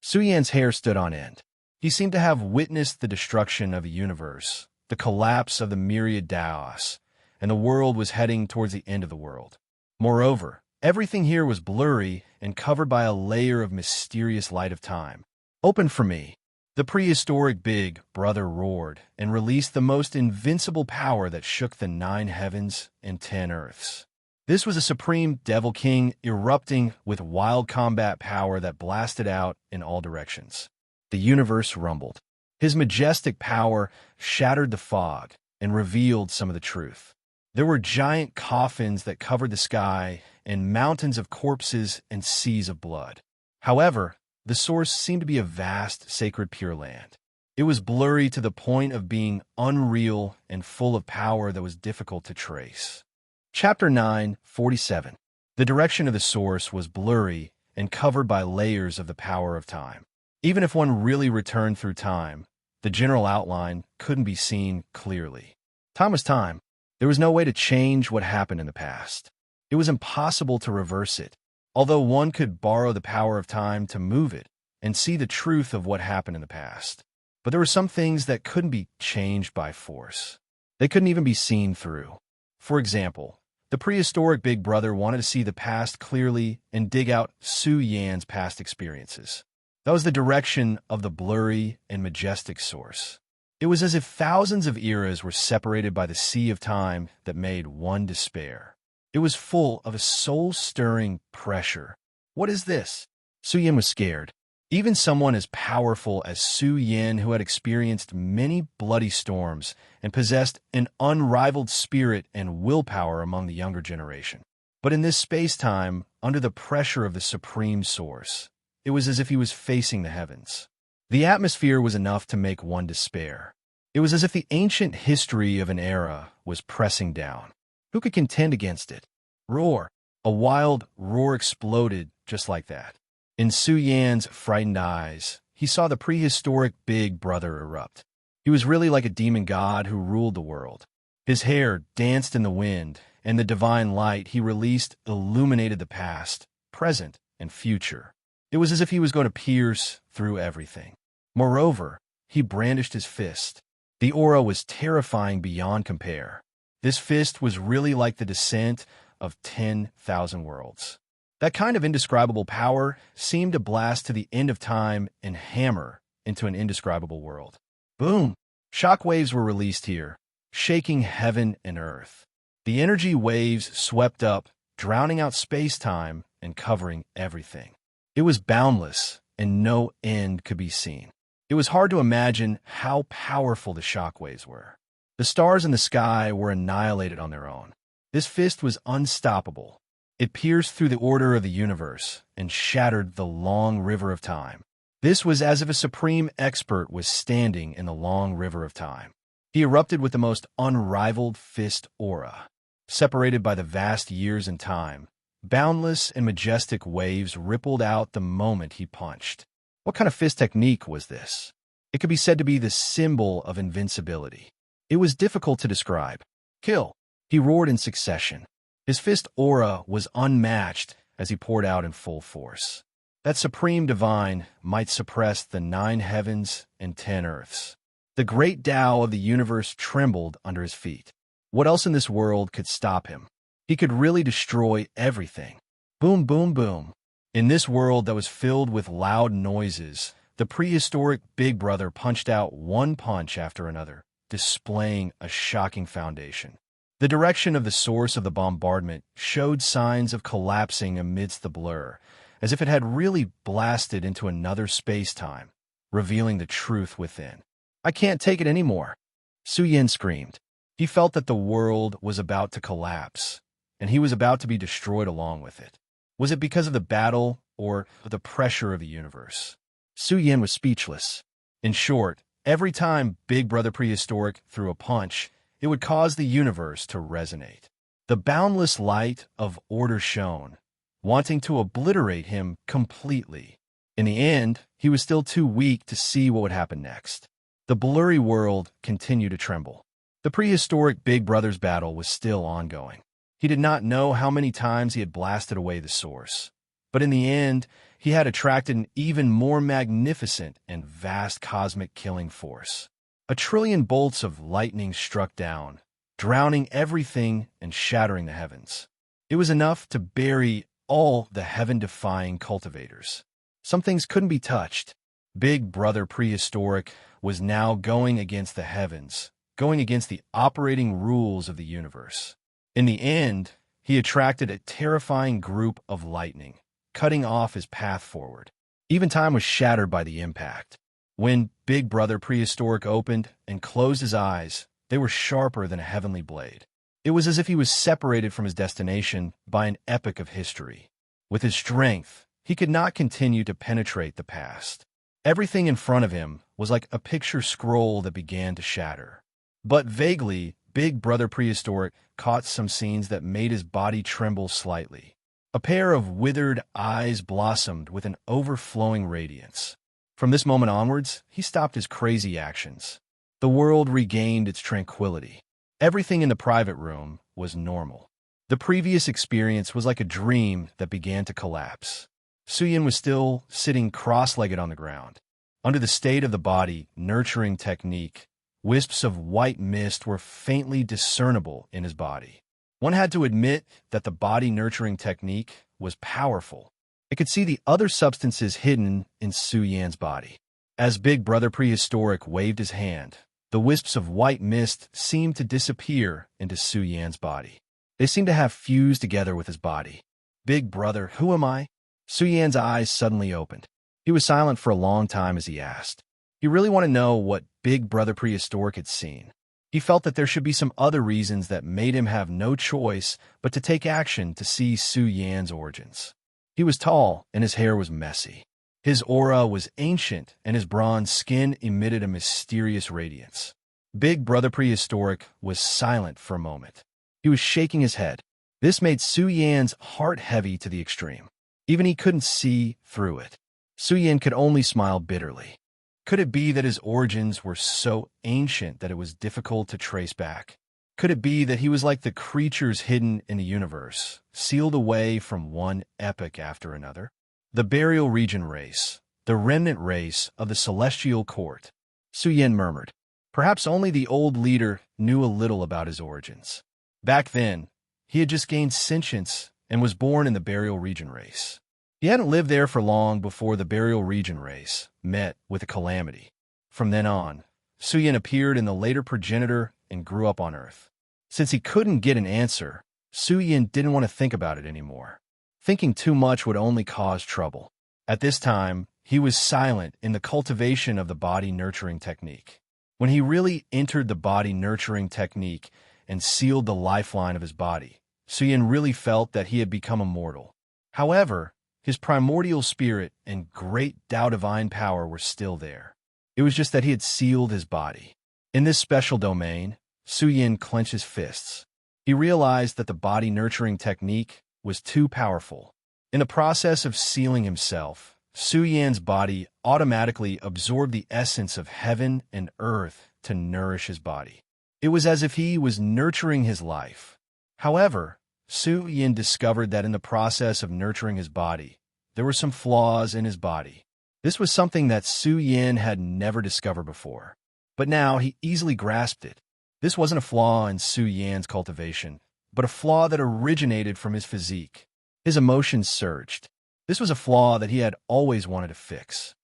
Su Yan's hair stood on end. He seemed to have witnessed the destruction of a universe, the collapse of the myriad Taos, and the world was heading towards the end of the world. Moreover, everything here was blurry and covered by a layer of mysterious light of time. "Open for me!" The prehistoric big brother roared and released the most invincible power that shook the 9 heavens and 10 earths. This was a supreme devil king erupting with wild combat power that blasted out in all directions. The universe rumbled. His majestic power shattered the fog and revealed some of the truth. There were giant coffins that covered the sky and mountains of corpses and seas of blood. However, the source seemed to be a vast, sacred Pure Land. It was blurry to the point of being unreal and full of power that was difficult to trace. Chapter 9:47. The direction of the source was blurry and covered by layers of the power of time. Even if one really returned through time, the general outline couldn't be seen clearly. Time was time. There was no way to change what happened in the past. It was impossible to reverse it, although one could borrow the power of time to move it and see the truth of what happened in the past. But there were some things that couldn't be changed by force. They couldn't even be seen through. For example, the prehistoric big brother wanted to see the past clearly and dig out Su Yan's past experiences. That was the direction of the blurry and majestic source. It was as if thousands of eras were separated by the sea of time that made one despair. It was full of a soul-stirring pressure. What is this? Su Yin was scared. Even someone as powerful as Su Yin, who had experienced many bloody storms and possessed an unrivaled spirit and willpower among the younger generation. But in this space-time, under the pressure of the supreme source, it was as if he was facing the heavens. The atmosphere was enough to make one despair. It was as if the ancient history of an era was pressing down. Who could contend against it? Roar! A wild roar exploded just like that. In Su Yan's frightened eyes, he saw the prehistoric Big Brother erupt. He was really like a demon god who ruled the world. His hair danced in the wind, and the divine light he released illuminated the past, present, and future. It was as if he was going to pierce through everything. Moreover, he brandished his fist. The aura was terrifying beyond compare. This fist was really like the descent of 10,000 worlds. That kind of indescribable power seemed to blast to the end of time and hammer into an indescribable world. Boom! Shockwaves were released here, shaking heaven and earth. The energy waves swept up, drowning out space-time and covering everything. It was boundless, and no end could be seen. It was hard to imagine how powerful the shockwaves were. The stars in the sky were annihilated on their own. This fist was unstoppable. It pierced through the order of the universe and shattered the long river of time. This was as if a supreme expert was standing in the long river of time. He erupted with the most unrivaled fist aura. Separated by the vast years and time, boundless and majestic waves rippled out the moment he punched. What kind of fist technique was this? It could be said to be the symbol of invincibility. It was difficult to describe. Kill! He roared in succession. His fist aura was unmatched as he poured out in full force. That supreme divine might suppress the 9 heavens and 10 earths. The great Tao of the universe trembled under his feet. What else in this world could stop him? He could really destroy everything. Boom, boom, boom. In this world that was filled with loud noises, the prehistoric Big Brother punched out one punch after another, displaying a shocking foundation. The direction of the source of the bombardment showed signs of collapsing amidst the blur, as if it had really blasted into another space-time, revealing the truth within. I can't take it anymore. Su Yin screamed. He felt that the world was about to collapse, and he was about to be destroyed along with it. Was it because of the battle or the pressure of the universe? Su Yin was speechless. In short, every time Big Brother Prehistoric threw a punch, it would cause the universe to resonate. The boundless light of order shone, wanting to obliterate him completely. In the end, he was still too weak to see what would happen next. The blurry world continued to tremble. The prehistoric Big Brother's battle was still ongoing. He did not know how many times he had blasted away the source. But in the end, he had attracted an even more magnificent and vast cosmic killing force. 1,000,000,000,000 bolts of lightning struck down, drowning everything and shattering the heavens. It was enough to bury all the heaven-defying cultivators. Some things couldn't be touched. Big Brother Prehistoric was now going against the heavens, going against the operating rules of the universe. In the end, he attracted a terrifying group of lightning, cutting off his path forward. Even time was shattered by the impact. When Big Brother Prehistoric opened and closed his eyes, they were sharper than a heavenly blade. It was as if he was separated from his destination by an epoch of history. With his strength, he could not continue to penetrate the past. Everything in front of him was like a picture scroll that began to shatter. But vaguely, Big Brother Prehistoric caught some scenes that made his body tremble slightly. A pair of withered eyes blossomed with an overflowing radiance. From this moment onwards, he stopped his crazy actions. The world regained its tranquility. Everything in the private room was normal. The previous experience was like a dream that began to collapse. Su Yin was still sitting cross-legged on the ground. Under the state of the body nurturing technique, wisps of white mist were faintly discernible in his body. One had to admit that the body nurturing technique was powerful. It could see the other substances hidden in Su Yan's body. As Big Brother Prehistoric waved his hand, the wisps of white mist seemed to disappear into Su Yan's body. They seemed to have fused together with his body. Big brother, who am I? Su Yan's eyes suddenly opened. He was silent for a long time as he asked. He really wanted to know what Big Brother Prehistoric had seen. He felt that there should be some other reasons that made him have no choice but to take action to see Su Yan's origins. He was tall, and his hair was messy. His aura was ancient, and his bronze skin emitted a mysterious radiance. Big Brother Prehistoric was silent for a moment. He was shaking his head. This made Su Yan's heart heavy to the extreme. Even he couldn't see through it. Su Yan could only smile bitterly. Could it be that his origins were so ancient that it was difficult to trace back? Could it be that he was like the creatures hidden in the universe, sealed away from one epoch after another? The burial region race, the remnant race of the celestial court, Su Yan murmured. Perhaps only the old leader knew a little about his origins. Back then, he had just gained sentience and was born in the burial region race. He hadn't lived there for long before the burial region race met with a calamity. From then on, Su Yan appeared in the later progenitor and grew up on Earth. Since he couldn't get an answer, Su Yan didn't want to think about it anymore. Thinking too much would only cause trouble. At this time, he was silent in the cultivation of the body nurturing technique. When he really entered the body nurturing technique and sealed the lifeline of his body, Su Yan really felt that he had become immortal. However, his primordial spirit and great Tao divine power were still there. It was just that he had sealed his body. In this special domain, Su Yan clenched his fists. He realized that the body nurturing technique was too powerful. In the process of sealing himself, Su Yan's body automatically absorbed the essence of heaven and earth to nourish his body. It was as if he was nurturing his life. However, Su Yan discovered that in the process of nurturing his body, there were some flaws in his body. This was something that Su Yan had never discovered before. But now he easily grasped it. This wasn't a flaw in Su Yan's cultivation, but a flaw that originated from his physique. His emotions surged. This was a flaw that he had always wanted to fix.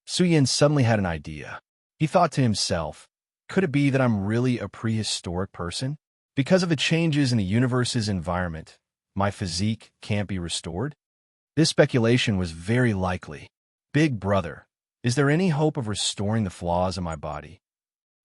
Su Yan suddenly had an idea. He thought to himself, could it be that I'm really a prehistoric person? Because of the changes in the universe's environment, my physique can't be restored? This speculation was very likely. Big brother, is there any hope of restoring the flaws in my body?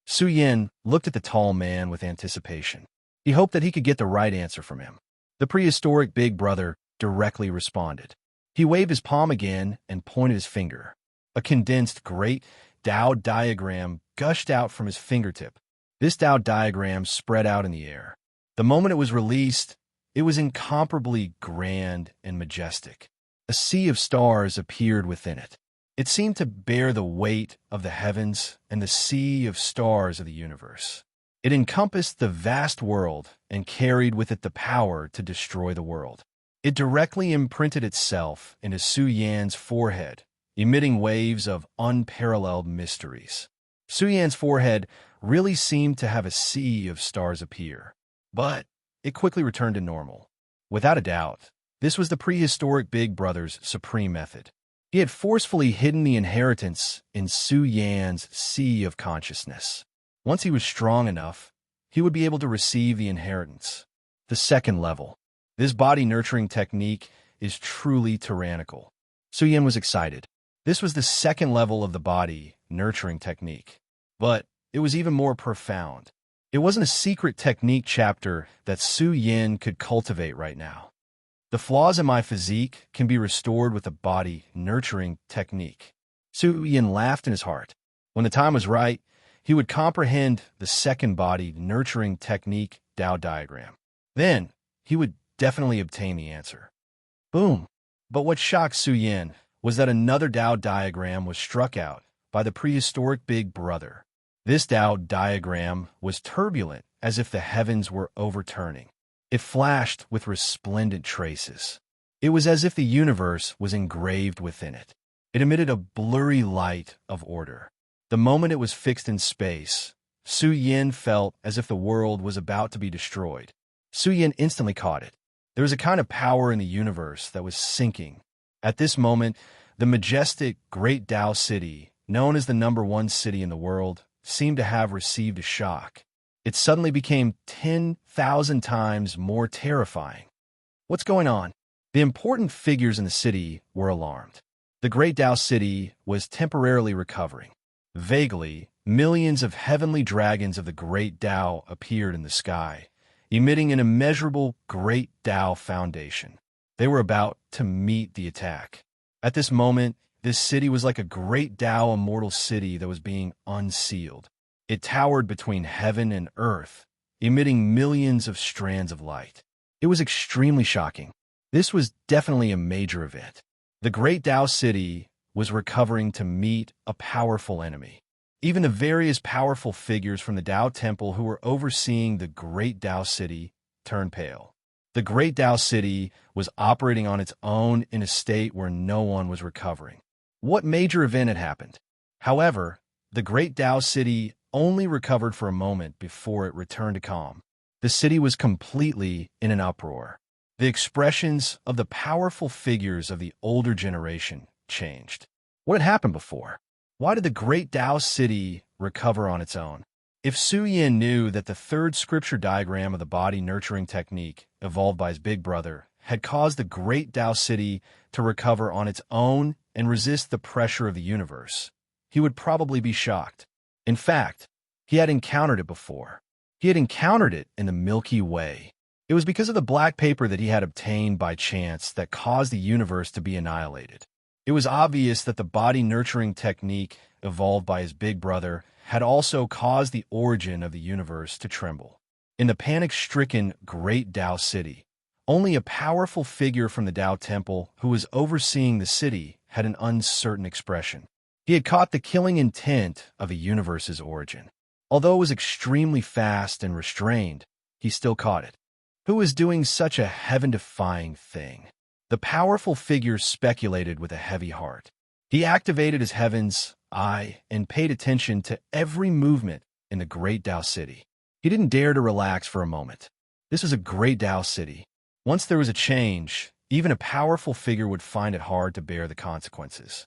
Su Yan looked at the tall man with anticipation. He hoped that he could get the right answer from him. The prehistoric big brother directly responded. He waved his palm again and pointed his finger. A condensed great Tao diagram gushed out from his fingertip. This Tao diagram spread out in the air. The moment it was released, it was incomparably grand and majestic. A sea of stars appeared within it. It seemed to bear the weight of the heavens and the sea of stars of the universe. It encompassed the vast world and carried with it the power to destroy the world. It directly imprinted itself into Su Yan's forehead, emitting waves of unparalleled mysteries. Su Yan's forehead really seemed to have a sea of stars appear, but it quickly returned to normal. Without a doubt, this was the prehistoric Big Brother's supreme method. He had forcefully hidden the inheritance in Su Yan's sea of consciousness. Once he was strong enough, he would be able to receive the inheritance. The second level. This body-nurturing technique is truly tyrannical. Su Yan was excited. This was the second level of the body-nurturing technique. But it was even more profound. It wasn't a secret technique chapter that Su Yan could cultivate right now. The flaws in my physique can be restored with a body-nurturing technique. Su Yan laughed in his heart. When the time was right, he would comprehend the second body-nurturing technique Tao diagram. Then, he would definitely obtain the answer. Boom! But what shocked Su Yan was that another Tao diagram was struck out by the prehistoric Big Brother. This Tao diagram was turbulent, as if the heavens were overturning. It flashed with resplendent traces. It was as if the universe was engraved within it. It emitted a blurry light of order. The moment it was fixed in space, Su Yan felt as if the world was about to be destroyed. Su Yan instantly caught it. There was a kind of power in the universe that was sinking. At this moment, the majestic Great Tao City, known as the #1 city in the world, seemed to have received a shock. it suddenly became 10,000 times more terrifying. What's going on? The important figures in the city were alarmed. The great Tao city was temporarily recovering. Vaguely, millions of heavenly dragons of the great Tao appeared in the sky, emitting an immeasurable great Tao foundation. They were about to meet the attack. At this moment, this city was like a great Tao immortal city that was being unsealed. It towered between heaven and earth, emitting millions of strands of light. It was extremely shocking. This was definitely a major event. The great Tao city was recovering to meet a powerful enemy. Even the various powerful figures from the Tao temple who were overseeing the great Tao city turned pale. The great Tao city was operating on its own in a state where no one was recovering. What major event had happened? However, the great Tao city only recovered for a moment before it returned to calm. The city was completely in an uproar. The expressions of the powerful figures of the older generation changed. What had happened before? Why did the great Tao city recover on its own? If Su Yin knew that the third scripture diagram of the body nurturing technique, evolved by his big brother, had caused the great Tao city to recover on its own and resist the pressure of the universe, he would probably be shocked. In fact, he had encountered it before. He had encountered it in the Milky Way. It was because of the black paper that he had obtained by chance that caused the universe to be annihilated. It was obvious that the body nurturing technique, evolved by his big brother, had also caused the origin of the universe to tremble. In the panic-stricken great Tao city, only a powerful figure from the Tao temple who was overseeing the city had an uncertain expression. He had caught the killing intent of the universe's origin. Although it was extremely fast and restrained, he still caught it. Who was doing such a heaven-defying thing? The powerful figure speculated with a heavy heart. He activated his heaven's eye and paid attention to every movement in the great Tao city. He didn't dare to relax for a moment. This was a great Tao city. Once there was a change, even a powerful figure would find it hard to bear the consequences.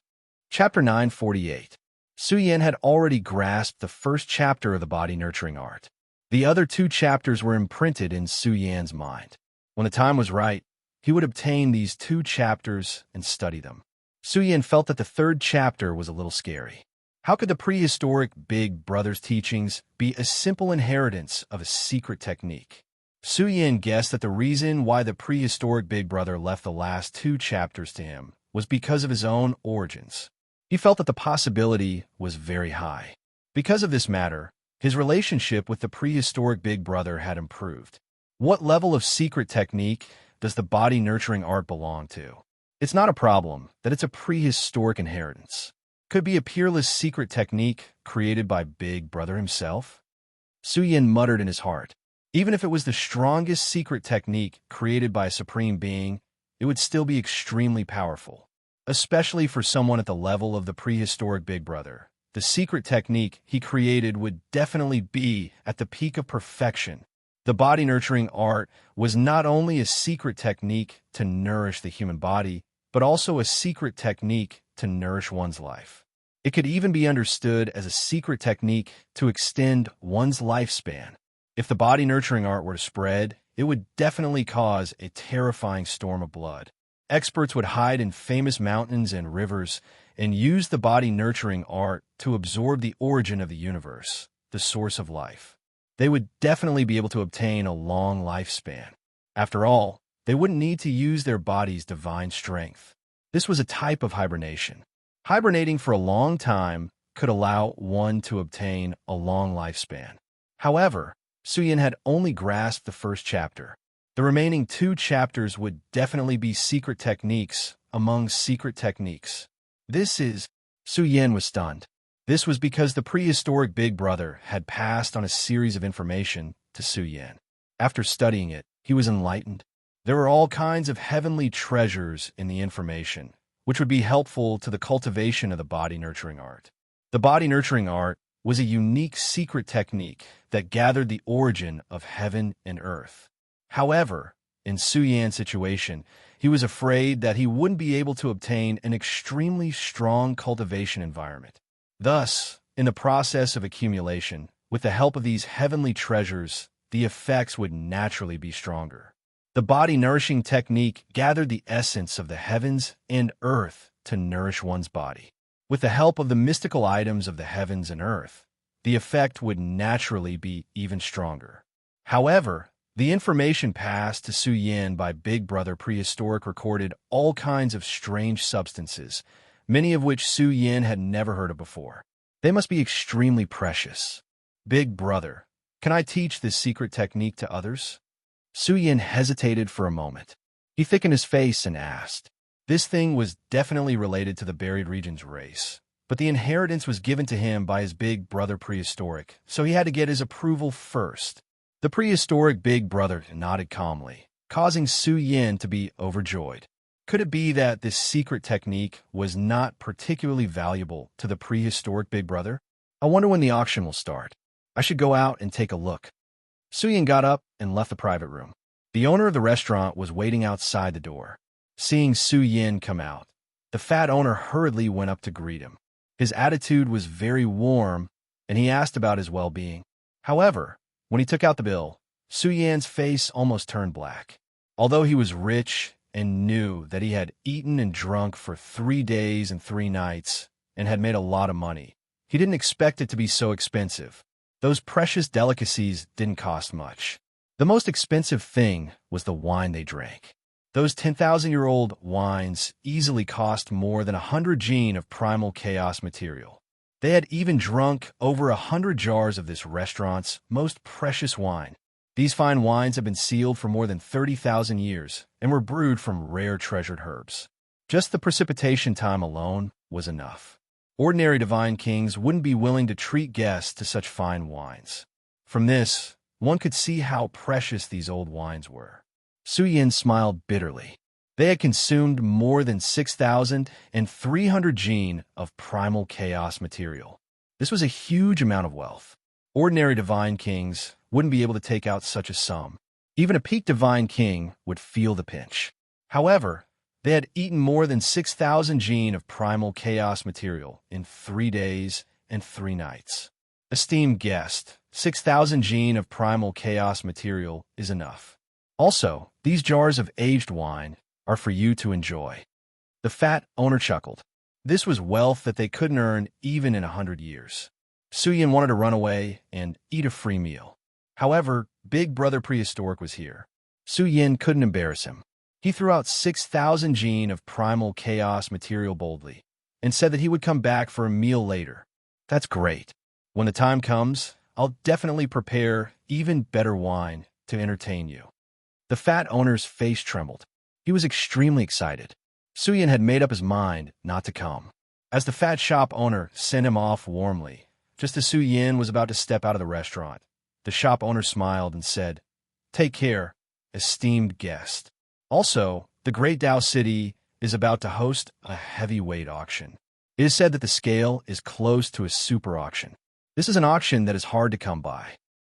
Chapter 948. Su Yin had already grasped the first chapter of the body nurturing art. The other two chapters were imprinted in Su Yan's mind. When the time was right, he would obtain these two chapters and study them. Su Yin felt that the third chapter was a little scary. How could the prehistoric Big Brother's teachings be a simple inheritance of a secret technique? Su Yin guessed that the reason why the prehistoric Big Brother left the last two chapters to him was because of his own origins. He felt that the possibility was very high. Because of this matter, his relationship with the prehistoric Big Brother had improved. What level of secret technique does the body nurturing art belong to? It's not a problem that it's a prehistoric inheritance. Could be a peerless secret technique created by Big Brother himself? Su Yin muttered in his heart. Even if it was the strongest secret technique created by a supreme being, it would still be extremely powerful. Especially for someone at the level of the prehistoric Big Brother. The secret technique he created would definitely be at the peak of perfection. The body nurturing art was not only a secret technique to nourish the human body, but also a secret technique to nourish one's life. It could even be understood as a secret technique to extend one's lifespan. If the body nurturing art were to spread, it would definitely cause a terrifying storm of blood. Experts would hide in famous mountains and rivers and use the body nurturing art to absorb the origin of the universe, the source of life. They would definitely be able to obtain a long lifespan. After all, they wouldn't need to use their body's divine strength. This was a type of hibernation. Hibernating for a long time could allow one to obtain a long lifespan. However, Su Yin had only grasped the first chapter. The remaining two chapters would definitely be secret techniques among secret techniques. Su Yin was stunned. This was because the prehistoric Big Brother had passed on a series of information to Su Yin. After studying it, he was enlightened. There were all kinds of heavenly treasures in the information, which would be helpful to the cultivation of the body nurturing art. The body nurturing art was a unique secret technique that gathered the origin of heaven and earth. However, in Su Yan's situation, he was afraid that he wouldn't be able to obtain an extremely strong cultivation environment. Thus, in the process of accumulation, With the help of these heavenly treasures, the effects would naturally be stronger. The body-nourishing technique gathered the essence of the heavens and earth to nourish one's body. With the help of the mystical items of the heavens and earth, the effect would naturally be even stronger. However, the information passed to Su Yin by Big Brother Prehistoric recorded all kinds of strange substances, many of which Su Yin had never heard of before. They must be extremely precious. Big Brother, can I teach this secret technique to others? Su Yin hesitated for a moment. He thickened his face and asked. This thing was definitely related to the Buried Regions race, but the inheritance was given to him by his Big Brother Prehistoric, so he had to get his approval first. The Prehistoric Big Brother nodded calmly, causing Su Yin to be overjoyed. Could it be that this secret technique was not particularly valuable to the Prehistoric Big Brother? I wonder when the auction will start. I should go out and take a look. Su Yin got up and left the private room. The owner of the restaurant was waiting outside the door. Seeing Su Yin come out, the fat owner hurriedly went up to greet him. His attitude was very warm, and he asked about his well-being. However, when he took out the bill, Su Yin's face almost turned black. Although he was rich and knew that he had eaten and drunk for 3 days and 3 nights and had made a lot of money, he didn't expect it to be so expensive. Those precious delicacies didn't cost much. The most expensive thing was the wine they drank. Those 10,000-year-old wines easily cost more than 100 gene of primal chaos material. They had even drunk over 100 jars of this restaurant's most precious wine. These fine wines have been sealed for more than 30,000 years and were brewed from rare treasured herbs. Just the precipitation time alone was enough. Ordinary divine kings wouldn't be willing to treat guests to such fine wines. From this, one could see how precious these old wines were. Su Yin smiled bitterly. They had consumed more than 6,300 gene of primal chaos material. This was a huge amount of wealth. Ordinary divine kings wouldn't be able to take out such a sum. Even a peak divine king would feel the pinch. However, they had eaten more than 6,000 gene of primal chaos material in 3 days and 3 nights. Esteemed guest, 6,000 gene of primal chaos material is enough. Also, these jars of aged wine are for you to enjoy. The fat owner chuckled. This was wealth that they couldn't earn even in 100 years. Su Yin wanted to run away and eat a free meal. However, Big Brother Prehistoric was here. Su Yin couldn't embarrass him. He threw out 6,000 gene of primal chaos material boldly and said that he would come back for a meal later. That's great. When the time comes, I'll definitely prepare even better wine to entertain you. The fat owner's face trembled. He was extremely excited. Su Yin had made up his mind not to come. As the fat shop owner sent him off warmly, just as Su Yin was about to step out of the restaurant, the shop owner smiled and said, "Take care, esteemed guest. Also, the Great Tao City is about to host a heavyweight auction. It is said that the scale is close to a super auction. This is an auction that is hard to come by.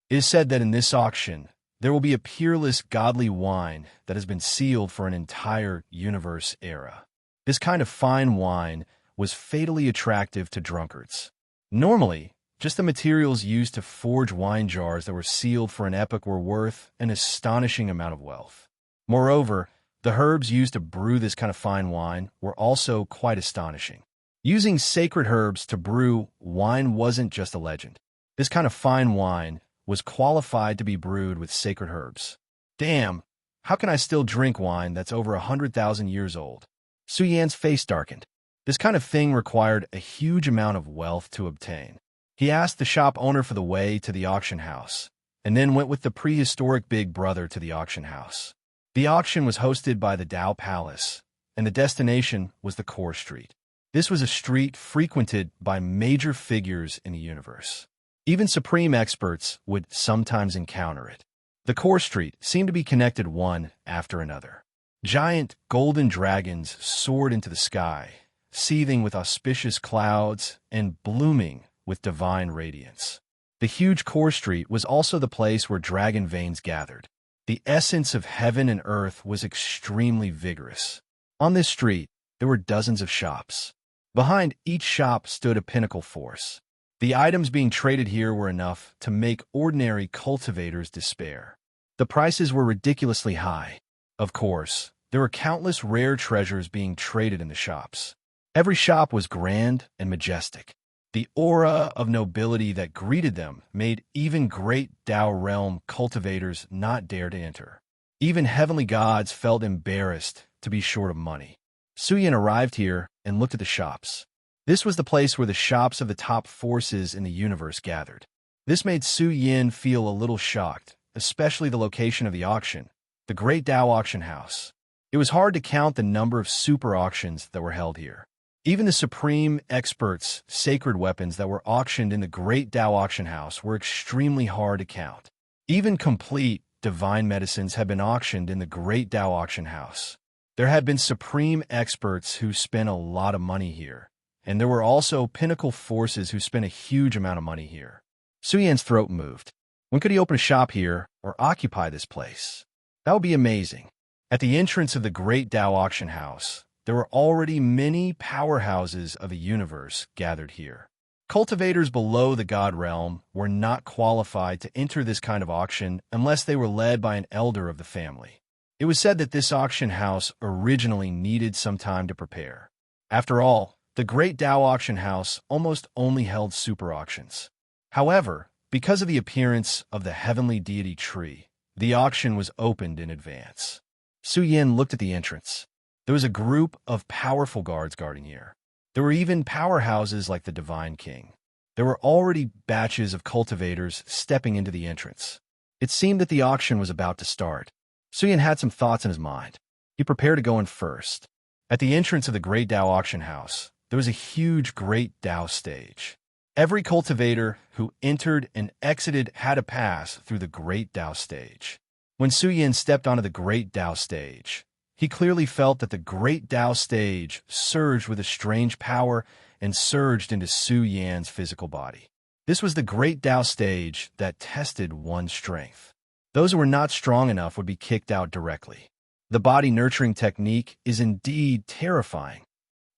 It is said that in this auction, there will be a peerless godly wine that has been sealed for an entire universe era. This kind of fine wine was fatally attractive to drunkards. Normally, just the materials used to forge wine jars that were sealed for an epoch were worth an astonishing amount of wealth. Moreover, the herbs used to brew this kind of fine wine were also quite astonishing. Using sacred herbs to brew wine wasn't just a legend. This kind of fine wine was qualified to be brewed with sacred herbs. Damn, how can I still drink wine that's over 100,000 years old? Su Yan's face darkened. This kind of thing required a huge amount of wealth to obtain. He asked the shop owner for the way to the auction house, and then went with the prehistoric Big Brother to the auction house. The auction was hosted by the Tao Palace, and the destination was the Core Street. This was a street frequented by major figures in the universe. Even supreme experts would sometimes encounter it. The Core Street seemed to be connected one after another. Giant golden dragons soared into the sky, seething with auspicious clouds and blooming with divine radiance. The huge Core Street was also the place where dragon veins gathered. The essence of heaven and earth was extremely vigorous. On this street, there were dozens of shops. Behind each shop stood a pinnacle force. The items being traded here were enough to make ordinary cultivators despair. The prices were ridiculously high. Of course, there were countless rare treasures being traded in the shops. Every shop was grand and majestic. The aura of nobility that greeted them made even great Tao realm cultivators not dare to enter. Even heavenly gods felt embarrassed to be short of money. Suyin arrived here and looked at the shops. This was the place where the shops of the top forces in the universe gathered. This made Su Yin feel a little shocked, especially the location of the auction, the Great Tao Auction House. It was hard to count the number of super auctions that were held here. Even the supreme experts' sacred weapons that were auctioned in the Great Tao Auction House were extremely hard to count. Even complete divine medicines had been auctioned in the Great Tao Auction House. There had been supreme experts who spent a lot of money here. And there were also pinnacle forces who spent a huge amount of money here. Su Yan's throat moved. When could he open a shop here or occupy this place? That would be amazing. At the entrance of the Great Tao Auction House, there were already many powerhouses of a universe gathered here. Cultivators below the God realm were not qualified to enter this kind of auction unless they were led by an elder of the family. It was said that this auction house originally needed some time to prepare. After all, the Great Tao Auction House almost only held super auctions. However, because of the appearance of the heavenly deity tree, the auction was opened in advance. Su Yin looked at the entrance. There was a group of powerful guards guarding here. There were even powerhouses like the Divine King. There were already batches of cultivators stepping into the entrance. It seemed that the auction was about to start. Su Yin had some thoughts in his mind. He prepared to go in first. At the entrance of the Great Tao Auction House, there was a huge Great Tao stage. Every cultivator who entered and exited had to pass through the Great Tao stage. When Su Yin stepped onto the Great Tao stage, he clearly felt that the Great Tao stage surged with a strange power and surged into Su Yan's physical body. This was the Great Tao stage that tested one's strength. Those who were not strong enough would be kicked out directly. The body nurturing technique is indeed terrifying.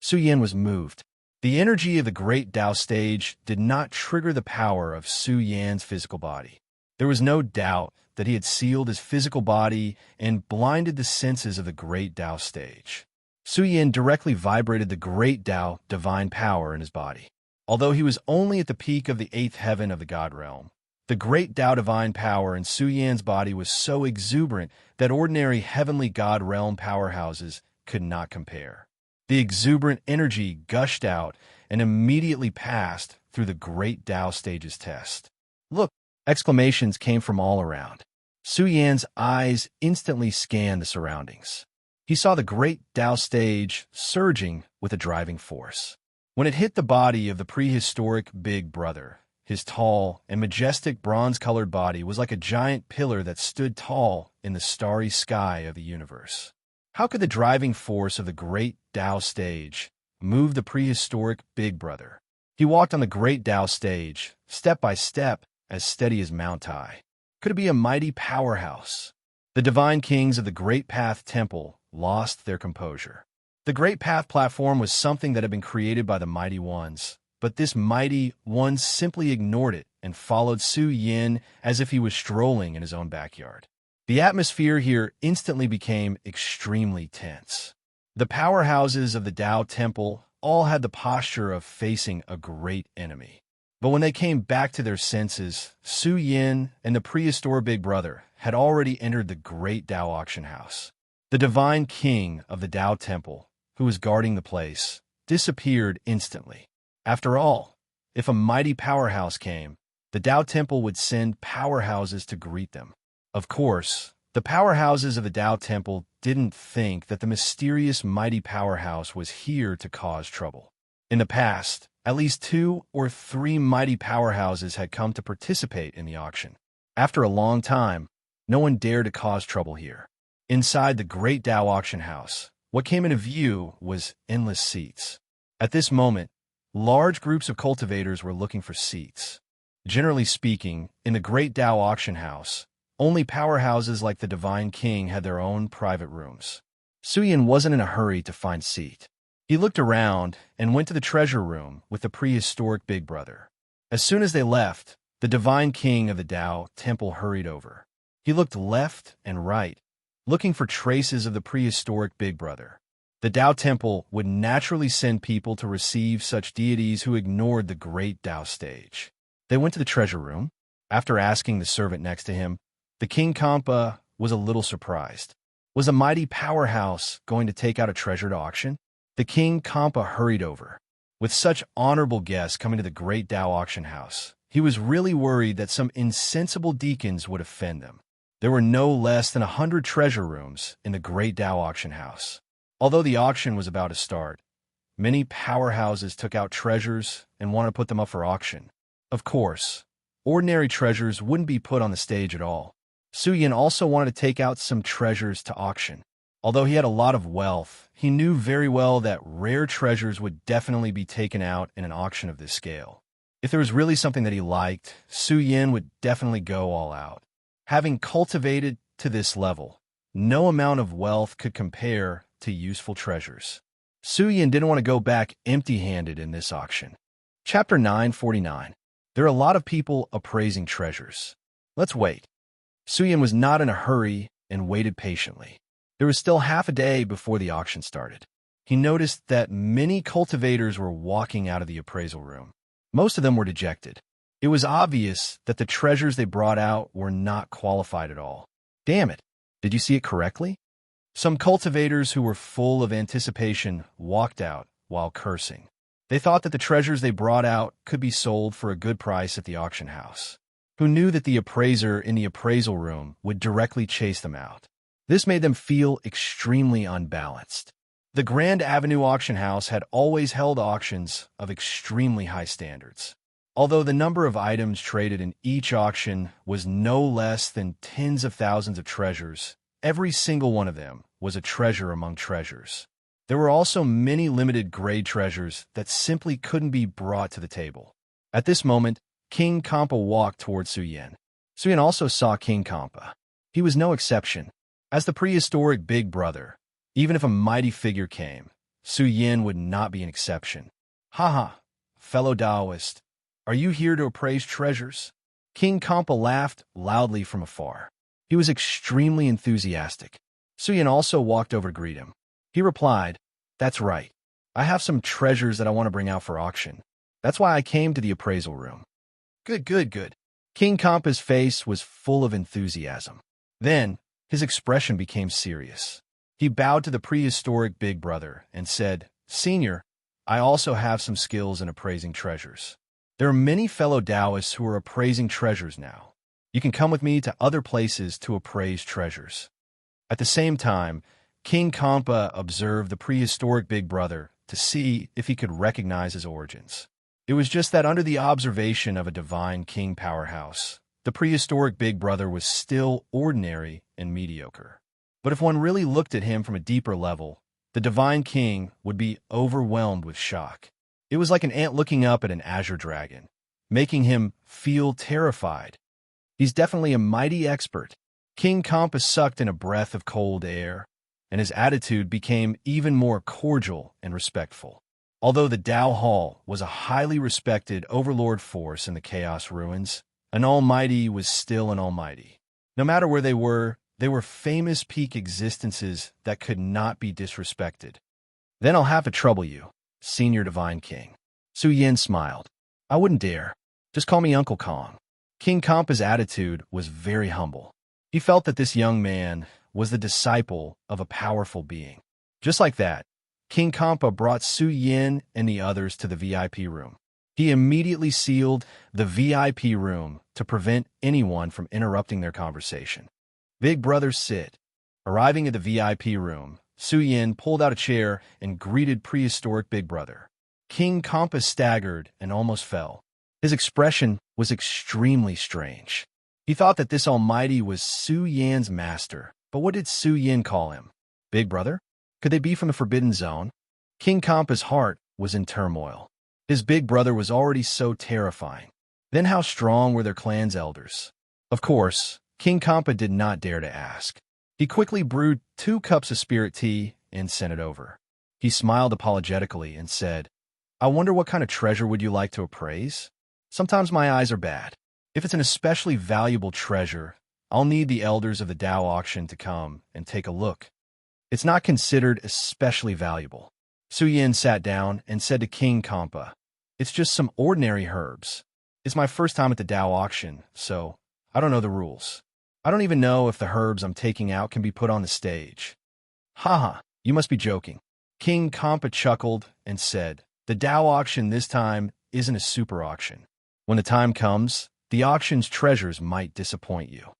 Su Yin was moved. The energy of the Great Tao stage did not trigger the power of Su Yan's physical body. There was no doubt that he had sealed his physical body and blinded the senses of the Great Tao stage. Su Yin directly vibrated the Great Tao divine power in his body. Although he was only at the peak of the 8th heaven of the God realm, the Great Tao divine power in Su Yan's body was so exuberant that ordinary heavenly God realm powerhouses could not compare. The exuberant energy gushed out and immediately passed through the Great Tao stage's test. Look! Exclamations came from all around. Su Yan's eyes instantly scanned the surroundings. He saw the Great Tao stage surging with a driving force. When it hit the body of the prehistoric Big Brother, his tall and majestic bronze-colored body was like a giant pillar that stood tall in the starry sky of the universe. How could the driving force of the Great Tao stage move the prehistoric Big Brother? He walked on the Great Tao stage, step by step, as steady as Mount Tai. Could it be a mighty powerhouse? The divine kings of the Great Path Temple lost their composure. The Great Path platform was something that had been created by the mighty ones, but this mighty one simply ignored it and followed Su Yin as if he was strolling in his own backyard. The atmosphere here instantly became extremely tense. The powerhouses of the Tao Temple all had the posture of facing a great enemy. But when they came back to their senses, Su Yin and the prehistoric Big Brother had already entered the Great Tao Auction House. The divine king of the Tao Temple, who was guarding the place, disappeared instantly. After all, if a mighty powerhouse came, the Tao Temple would send powerhouses to greet them. Of course, the powerhouses of the Tao Temple didn't think that the mysterious mighty powerhouse was here to cause trouble. In the past, at least 2 or 3 mighty powerhouses had come to participate in the auction. After a long time, no one dared to cause trouble here. Inside the Great Tao Auction House, what came into view was endless seats. At this moment, large groups of cultivators were looking for seats. Generally speaking, in the Great Tao Auction House, only powerhouses like the Divine King had their own private rooms. Su Yin wasn't in a hurry to find seat. He looked around and went to the treasure room with the prehistoric Big Brother. As soon as they left, the divine king of the Tao temple hurried over. He looked left and right, looking for traces of the prehistoric Big Brother. The Tao temple would naturally send people to receive such deities who ignored the great Tao stage. They went to the treasure room. After asking the servant next to him, the King Kampa was a little surprised. Was a mighty powerhouse going to take out a treasure to auction? The King Kampa hurried over. With such honorable guests coming to the great Tao auction house, he was really worried that some insensible deacons would offend them. There were no less than 100 treasure rooms in the great Tao auction house. Although the auction was about to start, many powerhouses took out treasures and wanted to put them up for auction. Of course, ordinary treasures wouldn't be put on the stage at all. Su Yin also wanted to take out some treasures to auction. Although he had a lot of wealth, he knew very well that rare treasures would definitely be taken out in an auction of this scale. If there was really something that he liked, Su Yin would definitely go all out. Having cultivated to this level, no amount of wealth could compare to useful treasures. Su Yin didn't want to go back empty-handed in this auction. Chapter 949. There are a lot of people appraising treasures. Let's wait. Su Yin was not in a hurry and waited patiently. There was still half a day before the auction started. He noticed that many cultivators were walking out of the appraisal room. Most of them were dejected. It was obvious that the treasures they brought out were not qualified at all. Damn it! Did you see it correctly? Some cultivators who were full of anticipation walked out while cursing. They thought that the treasures they brought out could be sold for a good price at the auction house. Who knew that the appraiser in the appraisal room would directly chase them out? This made them feel extremely unbalanced. The Grand Avenue Auction House had always held auctions of extremely high standards. Although the number of items traded in each auction was no less than tens of thousands of treasures, every single one of them was a treasure among treasures. There were also many limited grade treasures that simply couldn't be brought to the table. At this moment, King Kampa walked toward Su Yin. Su Yin also saw King Kampa. He was no exception. As the prehistoric Big Brother, even if a mighty figure came, Su Yin would not be an exception. Haha, fellow Taoist, are you here to appraise treasures? King Kampa laughed loudly from afar. He was extremely enthusiastic. Su Yin also walked over to greet him. He replied, "That's right. I have some treasures that I want to bring out for auction. That's why I came to the appraisal room." Good. King Kampa's face was full of enthusiasm. Then, his expression became serious. He bowed to the prehistoric Big Brother and said, "Senior, I also have some skills in appraising treasures. There are many fellow Taoists who are appraising treasures now. You can come with me to other places to appraise treasures." At the same time, King Kampa observed the prehistoric Big Brother to see if he could recognize his origins. It was just that under the observation of a divine king powerhouse, the prehistoric Big Brother was still ordinary and mediocre. But if one really looked at him from a deeper level, the divine king would be overwhelmed with shock. It was like an ant looking up at an azure dragon, making him feel terrified. He's definitely a mighty expert. King Kampa sucked in a breath of cold air, and his attitude became even more cordial and respectful. Although the Tao Hall was a highly respected overlord force in the Chaos Ruins, an almighty was still an almighty. No matter where they were famous peak existences that could not be disrespected. "Then I'll have to trouble you, Senior Divine King." Su Yin smiled. "I wouldn't dare. Just call me Uncle Kong." King Kampa's attitude was very humble. He felt that this young man was the disciple of a powerful being. Just like that, King Kampa brought Su Yin and the others to the VIP room. He immediately sealed the VIP room to prevent anyone from interrupting their conversation. Big Brother sit. Arriving at the VIP room, Su Yin pulled out a chair and greeted prehistoric Big Brother. King Kampa staggered and almost fell. His expression was extremely strange. He thought that this almighty was Su Yin's master, but what did Su Yin call him? Big Brother? Could they be from the Forbidden Zone? King Kampa's heart was in turmoil. His big brother was already so terrifying. Then how strong were their clan's elders? Of course, King Kampa did not dare to ask. He quickly brewed 2 cups of spirit tea and sent it over. He smiled apologetically and said, "I wonder what kind of treasure would you like to appraise?" Sometimes my eyes are bad. If it's an especially valuable treasure, I'll need the elders of the Tao auction to come and take a look. It's not considered especially valuable. Su Yin sat down and said to King Kampa, "It's just some ordinary herbs. It's my first time at the Tao auction, so I don't know the rules. I don't even know if the herbs I'm taking out can be put on the stage." "Haha, you must be joking." King Kampa chuckled and said, "The Tao auction this time isn't a super auction. When the time comes, the auction's treasures might disappoint you."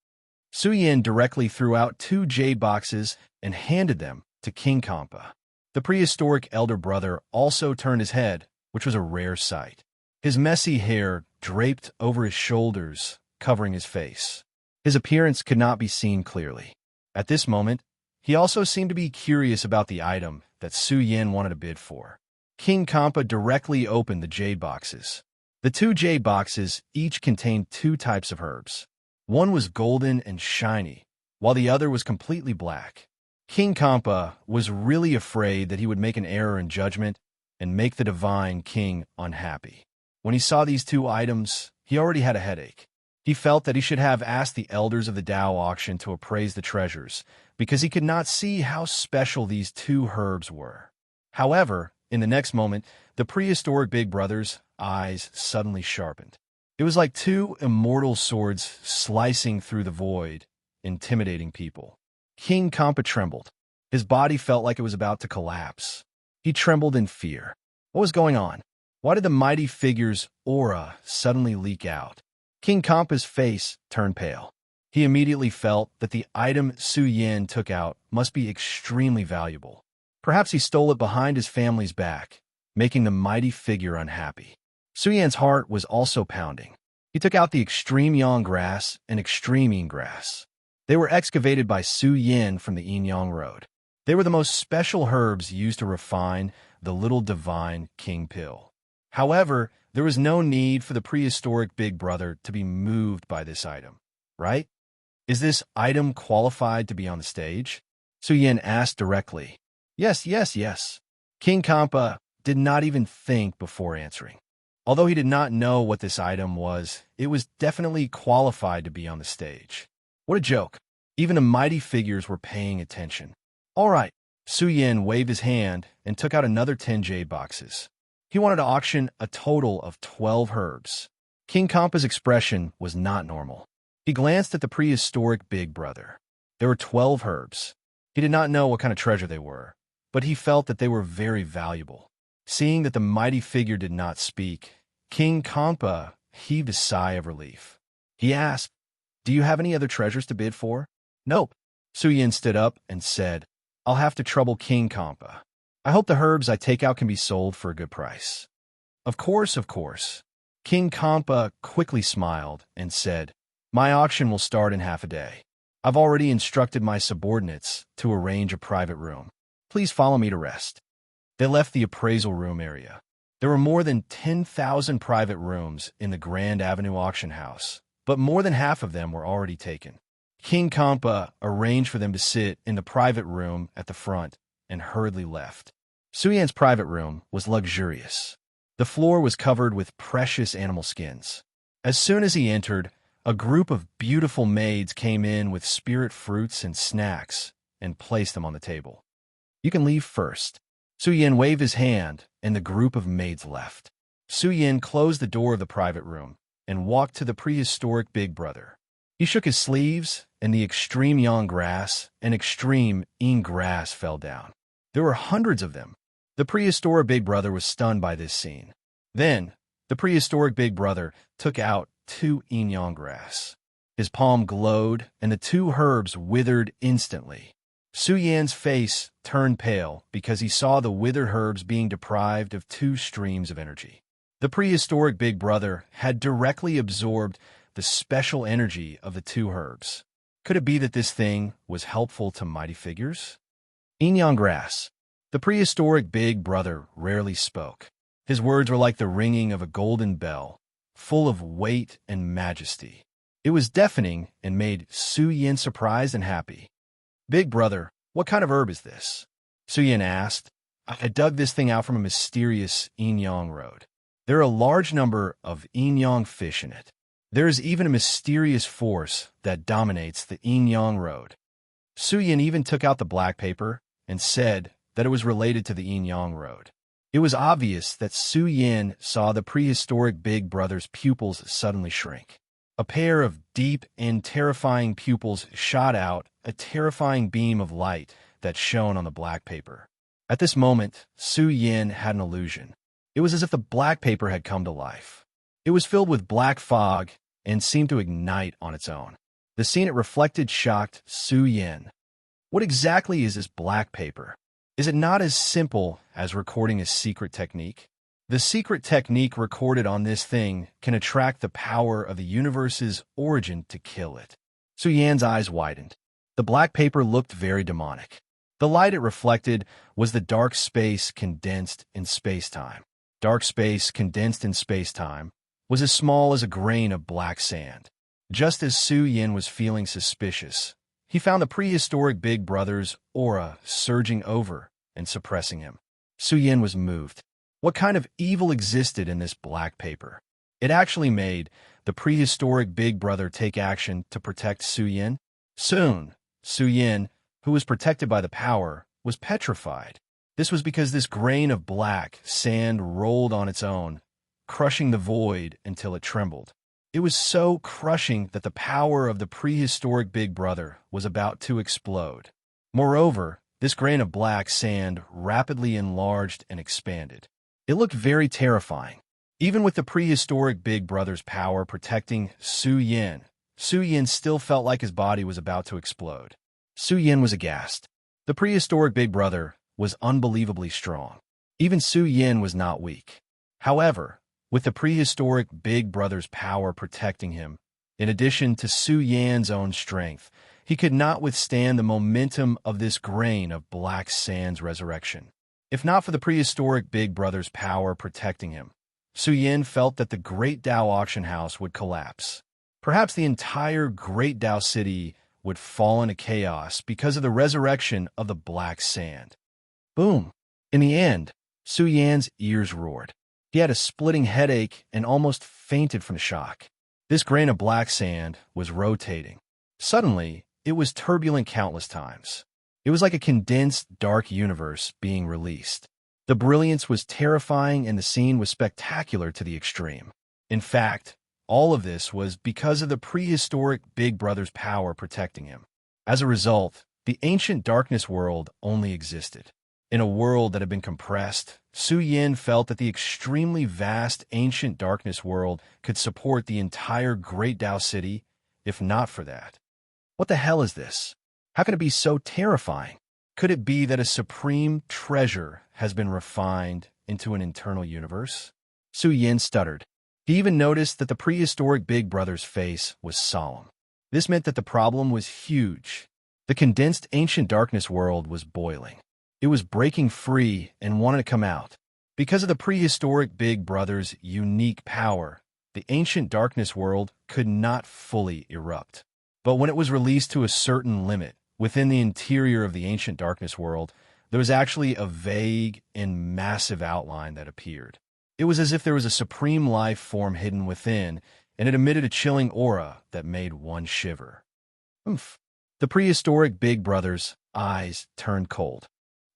Su Yin directly threw out 2 jade boxes and handed them to King Kampa. The prehistoric elder brother also turned his head, which was a rare sight. His messy hair draped over his shoulders, covering his face. His appearance could not be seen clearly. At this moment, he also seemed to be curious about the item that Su Yin wanted to bid for. King Kampa directly opened the jade boxes. The 2 jade boxes each contained 2 types of herbs. One was golden and shiny, while the other was completely black. King Kampa was really afraid that he would make an error in judgment and make the divine king unhappy. When he saw these 2 items, he already had a headache. He felt that he should have asked the elders of the Tao auction to appraise the treasures, because he could not see how special these 2 herbs were. However, in the next moment, the prehistoric big brother's eyes suddenly sharpened. It was like 2 immortal swords slicing through the void, intimidating people. King Kampa trembled. His body felt like it was about to collapse. He trembled in fear. What was going on? Why did the mighty figure's aura suddenly leak out? King Kampa's face turned pale. He immediately felt that the item Su Yin took out must be extremely valuable. Perhaps he stole it behind his family's back, making the mighty figure unhappy. Su Yin's heart was also pounding. He took out the extreme yang grass and extreme yin grass. They were excavated by Su Yin from the Yin Yang Road. They were the most special herbs used to refine the little divine king pill. However, there was no need for the prehistoric big brother to be moved by this item, right? "Is this item qualified to be on the stage?" Su Yin asked directly. Yes. King Kampa did not even think before answering. Although he did not know what this item was, it was definitely qualified to be on the stage. What a joke. Even the mighty figures were paying attention. All right. Su Yin waved his hand and took out another 10 jade boxes. He wanted to auction a total of 12 herbs. King Kampa's expression was not normal. He glanced at the prehistoric big brother. There were 12 herbs. He did not know what kind of treasure they were, but he felt that they were very valuable. Seeing that the mighty figure did not speak, King Kampa heaved a sigh of relief. He asked, "Do you have any other treasures to bid for?" "Nope." Su Yin stood up and said, "I'll have to trouble King Kampa. I hope the herbs I take out can be sold for a good price." Of course. King Kampa quickly smiled and said, "My auction will start in half a day. I've already instructed my subordinates to arrange a private room. Please follow me to rest." They left the appraisal room area. There were more than 10,000 private rooms in the Grand Avenue auction house, but more than half of them were already taken. King Kampa arranged for them to sit in the private room at the front and hurriedly left. Su Yin's private room was luxurious. The floor was covered with precious animal skins. As soon as he entered, a group of beautiful maids came in with spirit fruits and snacks and placed them on the table. "You can leave first." Su Yin waved his hand, and the group of maids left. Su Yin closed the door of the private room and walked to the prehistoric big brother. He shook his sleeves, and the extreme yang grass and extreme yin grass fell down. There were hundreds of them. The prehistoric big brother was stunned by this scene. Then, the prehistoric big brother took out 2 yin yang grass. His palm glowed, and the 2 herbs withered instantly. Su Yin's face turned pale because he saw the withered herbs being deprived of 2 streams of energy. The prehistoric big brother had directly absorbed the special energy of the 2 herbs. Could it be that this thing was helpful to mighty figures? Yin Yang grass. The prehistoric big brother rarely spoke. His words were like the ringing of a golden bell, full of weight and majesty. It was deafening and made Su Yin surprised and happy. "Big brother, what kind of herb is this?" Su Yin asked. "I dug this thing out from a mysterious Yin Yang road." There are a large number of yin-yang fish in it. There is even a mysterious force that dominates the yin-yang road. Su Yin even took out the black paper and said that it was related to the yin-yang road. It was obvious that Su Yin saw the prehistoric Big Brother's pupils suddenly shrink. A pair of deep and terrifying pupils shot out a terrifying beam of light that shone on the black paper. At this moment, Su Yin had an illusion. It was as if the black paper had come to life. It was filled with black fog and seemed to ignite on its own. The scene it reflected shocked Su Yin. What exactly is this black paper? Is it not as simple as recording a secret technique? The secret technique recorded on this thing can attract the power of the universe's origin to kill it. Su Yan's eyes widened. The black paper looked very demonic. The light it reflected was the dark space condensed in space-time. Dark space condensed in space-time was as small as a grain of black sand. Just as Su Yin was feeling suspicious, he found the prehistoric Big Brother's aura surging over and suppressing him. Su Yin was moved. What kind of evil existed in this black paper? It actually made the prehistoric Big Brother take action to protect Su Yin. Soon, Su Yin, who was protected by the power, was petrified. This was because this grain of black sand rolled on its own, crushing the void until it trembled. It was so crushing that the power of the prehistoric Big Brother was about to explode. Moreover, this grain of black sand rapidly enlarged and expanded. It looked very terrifying. Even with the prehistoric Big Brother's power protecting Su Yin still felt like his body was about to explode. Su Yin was aghast. The prehistoric Big Brother was unbelievably strong. Even Su Yin was not weak. However, with the prehistoric Big Brother's power protecting him, in addition to Su Yan's own strength, he could not withstand the momentum of this grain of black sand's resurrection. If not for the prehistoric Big Brother's power protecting him, Su Yin felt that the Great Dao auction house would collapse. Perhaps the entire Great Dao city would fall into chaos because of the resurrection of the black sand. Boom! In the end, Su Yan's ears roared. He had a splitting headache and almost fainted from shock. This grain of black sand was rotating. Suddenly, it was turbulent countless times. It was like a condensed, dark universe being released. The brilliance was terrifying and the scene was spectacular to the extreme. In fact, all of this was because of the prehistoric Big Brother's power protecting him. As a result, the ancient darkness world only existed. In a world that had been compressed, Su Yin felt that the extremely vast ancient darkness world could support the entire Great Dao city, if not for that. What the hell is this? How can it be so terrifying? Could it be that a supreme treasure has been refined into an eternal universe? Su Yin stuttered. He even noticed that the prehistoric Big Brother's face was solemn. This meant that the problem was huge. The condensed ancient darkness world was boiling. It was breaking free and wanted to come out. Because of the prehistoric Big Brother's unique power, the ancient darkness world could not fully erupt. But when it was released to a certain limit, within the interior of the ancient darkness world, there was actually a vague and massive outline that appeared. It was as if there was a supreme life form hidden within, and it emitted a chilling aura that made one shiver. Oomph. The prehistoric Big Brother's eyes turned cold.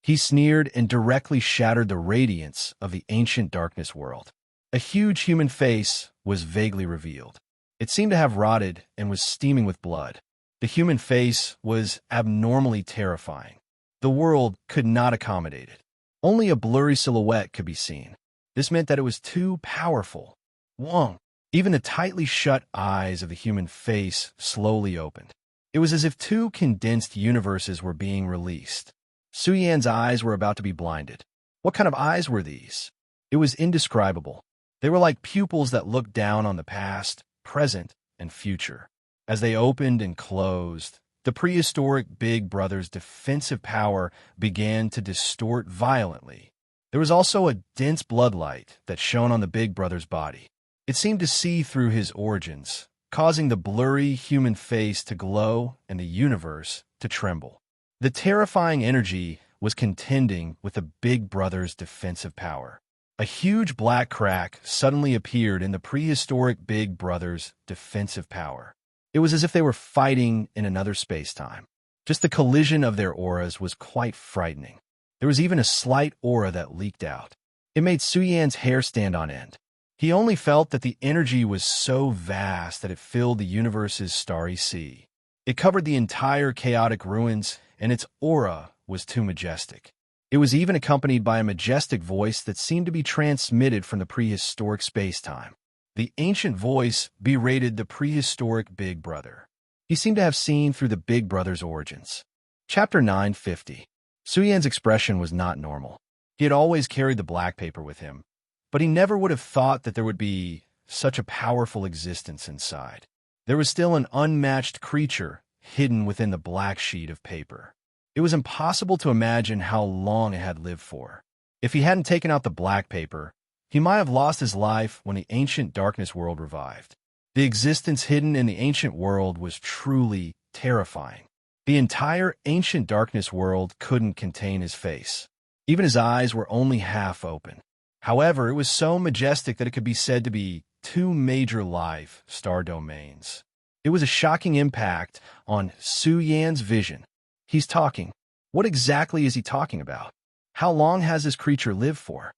He sneered and directly shattered the radiance of the ancient darkness world. A huge human face was vaguely revealed. It seemed to have rotted and was steaming with blood. The human face was abnormally terrifying. The world could not accommodate it. Only a blurry silhouette could be seen. This meant that it was too powerful. Wong! Even the tightly shut eyes of the human face slowly opened. It was as if two condensed universes were being released. Su Yan's eyes were about to be blinded. What kind of eyes were these? It was indescribable. They were like pupils that looked down on the past, present, and future. As they opened and closed, the prehistoric Big Brother's defensive power began to distort violently. There was also a dense bloodlight that shone on the Big Brother's body. It seemed to see through his origins, causing the blurry human face to glow and the universe to tremble. The terrifying energy was contending with the Big Brother's defensive power. A huge black crack suddenly appeared in the prehistoric Big Brother's defensive power. It was as if they were fighting in another space-time. Just the collision of their auras was quite frightening. There was even a slight aura that leaked out. It made Suyan's hair stand on end. He only felt that the energy was so vast that it filled the universe's starry sea. It covered the entire chaotic ruins, and its aura was too majestic. It was even accompanied by a majestic voice that seemed to be transmitted from the prehistoric space-time. The ancient voice berated the prehistoric Big Brother. He seemed to have seen through the Big Brother's origins. Chapter 950. Suyan's expression was not normal. He had always carried the black paper with him, but he never would have thought that there would be such a powerful existence inside. There was still an unmatched creature hidden within the black sheet of paper. It was impossible to imagine how long it had lived for. If he hadn't taken out the black paper, he might have lost his life when the ancient darkness world revived. The existence hidden in the ancient world was truly terrifying. The entire ancient darkness world couldn't contain his face. Even his eyes were only half open. However, it was so majestic that it could be said to be two major life star domains. It was a shocking impact on Suyan's vision. He's talking. What exactly is he talking about? How long has this creature lived for?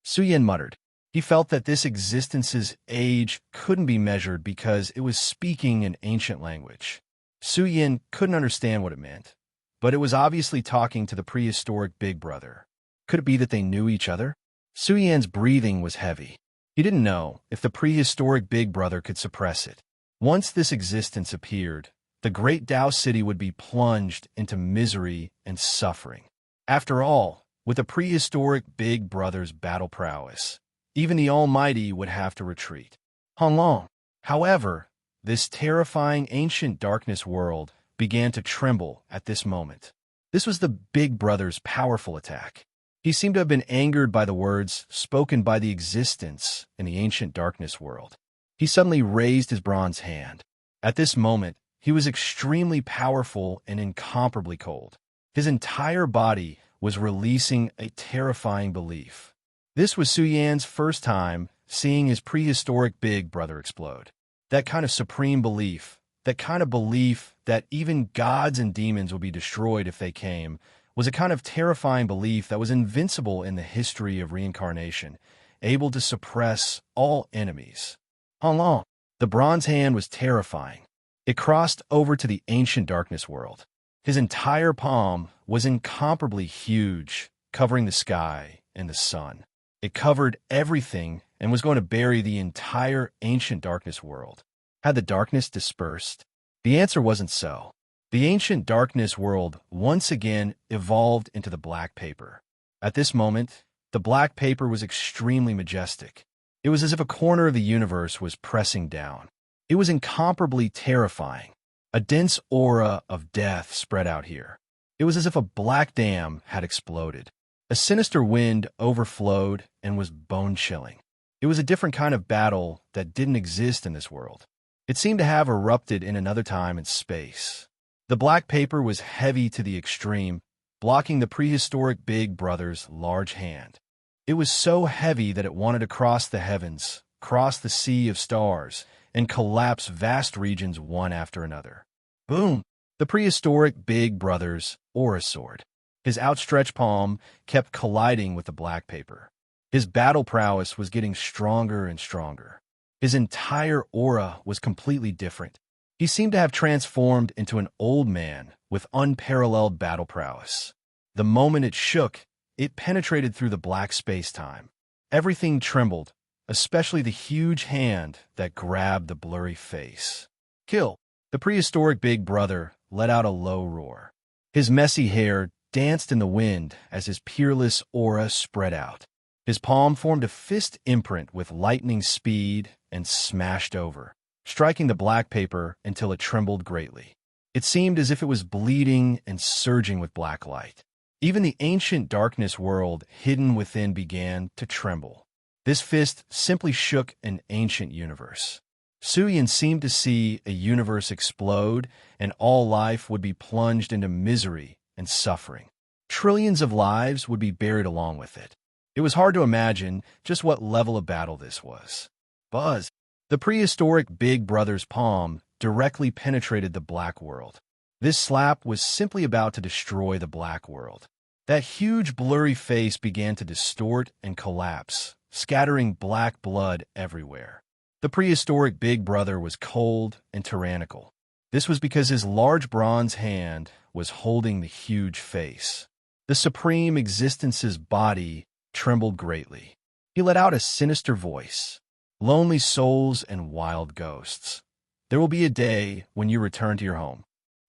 Suyan muttered. He felt that this existence's age couldn't be measured because it was speaking an ancient language. Suyan couldn't understand what it meant, but it was obviously talking to the prehistoric Big Brother. Could it be that they knew each other? Suyan's breathing was heavy. He didn't know if the prehistoric Big Brother could suppress it. Once this existence appeared, the great Tao city would be plunged into misery and suffering. After all, with the prehistoric Big Brother's battle prowess, even the Almighty would have to retreat. Honglong. However, this terrifying ancient darkness world began to tremble at this moment. This was the Big Brother's powerful attack. He seemed to have been angered by the words spoken by the existence in the ancient darkness world. He suddenly raised his bronze hand. At this moment, he was extremely powerful and incomparably cold. His entire body was releasing a terrifying belief. This was Suyan's first time seeing his prehistoric Big Brother explode. That kind of supreme belief, that kind of belief that even gods and demons would be destroyed if they came, was a kind of terrifying belief that was invincible in the history of reincarnation, able to suppress all enemies. Honglong. The bronze hand was terrifying. It crossed over to the ancient darkness world. His entire palm was incomparably huge, covering the sky and the sun. It covered everything and was going to bury the entire ancient darkness world. Had the darkness dispersed? The answer wasn't so. The ancient darkness world once again evolved into the black paper. At this moment, the black paper was extremely majestic. It was as if a corner of the universe was pressing down. It was incomparably terrifying. A dense aura of death spread out here. It was as if a black dam had exploded. A sinister wind overflowed and was bone-chilling. It was a different kind of battle that didn't exist in this world. It seemed to have erupted in another time and space. The black paper was heavy to the extreme, blocking the prehistoric Big Brother's large hand. It was so heavy that it wanted to cross the heavens, cross the sea of stars, and collapse vast regions one after another. Boom! The prehistoric Big Brother's aura sword. His outstretched palm kept colliding with the black paper. His battle prowess was getting stronger and stronger. His entire aura was completely different. He seemed to have transformed into an old man with unparalleled battle prowess. The moment it shook, it penetrated through the black space-time. Everything trembled, especially the huge hand that grabbed the blurry face. Kill! The prehistoric Big Brother let out a low roar. His messy hair danced in the wind as his peerless aura spread out. His palm formed a fist imprint with lightning speed and smashed over, striking the black paper until it trembled greatly. It seemed as if it was bleeding and surging with black light. Even the ancient darkness world hidden within began to tremble. This fist simply shook an ancient universe. Suyan seemed to see a universe explode, and all life would be plunged into misery and suffering. Trillions of lives would be buried along with it. It was hard to imagine just what level of battle this was. Buzz. The prehistoric Big Brother's palm directly penetrated the black world. This slap was simply about to destroy the black world. That huge blurry face began to distort and collapse, scattering black blood everywhere. The prehistoric Big Brother was cold and tyrannical. This was because his large bronze hand was holding the huge face. The supreme existence's body trembled greatly. He let out a sinister voice. Lonely souls and wild ghosts. There will be a day when you return to your home.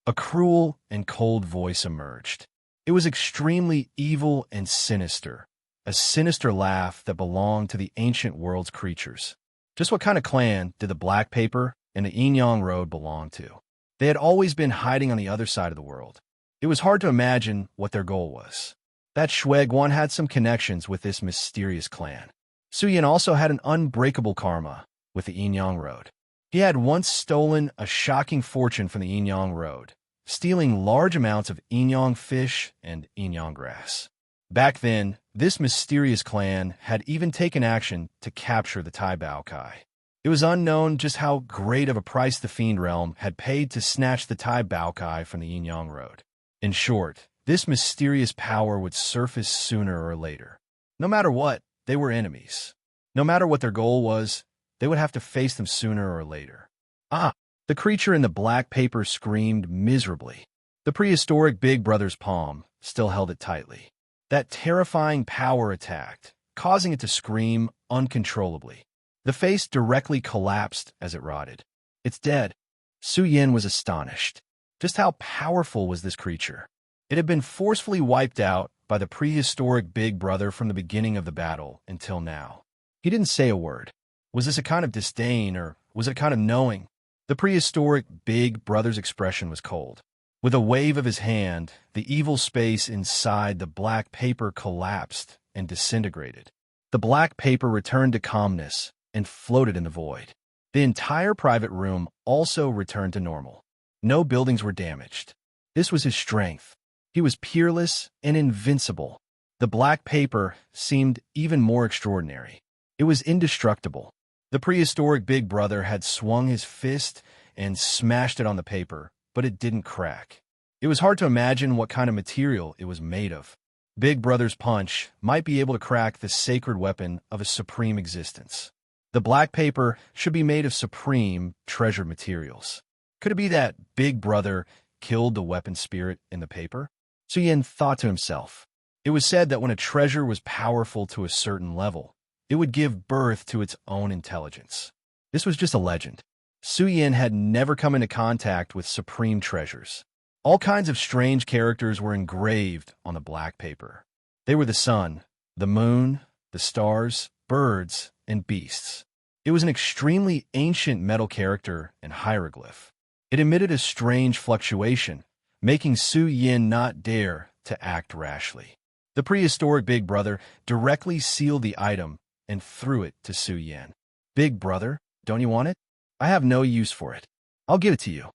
A cruel and cold voice emerged. It was extremely evil and sinister, a sinister laugh that belonged to the ancient world's creatures. Just what kind of clan did the Black Paper and the Enyang Road belong to? They had always been hiding on the other side of the world. It was hard to imagine what their goal was. That Shwegwan had some connections with this mysterious clan. Suyin also had an unbreakable karma with the Enyang Road. He had once stolen a shocking fortune from the Enyang Road, stealing large amounts of Enyang fish and Enyang grass. Back then, this mysterious clan had even taken action to capture the Tai Bao Kai. It was unknown just how great of a price the Fiend Realm had paid to snatch the Tai Bao Kai from the Enyang Road. In short, this mysterious power would surface sooner or later. No matter what, they were enemies. No matter what their goal was, they would have to face them sooner or later. The creature in the black paper screamed miserably. The prehistoric Big Brother's palm still held it tightly. That terrifying power attacked, causing it to scream uncontrollably. The face directly collapsed as it rotted. It's dead. Su Yin was astonished. Just how powerful was this creature? It had been forcefully wiped out by the prehistoric Big Brother from the beginning of the battle until now. He didn't say a word. Was this a kind of disdain, or was it a kind of knowing? The prehistoric Big Brother's expression was cold. With a wave of his hand, the evil space inside the black paper collapsed and disintegrated. The black paper returned to calmness and floated in the void. The entire private room also returned to normal. No buildings were damaged. This was his strength. He was peerless and invincible. The black paper seemed even more extraordinary. It was indestructible. The prehistoric Big Brother had swung his fist and smashed it on the paper, but it didn't crack. It was hard to imagine what kind of material it was made of. Big Brother's punch might be able to crack the sacred weapon of a supreme existence. The black paper should be made of supreme, treasured materials. Could it be that Big Brother killed the weapon spirit in the paper? Su Yin thought to himself. It was said that when a treasure was powerful to a certain level, it would give birth to its own intelligence. This was just a legend. Su Yin had never come into contact with supreme treasures. All kinds of strange characters were engraved on the black paper. They were the sun, the moon, the stars, birds, and beasts. It was an extremely ancient metal character and hieroglyph. It emitted a strange fluctuation, making Su Yin not dare to act rashly. The prehistoric Big Brother directly sealed the item and threw it to Su Yin. Big Brother, don't you want it? I have no use for it. I'll give it to you.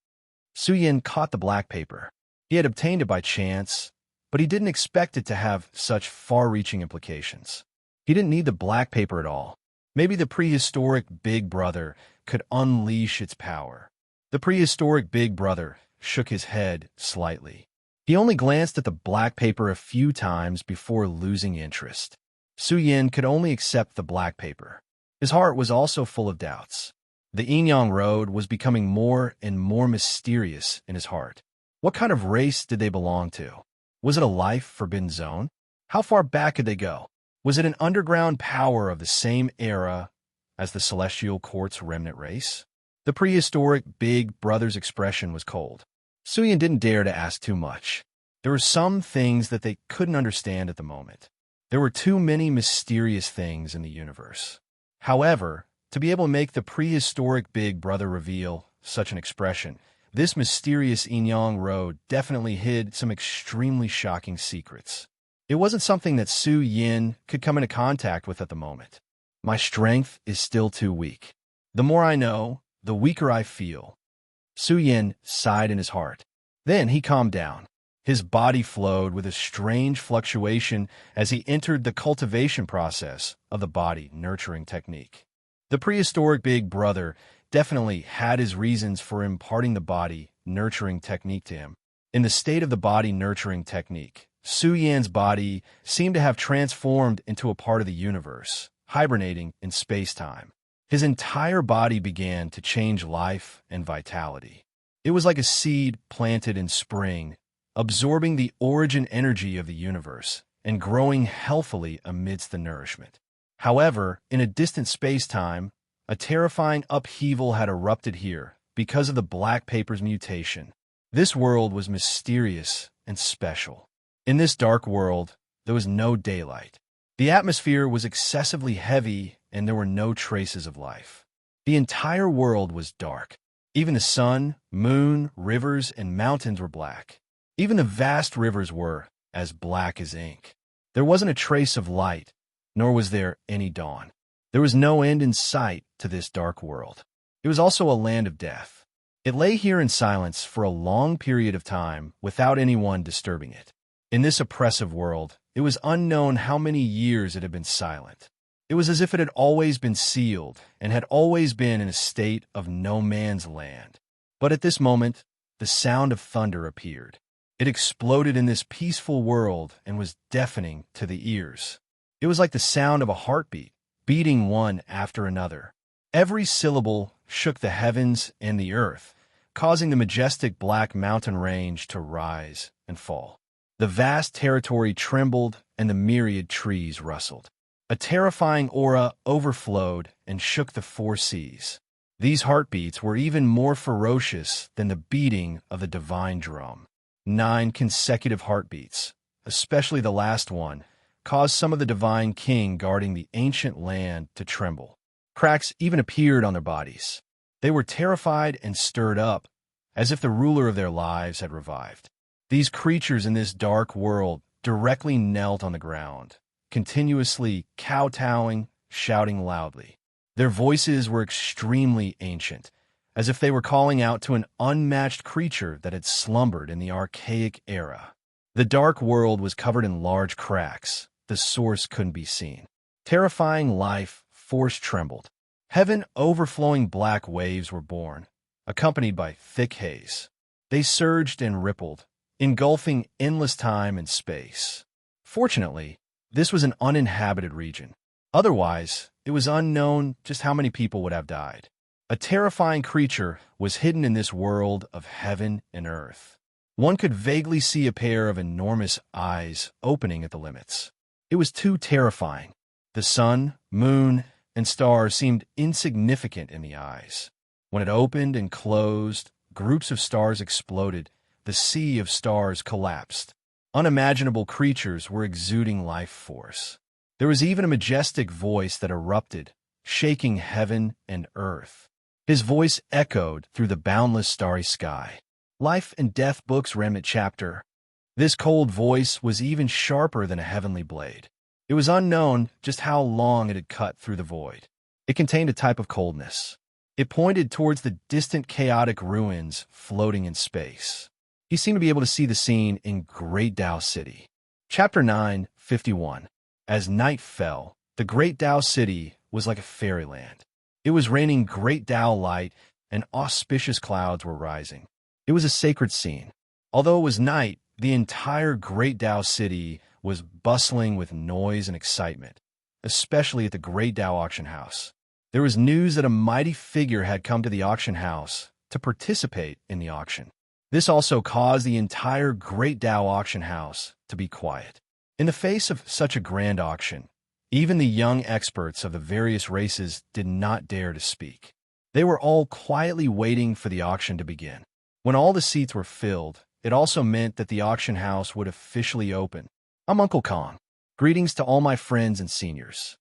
Su Yin caught the black paper. He had obtained it by chance, but he didn't expect it to have such far-reaching implications. He didn't need the black paper at all. Maybe the prehistoric Big Brother could unleash its power. The prehistoric Big Brother shook his head slightly. He only glanced at the black paper a few times before losing interest. Su Yin could only accept the black paper. His heart was also full of doubts. The Enyang Road was becoming more and more mysterious in his heart. What kind of race did they belong to? Was it a life-forbidden zone? How far back could they go? Was it an underground power of the same era as the Celestial Court's remnant race? The prehistoric Big Brother's expression was cold. Su Yin didn't dare to ask too much. There were some things that they couldn't understand at the moment. There were too many mysterious things in the universe. However, to be able to make the prehistoric Big Brother reveal such an expression, this mysterious Enyang Road definitely hid some extremely shocking secrets. It wasn't something that Su Yin could come into contact with at the moment. My strength is still too weak. The more I know, the weaker I feel. Su Yin sighed in his heart. Then he calmed down. His body flowed with a strange fluctuation as he entered the cultivation process of the body nurturing technique. The prehistoric Big Brother definitely had his reasons for imparting the body nurturing technique to him. In the state of the body nurturing technique, Su Yan's body seemed to have transformed into a part of the universe, hibernating in space-time. His entire body began to change life and vitality. It was like a seed planted in spring, absorbing the origin energy of the universe and growing healthily amidst the nourishment. However, in a distant space-time, a terrifying upheaval had erupted here because of the Black Paper's mutation. This world was mysterious and special. In this dark world, there was no daylight. The atmosphere was excessively heavy and there were no traces of life. The entire world was dark. Even the sun, moon, rivers, and mountains were black. Even the vast rivers were as black as ink. There wasn't a trace of light, nor was there any dawn. There was no end in sight to this dark world. It was also a land of death. It lay here in silence for a long period of time without anyone disturbing it. In this oppressive world, it was unknown how many years it had been silent. It was as if it had always been sealed and had always been in a state of no man's land. But at this moment, the sound of thunder appeared. It exploded in this peaceful world and was deafening to the ears. It was like the sound of a heartbeat, beating one after another. Every syllable shook the heavens and the earth, causing the majestic black mountain range to rise and fall. The vast territory trembled and the myriad trees rustled. A terrifying aura overflowed and shook the four seas. These heartbeats were even more ferocious than the beating of the divine drum. 9 consecutive heartbeats, especially the last one, caused some of the divine king guarding the ancient land to tremble. Cracks even appeared on their bodies. They were terrified and stirred up, as if the ruler of their lives had revived. These creatures in this dark world directly knelt on the ground, continuously kowtowing, shouting loudly. Their voices were extremely ancient, as if they were calling out to an unmatched creature that had slumbered in the archaic era. The dark world was covered in large cracks. The source couldn't be seen. Terrifying life force trembled. Heaven overflowing black waves were born, accompanied by thick haze. They surged and rippled, engulfing endless time and space. Fortunately, this was an uninhabited region. Otherwise, it was unknown just how many people would have died. A terrifying creature was hidden in this world of heaven and earth. One could vaguely see a pair of enormous eyes opening at the limits. It was too terrifying. The sun, moon, and stars seemed insignificant in the eyes. When it opened and closed, groups of stars exploded. The sea of stars collapsed. Unimaginable creatures were exuding life force. There was even a majestic voice that erupted, shaking heaven and earth. His voice echoed through the boundless starry sky. Life and Death Book's remnant chapter. This cold voice was even sharper than a heavenly blade. It was unknown just how long it had cut through the void. It contained a type of coldness. It pointed towards the distant chaotic ruins floating in space. He seemed to be able to see the scene in Great Tao City. Chapter 9:51. As night fell, the Great Tao City was like a fairyland. It was raining great Tao light and auspicious clouds were rising. It was a sacred scene. Although it was night, the entire Great Tao City was bustling with noise and excitement, especially at the Great Tao auction house. There was news that a mighty figure had come to the auction house to participate in the auction. This also caused the entire Great Tao auction house to be quiet. In the face of such a grand auction, even the young experts of the various races did not dare to speak. They were all quietly waiting for the auction to begin. When all the seats were filled, it also meant that the auction house would officially open. I'm Uncle Kong. Greetings to all my friends and seniors.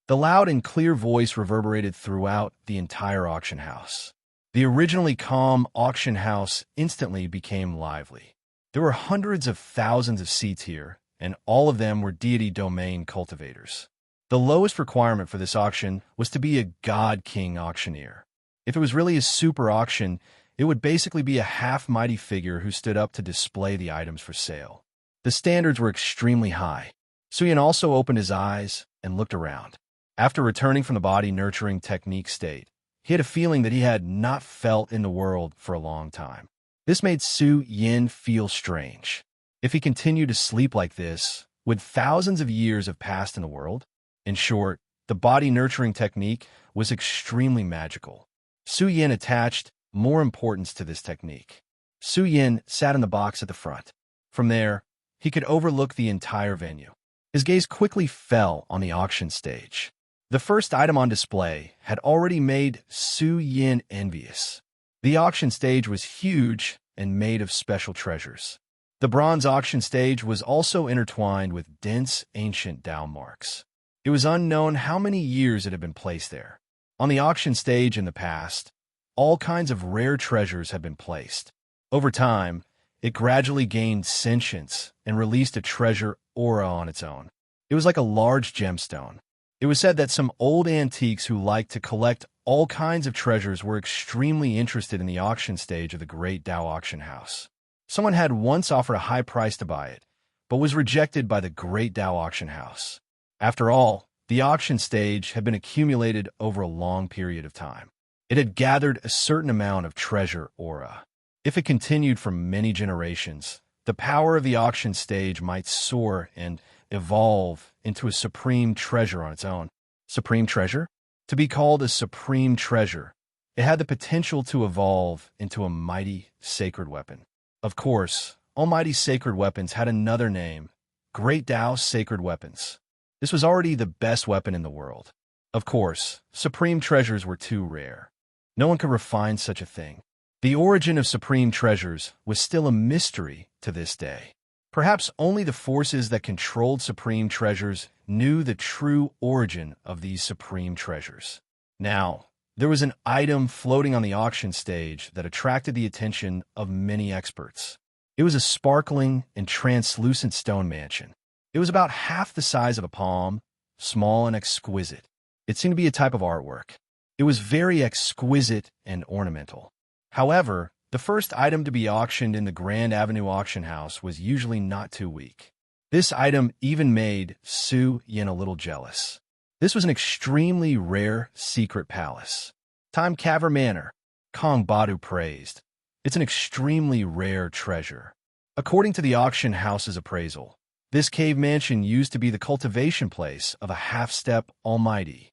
The loud and clear voice reverberated throughout the entire auction house. The originally calm auction house instantly became lively. There were hundreds of thousands of seats here, and all of them were deity domain cultivators. The lowest requirement for this auction was to be a God King auctioneer. If it was really a super auction, It would basically be a half-mighty figure who stood up to display the items for sale. The standards were extremely high. Suyin also opened his eyes and looked around. After returning from the body-nurturing technique state, he had a feeling that he had not felt in the world for a long time. This made Su Yin feel strange. If he continued to sleep like this, would thousands of years have passed in the world? In short, the body-nurturing technique was extremely magical. Su Yin attached more importance to this technique. Su Yin sat in the box at the front. From there, he could overlook the entire venue. His gaze quickly fell on the auction stage. The first item on display had already made Su Yin envious. The auction stage was huge and made of special treasures. The bronze auction stage was also intertwined with dense ancient Tao marks. It was unknown how many years it had been placed there. On the auction stage in the past, all kinds of rare treasures had been placed. Over time, it gradually gained sentience and released a treasure aura on its own. It was like a large gemstone. It was said that some old antiques who liked to collect all kinds of treasures were extremely interested in the auction stage of the Great Tao Auction House. Someone had once offered a high price to buy it, but was rejected by the Great Tao Auction House. After all, the auction stage had been accumulated over a long period of time. It had gathered a certain amount of treasure aura. If it continued for many generations, the power of the auction stage might soar and evolve into a supreme treasure on its own. Supreme treasure? To be called a supreme treasure, it had the potential to evolve into a mighty sacred weapon. Of course, almighty sacred weapons had another name, Great Tao Sacred Weapons. This was already the best weapon in the world. Of course, supreme treasures were too rare. No one could refine such a thing. The origin of supreme treasures was still a mystery to this day. Perhaps only the forces that controlled supreme treasures knew the true origin of these supreme treasures. Now, there was an item floating on the auction stage that attracted the attention of many experts. It was a sparkling and translucent stone mansion. It was about half the size of a palm, small and exquisite. It seemed to be a type of artwork. It was very exquisite and ornamental. However, the first item to be auctioned in the Grand Avenue Auction House was usually not too weak. This item even made Su Yin a little jealous. This was an extremely rare secret palace. Time Cavern Manor, Kong Badu praised. It's an extremely rare treasure. According to the auction house's appraisal, this cave mansion used to be the cultivation place of a half-step almighty.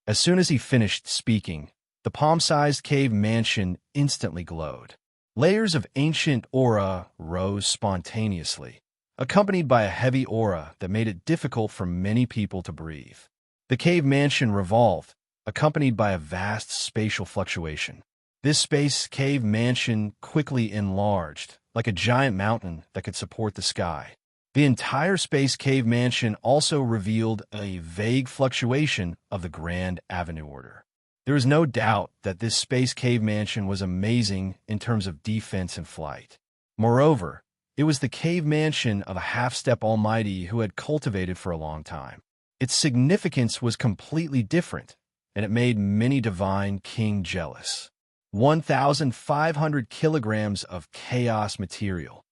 As soon as he finished speaking, the palm-sized cave mansion instantly glowed. Layers of ancient aura rose spontaneously, accompanied by a heavy aura that made it difficult for many people to breathe. The cave mansion revolved, accompanied by a vast spatial fluctuation. This space cave mansion quickly enlarged, like a giant mountain that could support the sky. The entire space cave mansion also revealed a vague fluctuation of the Grand Avenue order. There is no doubt that this space cave mansion was amazing in terms of defense and flight. Moreover, it was the cave mansion of a half-step almighty who had cultivated for a long time. Its significance was completely different, and it made many divine king jealous. 1,500 kilograms of chaos material.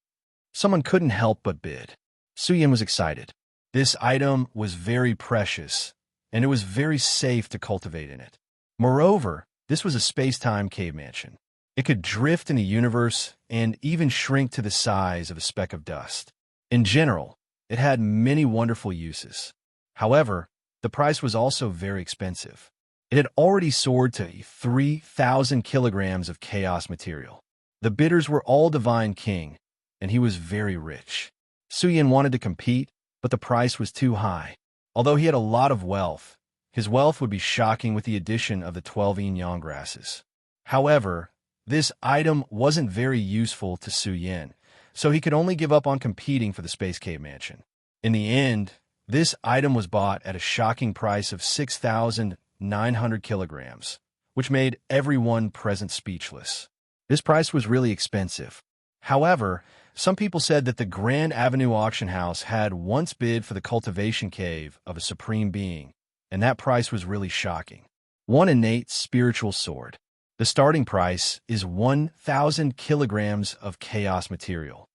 Someone couldn't help but bid. Su Yin was excited. This item was very precious, and it was very safe to cultivate in it. Moreover, this was a space-time cave mansion. It could drift in the universe and even shrink to the size of a speck of dust. In general, it had many wonderful uses. However, the price was also very expensive. It had already soared to 3,000 kilograms of chaos material. The bidders were all divine king, and he was very rich. Su Yin wanted to compete, but the price was too high. Although he had a lot of wealth, his wealth would be shocking with the addition of the 12 yin-yang grasses. However, this item wasn't very useful to Su Yin, so he could only give up on competing for the Space Cave Mansion. In the end, this item was bought at a shocking price of 6,900 kilograms, which made everyone present speechless. This price was really expensive. However, some people said that the Grand Avenue Auction House had once bid for the cultivation cave of a supreme being, and that price was really shocking. One innate spiritual sword. The starting price is 1,000 kilograms of chaos material.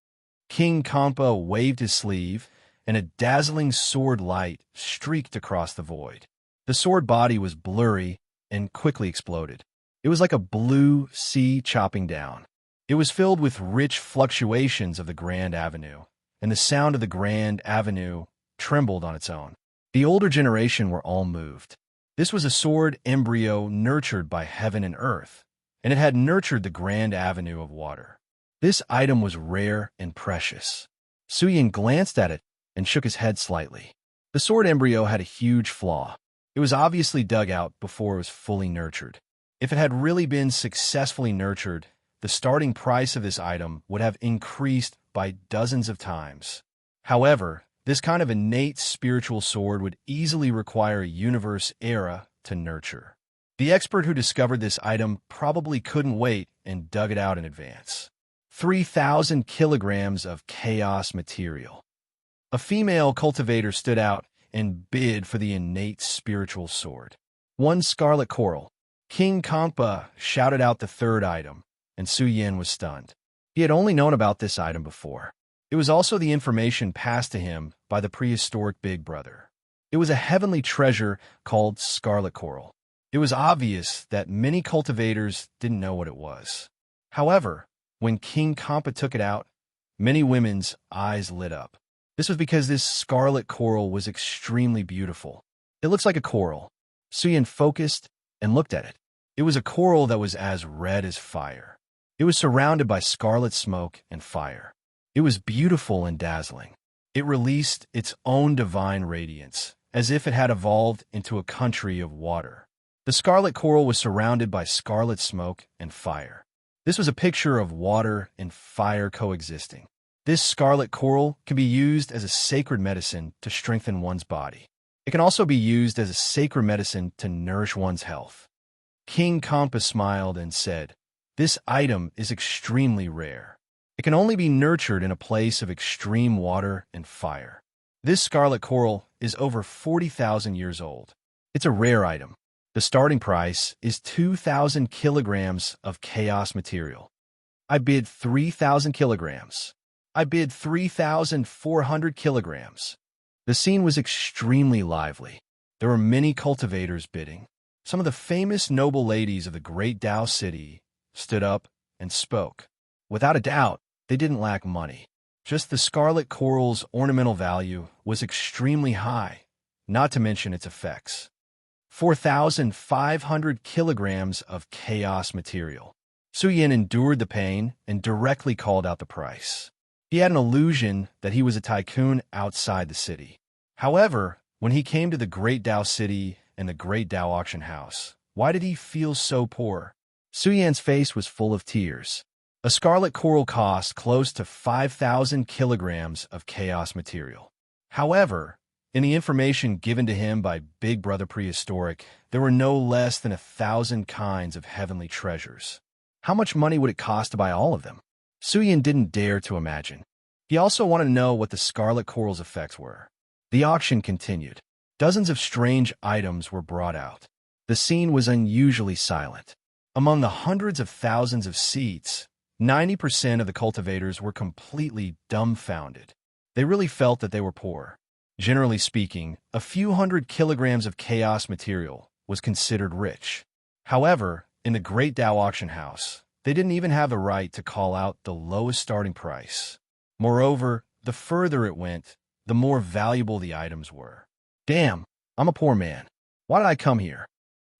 King Kampa waved his sleeve, and a dazzling sword light streaked across the void. The sword body was blurry and quickly exploded. It was like a blue sea chopping down. It was filled with rich fluctuations of the Grand Avenue, and the sound of the Grand Avenue trembled on its own. The older generation were all moved. This was a sword embryo nurtured by heaven and earth, and it had nurtured the Grand Avenue of water. This item was rare and precious. Suyin glanced at it and shook his head slightly. The sword embryo had a huge flaw. It was obviously dug out before it was fully nurtured. If it had really been successfully nurtured, the starting price of this item would have increased by dozens of times. However, this kind of innate spiritual sword would easily require a universe era to nurture. The expert who discovered this item probably couldn't wait and dug it out in advance. 3,000 kilograms of chaos material. A female cultivator stood out and bid for the innate spiritual sword. 1 scarlet coral. King Kampa shouted out the third item, and Su Yin was stunned. He had only known about this item before. It was also the information passed to him by the prehistoric Big Brother. It was a heavenly treasure called scarlet coral. It was obvious that many cultivators didn't know what it was. However, when King Kampa took it out, many women's eyes lit up. This was because this scarlet coral was extremely beautiful. It looks like a coral. Su Yin focused and looked at it. It was a coral that was as red as fire. It was surrounded by scarlet smoke and fire. It was beautiful and dazzling. It released its own divine radiance, as if it had evolved into a country of water. The scarlet coral was surrounded by scarlet smoke and fire. This was a picture of water and fire coexisting. This scarlet coral can be used as a sacred medicine to strengthen one's body. It can also be used as a sacred medicine to nourish one's health. King Kampa smiled and said, "This item is extremely rare. It can only be nurtured in a place of extreme water and fire. This scarlet coral is over 40,000 years old. It's a rare item. The starting price is 2,000 kilograms of chaos material. I bid 3,000 kilograms. I bid 3,400 kilograms." The scene was extremely lively. There were many cultivators bidding. Some of the famous noble ladies of the great Tao city stood up and spoke. Without a doubt, they didn't lack money. Just the scarlet coral's ornamental value was extremely high, not to mention its effects. 4,500 kilograms of chaos material. Su Yin endured the pain and directly called out the price. He had an illusion that he was a tycoon outside the city. However, when he came to the Great Tao City and the Great Tao Auction House, why did he feel so poor? Su Yan's face was full of tears. A scarlet coral cost close to 5,000 kilograms of chaos material. However, in the information given to him by Big Brother Prehistoric, there were no less than 1,000 kinds of heavenly treasures. How much money would it cost to buy all of them? Su Yin didn't dare to imagine. He also wanted to know what the scarlet coral's effects were. The auction continued. Dozens of strange items were brought out. The scene was unusually silent. Among the hundreds of thousands of seats, 90% of the cultivators were completely dumbfounded. They really felt that they were poor. Generally speaking, a few hundred kilograms of chaos material was considered rich. However, in the Great Tao Auction House, they didn't even have the right to call out the lowest starting price. Moreover, the further it went, the more valuable the items were. "Damn, I'm a poor man. Why did I come here?"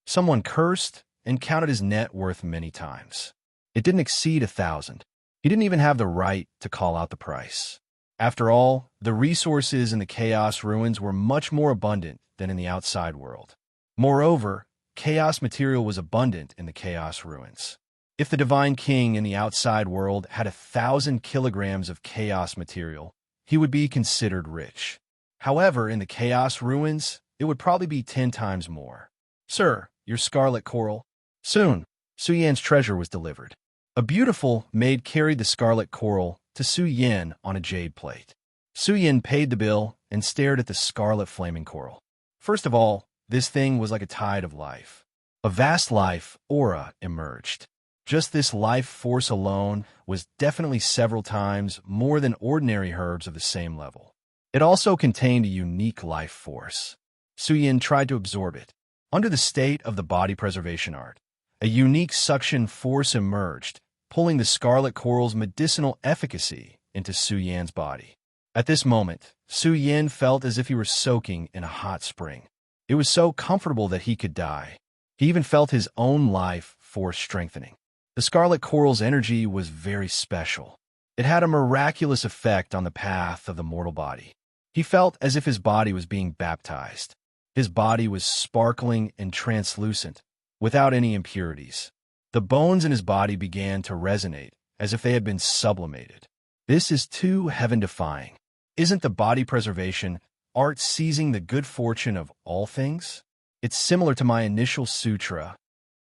Someone cursed and counted his net worth many times. It didn't exceed 1,000. He didn't even have the right to call out the price. After all, the resources in the Chaos Ruins were much more abundant than in the outside world. Moreover, chaos material was abundant in the Chaos Ruins. If the Divine King in the outside world had 1,000 kilograms of chaos material, he would be considered rich. However, in the Chaos Ruins, it would probably be 10 times more. "Sir, your scarlet coral." Soon, Su Yan's treasure was delivered. A beautiful maid carried the scarlet coral to Su Yin on a jade plate. Su Yin paid the bill and stared at the scarlet flaming coral. First of all, this thing was like a tide of life. A vast life aura emerged. Just this life force alone was definitely several times more than ordinary herbs of the same level. It also contained a unique life force. Suyin tried to absorb it. Under the state of the body preservation art, a unique suction force emerged, pulling the scarlet coral's medicinal efficacy into Su Yan's body. At this moment, Su Yan felt as if he were soaking in a hot spring. It was so comfortable that he could die. He even felt his own life force strengthening. The scarlet coral's energy was very special. It had a miraculous effect on the path of the mortal body. He felt as if his body was being baptized. His body was sparkling and translucent, without any impurities. The bones in his body began to resonate, as if they had been sublimated. This is too heaven-defying. Isn't the body preservation art seizing the good fortune of all things? It's similar to my initial sutra.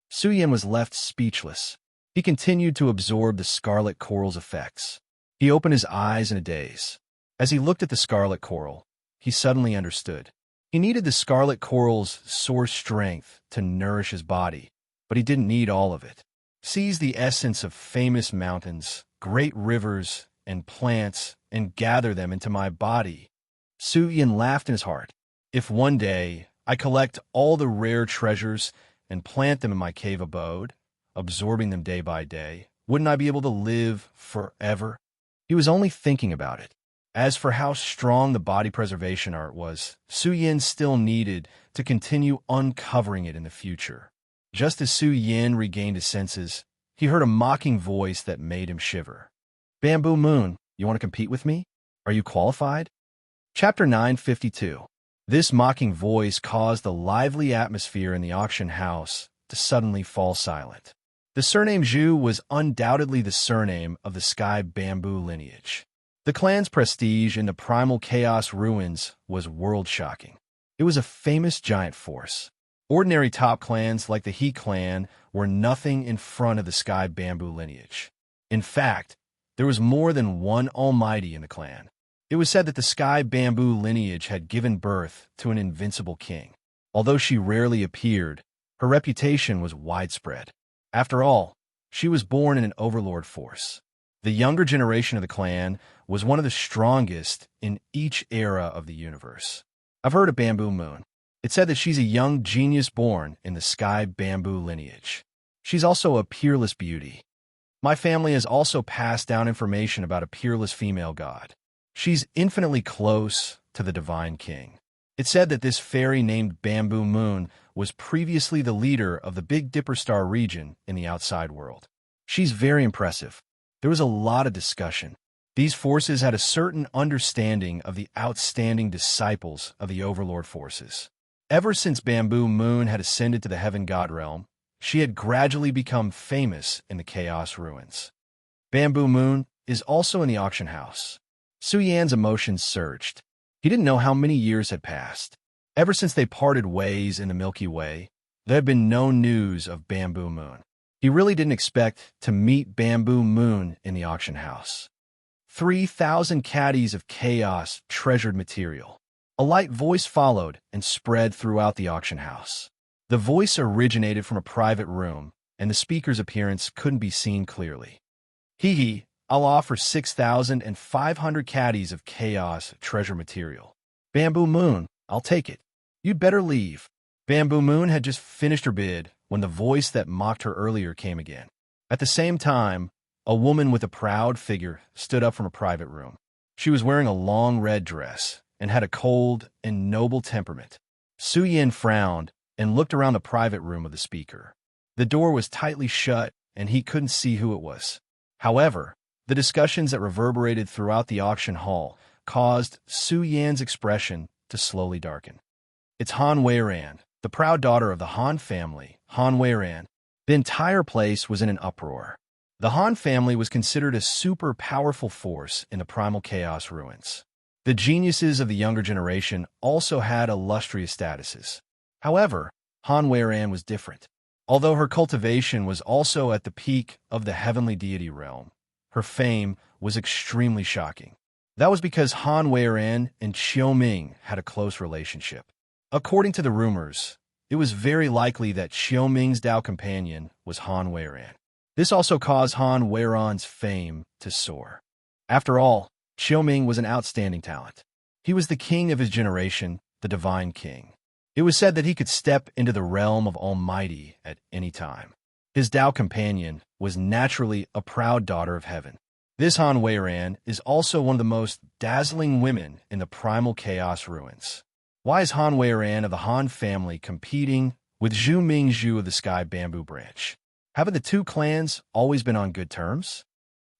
Su Yan was left speechless. He continued to absorb the scarlet coral's effects. He opened his eyes in a daze. As he looked at the scarlet coral, he suddenly understood. He needed the scarlet coral's source strength to nourish his body, but he didn't need all of it. Seize the essence of famous mountains, great rivers, and plants, and gather them into my body. Su Yan laughed in his heart. If one day I collect all the rare treasures and plant them in my cave abode, absorbing them day by day, wouldn't I be able to live forever? He was only thinking about it. As for how strong the body preservation art was, Su Yan still needed to continue uncovering it in the future. Just as Su Yan regained his senses, he heard a mocking voice that made him shiver. Bamboo Moon, you want to compete with me? Are you qualified? Chapter 952. This mocking voice caused the lively atmosphere in the auction house to suddenly fall silent. The surname Zhu was undoubtedly the surname of the Sky Bamboo lineage. The clan's prestige in the primal chaos ruins was world-shocking. It was a famous giant force. Ordinary top clans like the He clan were nothing in front of the Sky Bamboo lineage. In fact, there was more than one almighty in the clan. It was said that the Sky Bamboo lineage had given birth to an invincible king. Although she rarely appeared, her reputation was widespread. After all, she was born in an Overlord force. The younger generation of the clan was one of the strongest in each era of the universe. I've heard of Bamboo Moon. It's said that she's a young genius born in the Sky Bamboo lineage. She's also a peerless beauty. My family has also passed down information about a peerless female god. She's infinitely close to the Divine King. It's said that this fairy named Bamboo Moon was previously the leader of the Big Dipper Star region in the outside world. She's very impressive. There was a lot of discussion. These forces had a certain understanding of the outstanding disciples of the Overlord forces. Ever since Bamboo Moon had ascended to the Heaven God realm, she had gradually become famous in the Chaos ruins. Bamboo Moon is also in the auction house. Su Yan's emotions surged. He didn't know how many years had passed. Ever since they parted ways in the Milky Way, there had been no news of Bamboo Moon. He really didn't expect to meet Bamboo Moon in the auction house. 3,000 caddies of chaos treasured material. A light voice followed and spread throughout the auction house. The voice originated from a private room, and the speaker's appearance couldn't be seen clearly. Hee, I'll offer 6,500 caddies of chaos treasure material. Bamboo Moon, I'll take it. You'd better leave. Bamboo Moon had just finished her bid when the voice that mocked her earlier came again. At the same time, a woman with a proud figure stood up from a private room. She was wearing a long red dress and had a cold and noble temperament. Su Yan frowned and looked around the private room of the speaker. The door was tightly shut and he couldn't see who it was. However, the discussions that reverberated throughout the auction hall caused Su Yan's expression to slowly darken. It's Han Weiran, the proud daughter of the Han family, Han Weiran. The entire place was in an uproar. The Han family was considered a super powerful force in the primal chaos ruins. The geniuses of the younger generation also had illustrious statuses. However, Han Weiran was different. Although her cultivation was also at the peak of the heavenly deity realm, her fame was extremely shocking. That was because Han Weiran and Xiao Ming had a close relationship. According to the rumors, it was very likely that Xiaoming's Dao companion was Han Weiran. This also caused Han Weiran's fame to soar. After all, Xiaoming was an outstanding talent. He was the king of his generation, the divine king. It was said that he could step into the realm of Almighty at any time. His Dao companion was naturally a proud daughter of heaven. This Han Weiran is also one of the most dazzling women in the primal chaos ruins. Why is Han Weiran of the Han family competing with Zhu Mingzhu of the Sky Bamboo Branch? Haven't the two clans always been on good terms?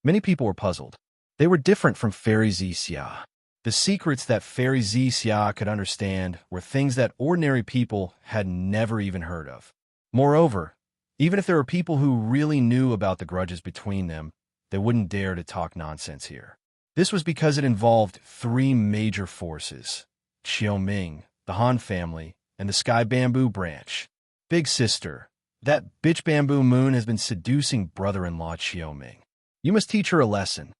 Many people were puzzled. They were different from Fairy Zixia. The secrets that Fairy Zixia could understand were things that ordinary people had never even heard of. Moreover, even if there were people who really knew about the grudges between them, they wouldn't dare to talk nonsense here. This was because it involved three major forces: Xiaoming, the Han family, and the Sky Bamboo Branch. Big sister, that bitch Bamboo Moon has been seducing brother-in-law Xiaoming. You must teach her a lesson.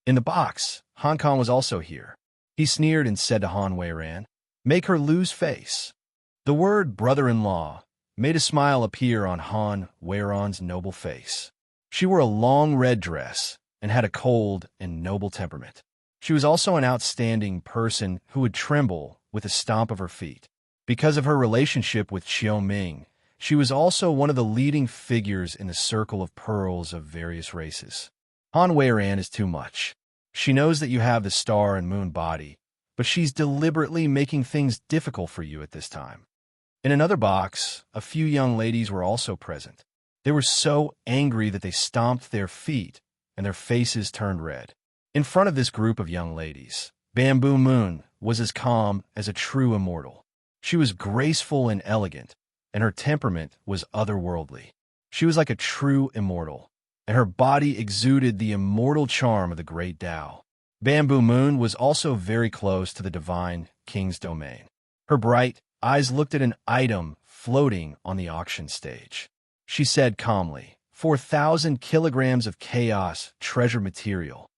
In the box, Han Kong was also here. He sneered and said to Han Weiran, "Make her lose face." The word brother-in-law made a smile appear on Han Weiran's noble face. She wore a long red dress and had a cold and noble temperament. She was also an outstanding person who would tremble with a stomp of her feet. Because of her relationship with Xiaoming, she was also one of the leading figures in the circle of pearls of various races. Han Weiran is too much. She knows that you have the star and moon body, but she's deliberately making things difficult for you at this time. In another box, a few young ladies were also present. They were so angry that they stomped their feet and their faces turned red. In front of this group of young ladies, Bamboo Moon was as calm as a true immortal. She was graceful and elegant, and her temperament was otherworldly. She was like a true immortal, and her body exuded the immortal charm of the great Tao. Bamboo Moon was also very close to the divine king's domain. Her bright eyes looked at an item floating on the auction stage. She said calmly, 4,000 kilograms of chaos treasure material.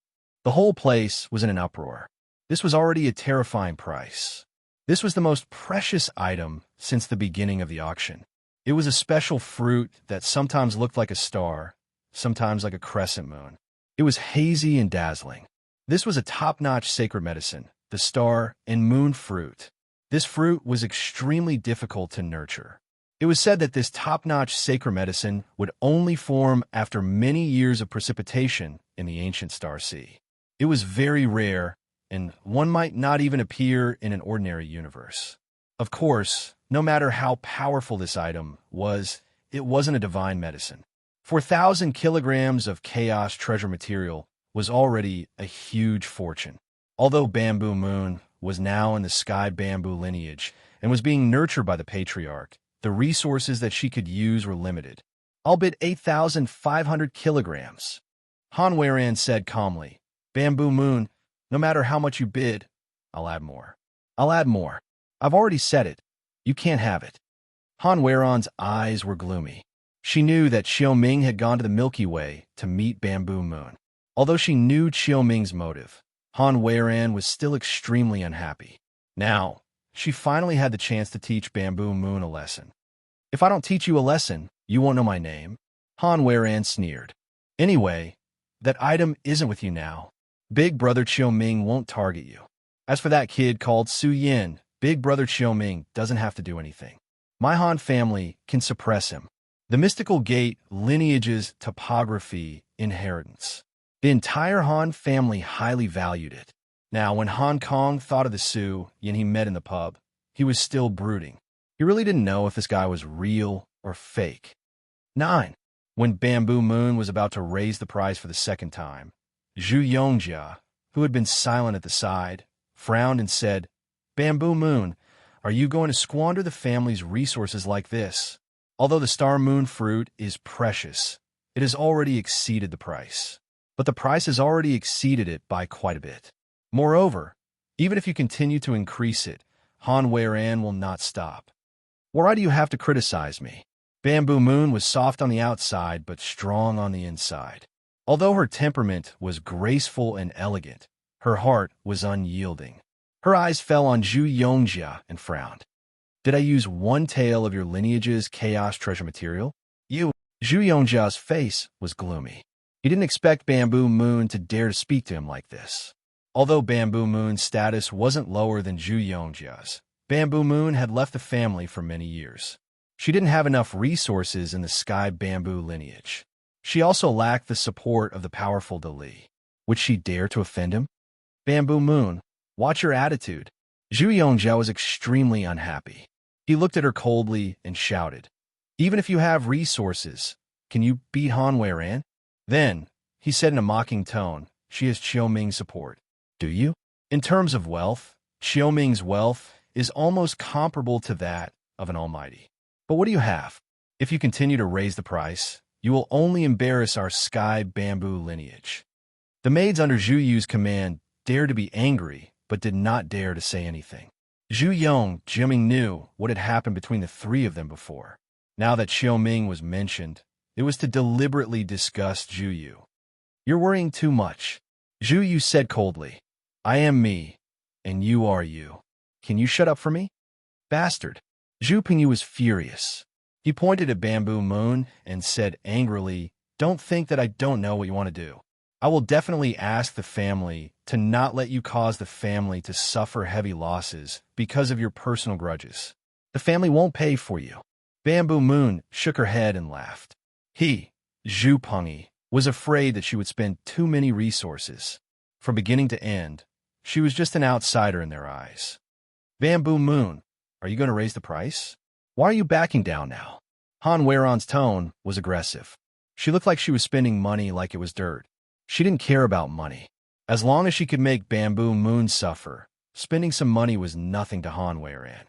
The whole place was in an uproar. This was already a terrifying price. This was the most precious item since the beginning of the auction. It was a special fruit that sometimes looked like a star, sometimes like a crescent moon. It was hazy and dazzling. This was a top-notch sacred medicine, the star and moon fruit. This fruit was extremely difficult to nurture. It was said that this top-notch sacred medicine would only form after many years of precipitation in the ancient star sea. It was very rare, and one might not even appear in an ordinary universe. Of course, no matter how powerful this item was, it wasn't a divine medicine. 4,000 kilograms of chaos treasure material was already a huge fortune. Although Bamboo Moon was now in the Sky Bamboo lineage and was being nurtured by the patriarch, the resources that she could use were limited. "I'll bid 8,500 kilograms. Han Weiran said calmly, "Bamboo Moon, no matter how much you bid, I'll add more. I'll add more. I've already said it. You can't have it." Han Weiran's eyes were gloomy. She knew that Xiaoming had gone to the Milky Way to meet Bamboo Moon. Although she knew Xiaoming's motive, Han Weiran was still extremely unhappy. Now, she finally had the chance to teach Bamboo Moon a lesson. "If I don't teach you a lesson, you won't know my name." Han Weiran sneered. "Anyway, that item isn't with you now. Big Brother Xiaoming won't target you. As for that kid called Su Yin, Big Brother Xiaoming doesn't have to do anything. My Han family can suppress him. The mystical gate lineages topography inheritance. The entire Han family highly valued it. Now, when Hong Kong thought of the Su Yin he met in the pub, he was still brooding. He really didn't know if this guy was real or fake. 9. When Bamboo Moon was about to raise the price for the second time, Zhu Yongjia, who had been silent at the side, frowned and said, "Bamboo Moon, are you going to squander the family's resources like this? Although the star moon fruit is precious, it has already exceeded the price. But the price has already exceeded it by quite a bit. Moreover, even if you continue to increase it, Han Weiran will not stop. Why do you have to criticize me?" Bamboo Moon was soft on the outside but strong on the inside. Although her temperament was graceful and elegant, her heart was unyielding. Her eyes fell on Zhu Yongjia and frowned. Did I use one tale of your lineage's chaos treasure material? You. Zhu Yongjia's face was gloomy. He didn't expect Bamboo Moon to dare to speak to him like this. Although Bamboo Moon's status wasn't lower than Zhu Yongjia's, Bamboo Moon had left the family for many years. She didn't have enough resources in the Sky Bamboo lineage. She also lacked the support of the powerful Dali. Would she dare to offend him? Bamboo Moon, watch your attitude. Zhu Yongjia was extremely unhappy. He looked at her coldly and shouted, even if you have resources, can you beat Han Weiran? Then, he said in a mocking tone, she has Qiuming's support. Do you? In terms of wealth, Qiuming's wealth is almost comparable to that of an almighty. But what do you have? If you continue to raise the price, you will only embarrass our Sky Bamboo lineage. The maids under Zhu Yu's command dared to be angry, but did not dare to say anything. Zhu Yongjiang knew what had happened between the three of them before. Now that Qiuming was mentioned, it was to deliberately disgust Zhu Yu. You're worrying too much. Zhu Yu said coldly, I am me, and you are you. Can you shut up for me? Bastard. Zhu Pingyu was furious. He pointed at Bamboo Moon and said angrily, don't think that I don't know what you want to do. I will definitely ask the family to not let you cause the family to suffer heavy losses because of your personal grudges. The family won't pay for you. Bamboo Moon shook her head and laughed. He, Zhu Pengyi, was afraid that she would spend too many resources. From beginning to end, she was just an outsider in their eyes. Bamboo Moon, are you going to raise the price? Why are you backing down now? Han Weiran's tone was aggressive. She looked like she was spending money like it was dirt. She didn't care about money. As long as she could make Bamboo Moon suffer, spending some money was nothing to Han Weiran.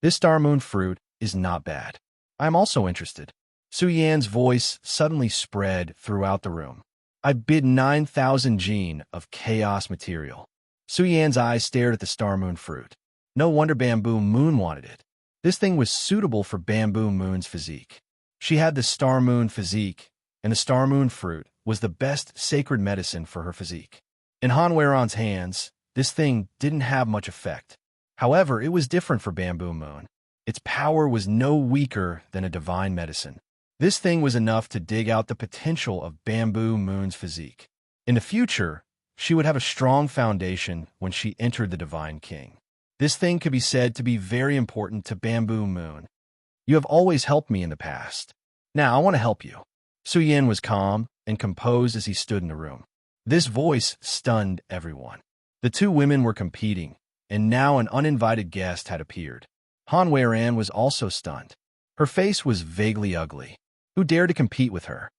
This Star Moon fruit is not bad. I am also interested. Su Yan's voice suddenly spread throughout the room. I bid 9,000 jin of chaos material. Su Yan's eyes stared at the Star Moon fruit. No wonder Bamboo Moon wanted it. This thing was suitable for Bamboo Moon's physique. She had the Star Moon physique, and the Star Moon fruit was the best sacred medicine for her physique. In Han Weiran's hands, this thing didn't have much effect. However, it was different for Bamboo Moon. Its power was no weaker than a divine medicine. This thing was enough to dig out the potential of Bamboo Moon's physique. In the future, she would have a strong foundation when she entered the Divine King. This thing could be said to be very important to Bamboo Moon. You have always helped me in the past. Now I want to help you. Su Yan was calm and composed as he stood in the room. This voice stunned everyone. The two women were competing, and now an uninvited guest had appeared. Han Weiran was also stunned. Her face was vaguely ugly. Who dared to compete with her?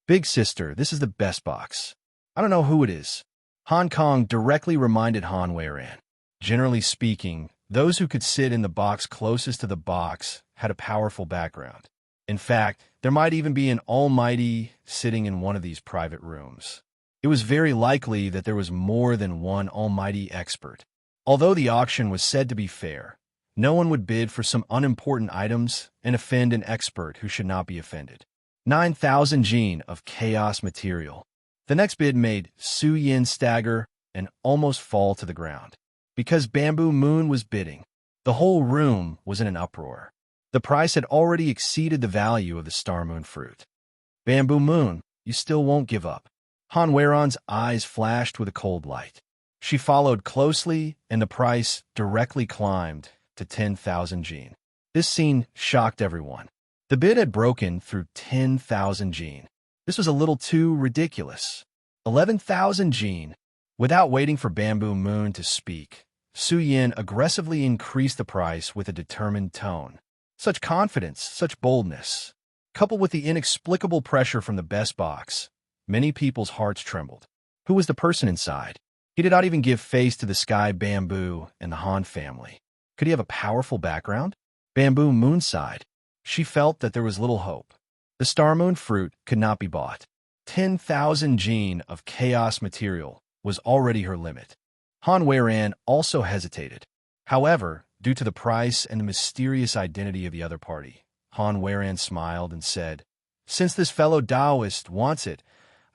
Big sister, this is the best box. I don't know who it is. Han Kong directly reminded Han Weiran. Generally speaking, those who could sit in the box closest to the box had a powerful background. In fact, there might even be an almighty sitting in one of these private rooms. It was very likely that there was more than one almighty expert. Although the auction was said to be fair, no one would bid for some unimportant items and offend an expert who should not be offended. 9,000 jin of chaos material. The next bid made Su Yan stagger and almost fall to the ground. Because Bamboo Moon was bidding, the whole room was in an uproar. The price had already exceeded the value of the Star Moon fruit. Bamboo Moon, you still won't give up. Han Weiran's eyes flashed with a cold light. She followed closely, and the price directly climbed to 10,000 jin. This scene shocked everyone. The bid had broken through 10,000 jin. This was a little too ridiculous. 11,000 jin. Without waiting for Bamboo Moon to speak, Su Yan aggressively increased the price with a determined tone. Such confidence, such boldness. Coupled with the inexplicable pressure from the best box, many people's hearts trembled. Who was the person inside? He did not even give face to the Sky Bamboo and the Han family. Could he have a powerful background? Bamboo Moon sighed. She felt that there was little hope. The Star Moon fruit could not be bought. 10,000 jin of chaos material was already her limit. Han Weiran also hesitated. However, due to the price and the mysterious identity of the other party, Han Weiran smiled and said, since this fellow Taoist wants it,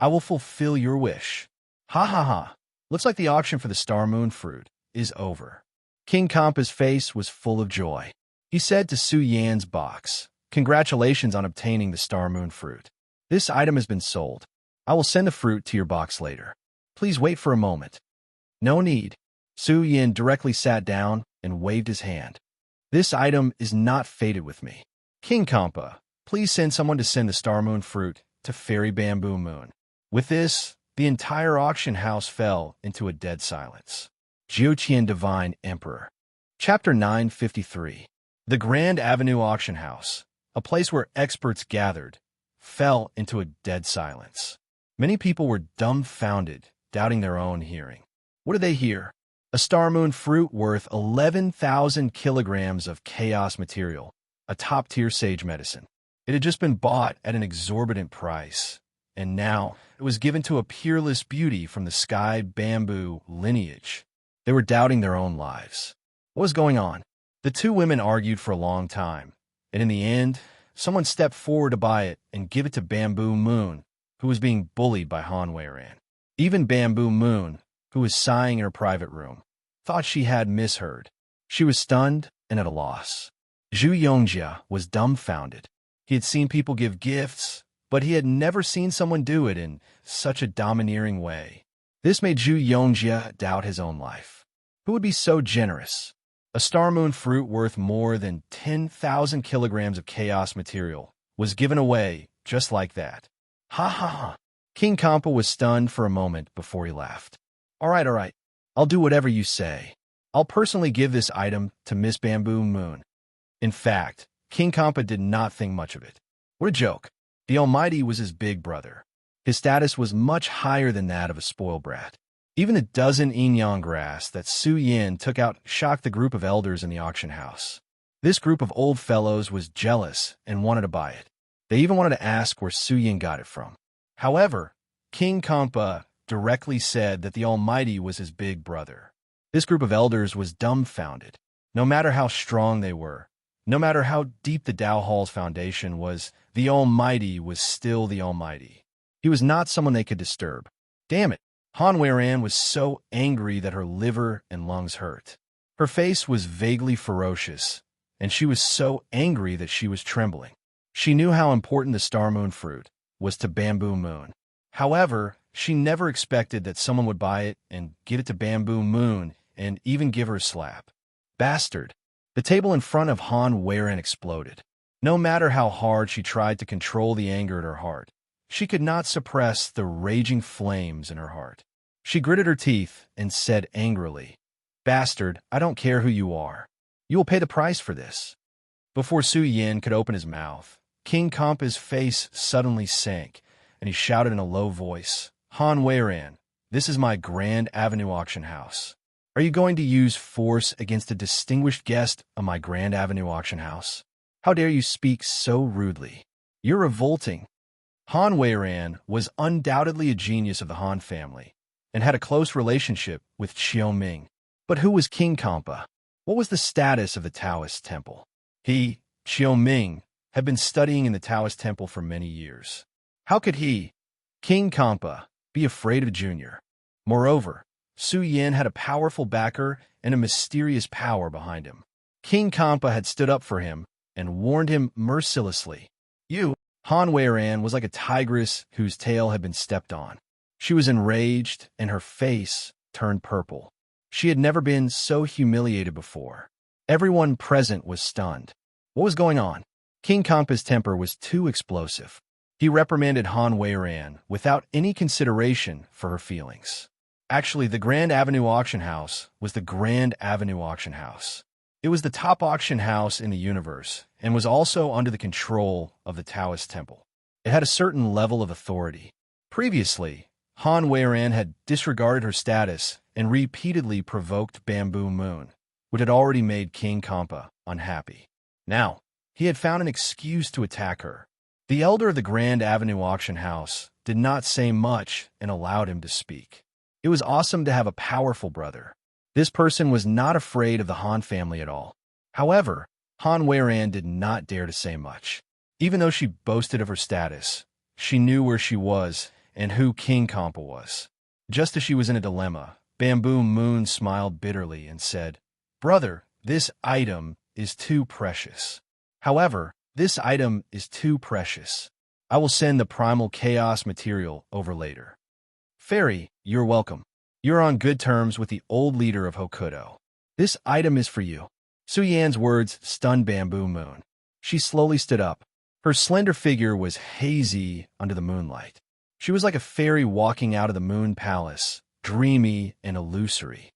I will fulfill your wish. Ha ha ha. Looks like the auction for the Star Moon fruit is over. King Kampa's face was full of joy. He said to Su Yan's box, "Congratulations on obtaining the Star Moon fruit. This item has been sold. I will send the fruit to your box later. Please wait for a moment." "No need." Su Yan directly sat down and waved his hand. "This item is not fated with me. King Kampa, please send someone to send the Star Moon fruit to Fairy Bamboo Moon." With this, the entire auction house fell into a dead silence. Jiuqian Divine Emperor. Chapter 953. The Grand Avenue Auction House, a place where experts gathered, fell into a dead silence. Many people were dumbfounded, doubting their own hearing. What did they hear? A Star Moon fruit worth 11,000 kilograms of chaos material, a top-tier sage medicine. It had just been bought at an exorbitant price, and now it was given to a peerless beauty from the sky bamboo lineage. They were doubting their own lives. What was going on? The two women argued for a long time, and in the end, someone stepped forward to buy it and give it to Bamboo Moon, who was being bullied by Han Weiran. Even Bamboo Moon, who was sighing in her private room, thought she had misheard. She was stunned and at a loss. Zhu Yongjia was dumbfounded. He had seen people give gifts, but he had never seen someone do it in such a domineering way. This made Zhu Yongjia doubt his own life. Who would be so generous? A Star Moon fruit worth more than 10,000 kilograms of chaos material was given away just like that. Ha ha ha. King Kampa was stunned for a moment before he laughed. All right. I'll do whatever you say. I'll personally give this item to Miss Bamboo Moon." In fact, King Kampa did not think much of it. What a joke. The Almighty was his big brother. His status was much higher than that of a spoiled brat. Even the dozen Inyang grass that Su Yin took out shocked the group of elders in the auction house. This group of old fellows was jealous and wanted to buy it. They even wanted to ask where Su Yin got it from. However, King Kampa directly said that the Almighty was his big brother. This group of elders was dumbfounded. No matter how strong they were, no matter how deep the Dao Hall's foundation was, the Almighty was still the Almighty. He was not someone they could disturb. Damn it! Han Weiran was so angry that her liver and lungs hurt. Her face was vaguely ferocious, and she was so angry that she was trembling. She knew how important the Star Moon fruit was to Bamboo Moon. However, she never expected that someone would buy it and give it to Bamboo Moon and even give her a slap. Bastard! The table in front of Han Weiran exploded. No matter how hard she tried to control the anger at her heart, she could not suppress the raging flames in her heart. She gritted her teeth and said angrily, "Bastard, I don't care who you are. You will pay the price for this." Before Su Yin could open his mouth, King Kampa's face suddenly sank, and he shouted in a low voice, "Han Weiran, this is my Grand Avenue auction house. Are you going to use force against a distinguished guest of my Grand Avenue auction house? How dare you speak so rudely? You're revolting." Han Weiran was undoubtedly a genius of the Han family and had a close relationship with Qiu Ming. But who was King Kampa? What was the status of the Taoist temple? He, Qiu Ming, had been studying in the Taoist temple for many years. How could he, King Kampa, be afraid of Junior? Moreover, Su Yin had a powerful backer and a mysterious power behind him. King Kampa had stood up for him and warned him mercilessly. Han Weiran was like a tigress whose tail had been stepped on. She was enraged, and her face turned purple. She had never been so humiliated before. Everyone present was stunned. What was going on? King Kampa's temper was too explosive. He reprimanded Han Weiran without any consideration for her feelings. Actually, the Grand Avenue Auction House was the Grand Avenue Auction House. It was the top auction house in the universe and was also under the control of the Taoist temple. It had a certain level of authority. Previously, Han Weiran had disregarded her status and repeatedly provoked Bamboo Moon, which had already made King Kampa unhappy. Now, he had found an excuse to attack her. The elder of the Grand Avenue Auction House did not say much and allowed him to speak. It was awesome to have a powerful brother. This person was not afraid of the Han family at all. However, Han Weiran did not dare to say much. Even though she boasted of her status, she knew where she was and who King Kampa was. Just as she was in a dilemma, Bamboo Moon smiled bitterly and said, "Brother, this item is too precious. However, this item is too precious. I will send the primal chaos material over later. Fairy, you're welcome. You're on good terms with the old leader of Hokuto. This item is for you. Su Yan's words stunned Bamboo Moon. She slowly stood up. Her slender figure was hazy under the moonlight. She was like a fairy walking out of the moon palace, dreamy and illusory.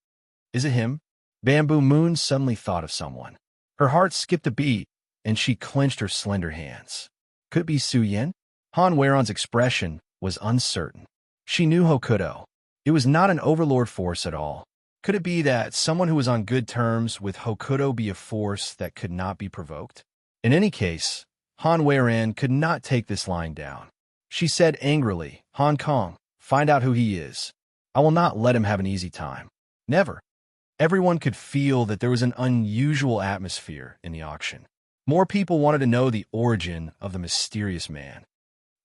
Is it him? Bamboo Moon suddenly thought of someone. Her heart skipped a beat, and she clenched her slender hands. Could it be Su Yan? Han Weiron's expression was uncertain. She knew Hokuto. It was not an overlord force at all. Could it be that someone who was on good terms with Hokuto be a force that could not be provoked? In any case, Han Weiron could not take this lying down. She said angrily, Hong Kong, find out who he is. I will not let him have an easy time. Never. Everyone could feel that there was an unusual atmosphere in the auction. More people wanted to know the origin of the mysterious man.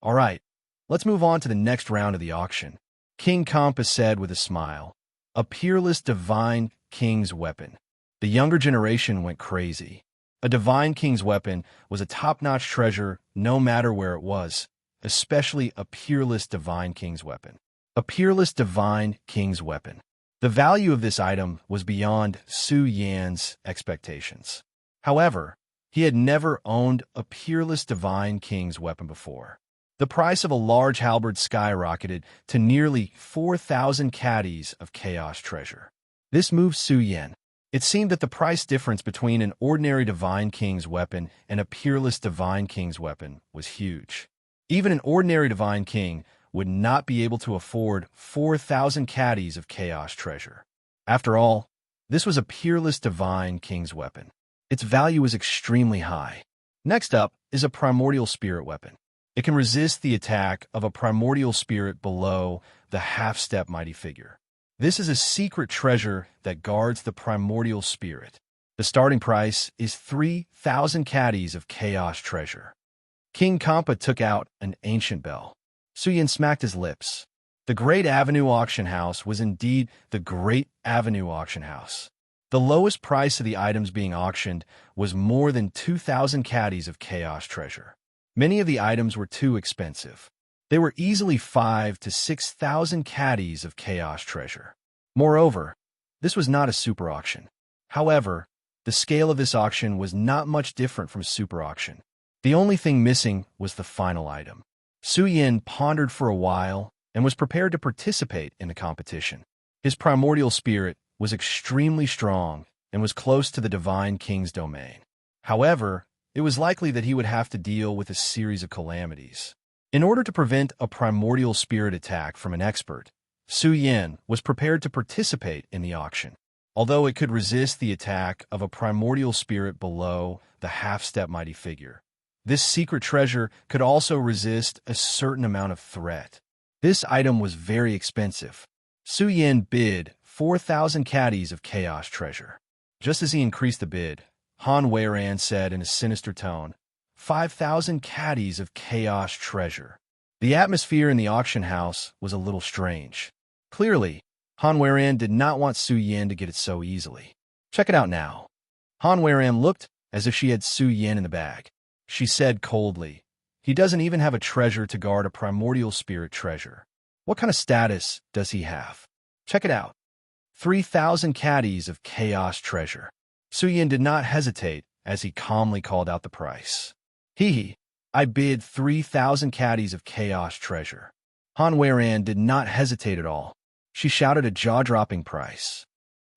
All right, let's move on to the next round of the auction. King Kampa said with a smile, a peerless divine king's weapon. The younger generation went crazy. A divine king's weapon was a top-notch treasure no matter where it was, especially a peerless divine king's weapon. A peerless divine king's weapon. The value of this item was beyond Su Yan's expectations. However, he had never owned a peerless divine king's weapon before. The price of a large halberd skyrocketed to nearly 4,000 caddies of chaos treasure. This moved Su Yan. It seemed that the price difference between an ordinary divine king's weapon and a peerless divine king's weapon was huge. Even an ordinary divine king would not be able to afford 4,000 caddies of chaos treasure. After all, this was a peerless divine king's weapon. Its value was extremely high. Next up is a primordial spirit weapon. It can resist the attack of a primordial spirit below the half-step mighty figure. This is a secret treasure that guards the primordial spirit. The starting price is 3,000 caddies of chaos treasure. King Kampa took out an ancient bell. Su Yan smacked his lips. The Great Avenue Auction House was indeed the Great Avenue Auction House. The lowest price of the items being auctioned was more than 2,000 caddies of chaos treasure. Many of the items were too expensive. They were easily 5,000 to 6,000 caddies of chaos treasure. Moreover, this was not a super auction. However, the scale of this auction was not much different from a super auction. The only thing missing was the final item. Su Yan pondered for a while and was prepared to participate in the competition. His primordial spirit was extremely strong and was close to the divine king's domain. However, it was likely that he would have to deal with a series of calamities. In order to prevent a primordial spirit attack from an expert, Su Yan was prepared to participate in the auction. Although it could resist the attack of a primordial spirit below the half-step mighty figure, this secret treasure could also resist a certain amount of threat. This item was very expensive. Su Yan bid 4,000 caddies of chaos treasure. Just as he increased the bid, Han Weiran said in a sinister tone, 5,000 caddies of chaos treasure. The atmosphere in the auction house was a little strange. Clearly, Han Weiran did not want Su Yan to get it so easily. Check it out now. Han Weiran looked as if she had Su Yan in the bag. She said coldly, he doesn't even have a treasure to guard a primordial spirit treasure. What kind of status does he have? Check it out. 3,000 caddies of chaos treasure. Su Yan did not hesitate as he calmly called out the price. I bid 3,000 caddies of chaos treasure. Han Weiran did not hesitate at all. She shouted a jaw-dropping price.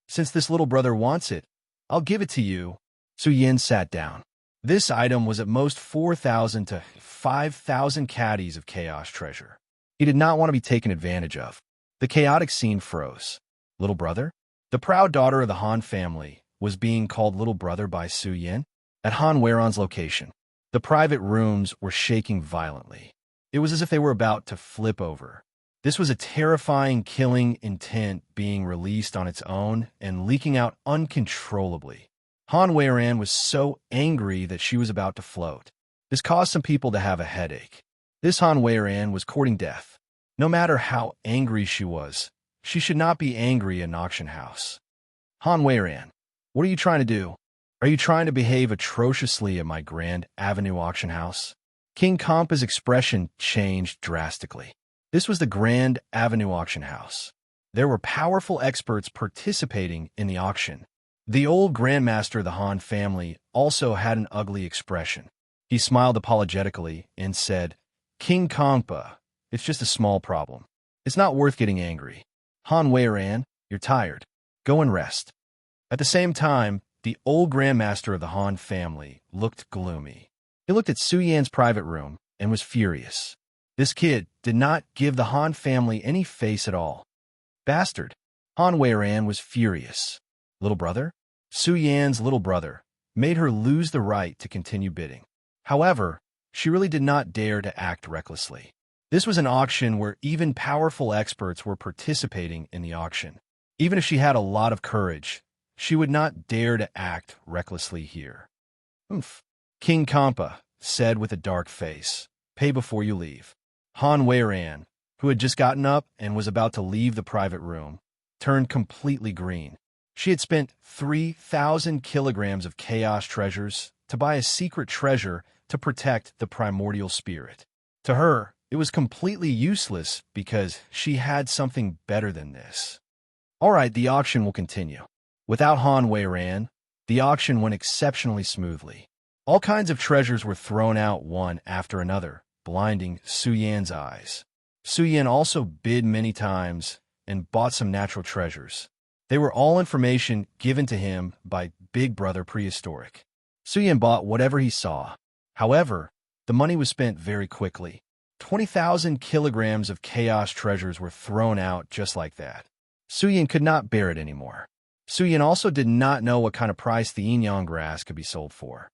Since this little brother wants it, I'll give it to you. Su Yan sat down. This item was at most 4,000 to 5,000 caddies of chaos treasure. He did not want to be taken advantage of. The chaotic scene froze. Little brother? The proud daughter of the Han family was being called little brother by Su Yan. At Han Weiron's location, the private rooms were shaking violently. It was as if they were about to flip over. This was a terrifying killing intent being released on its own and leaking out uncontrollably. Han Weiran was so angry that she was about to float. This caused some people to have a headache. This Han Weiran was courting death. No matter how angry she was, she should not be angry in an auction house. Han Weiran, what are you trying to do? Are you trying to behave atrociously at my Grand Avenue auction house? King Kampa's expression changed drastically. This was the Grand Avenue auction house. There were powerful experts participating in the auction. The old grandmaster of the Han family also had an ugly expression. He smiled apologetically and said, King Kampa, it's just a small problem. It's not worth getting angry. Han Weiran, you're tired. Go and rest. At the same time, the old grandmaster of the Han family looked gloomy. He looked at Su Yan's private room and was furious. This kid did not give the Han family any face at all. Bastard. Han Weiran was furious. Little brother? Su Yan's little brother made her lose the right to continue bidding. However, she really did not dare to act recklessly. This was an auction where even powerful experts were participating in the auction. Even if she had a lot of courage, she would not dare to act recklessly here. Oomph. King Kampa said with a dark face, pay before you leave. Han Weiran, who had just gotten up and was about to leave the private room, turned completely green. She had spent 3,000 kilograms of chaos treasures to buy a secret treasure to protect the primordial spirit. To her, it was completely useless because she had something better than this. All right, the auction will continue. Without Han Weiran, the auction went exceptionally smoothly. All kinds of treasures were thrown out one after another, blinding Su Yan's eyes. Su Yan also bid many times and bought some natural treasures. They were all information given to him by Big Brother Prehistoric. Su Yan bought whatever he saw. However, the money was spent very quickly. 20,000 kilograms of chaos treasures were thrown out just like that. Su Yan could not bear it anymore. Su Yan also did not know what kind of price the yin-yang grass could be sold for.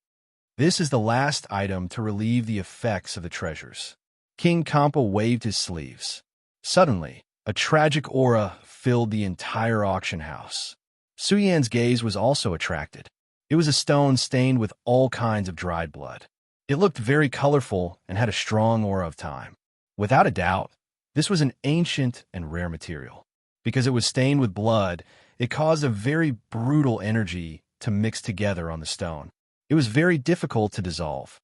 This is the last item to relieve the effects of the treasures. King Kampa waved his sleeves. Suddenly, a tragic aura filled the entire auction house. Su Yan's gaze was also attracted. It was a stone stained with all kinds of dried blood. It looked very colorful and had a strong aura of time. Without a doubt, this was an ancient and rare material. Because it was stained with blood, it caused a very brutal energy to mix together on the stone. It was very difficult to dissolve.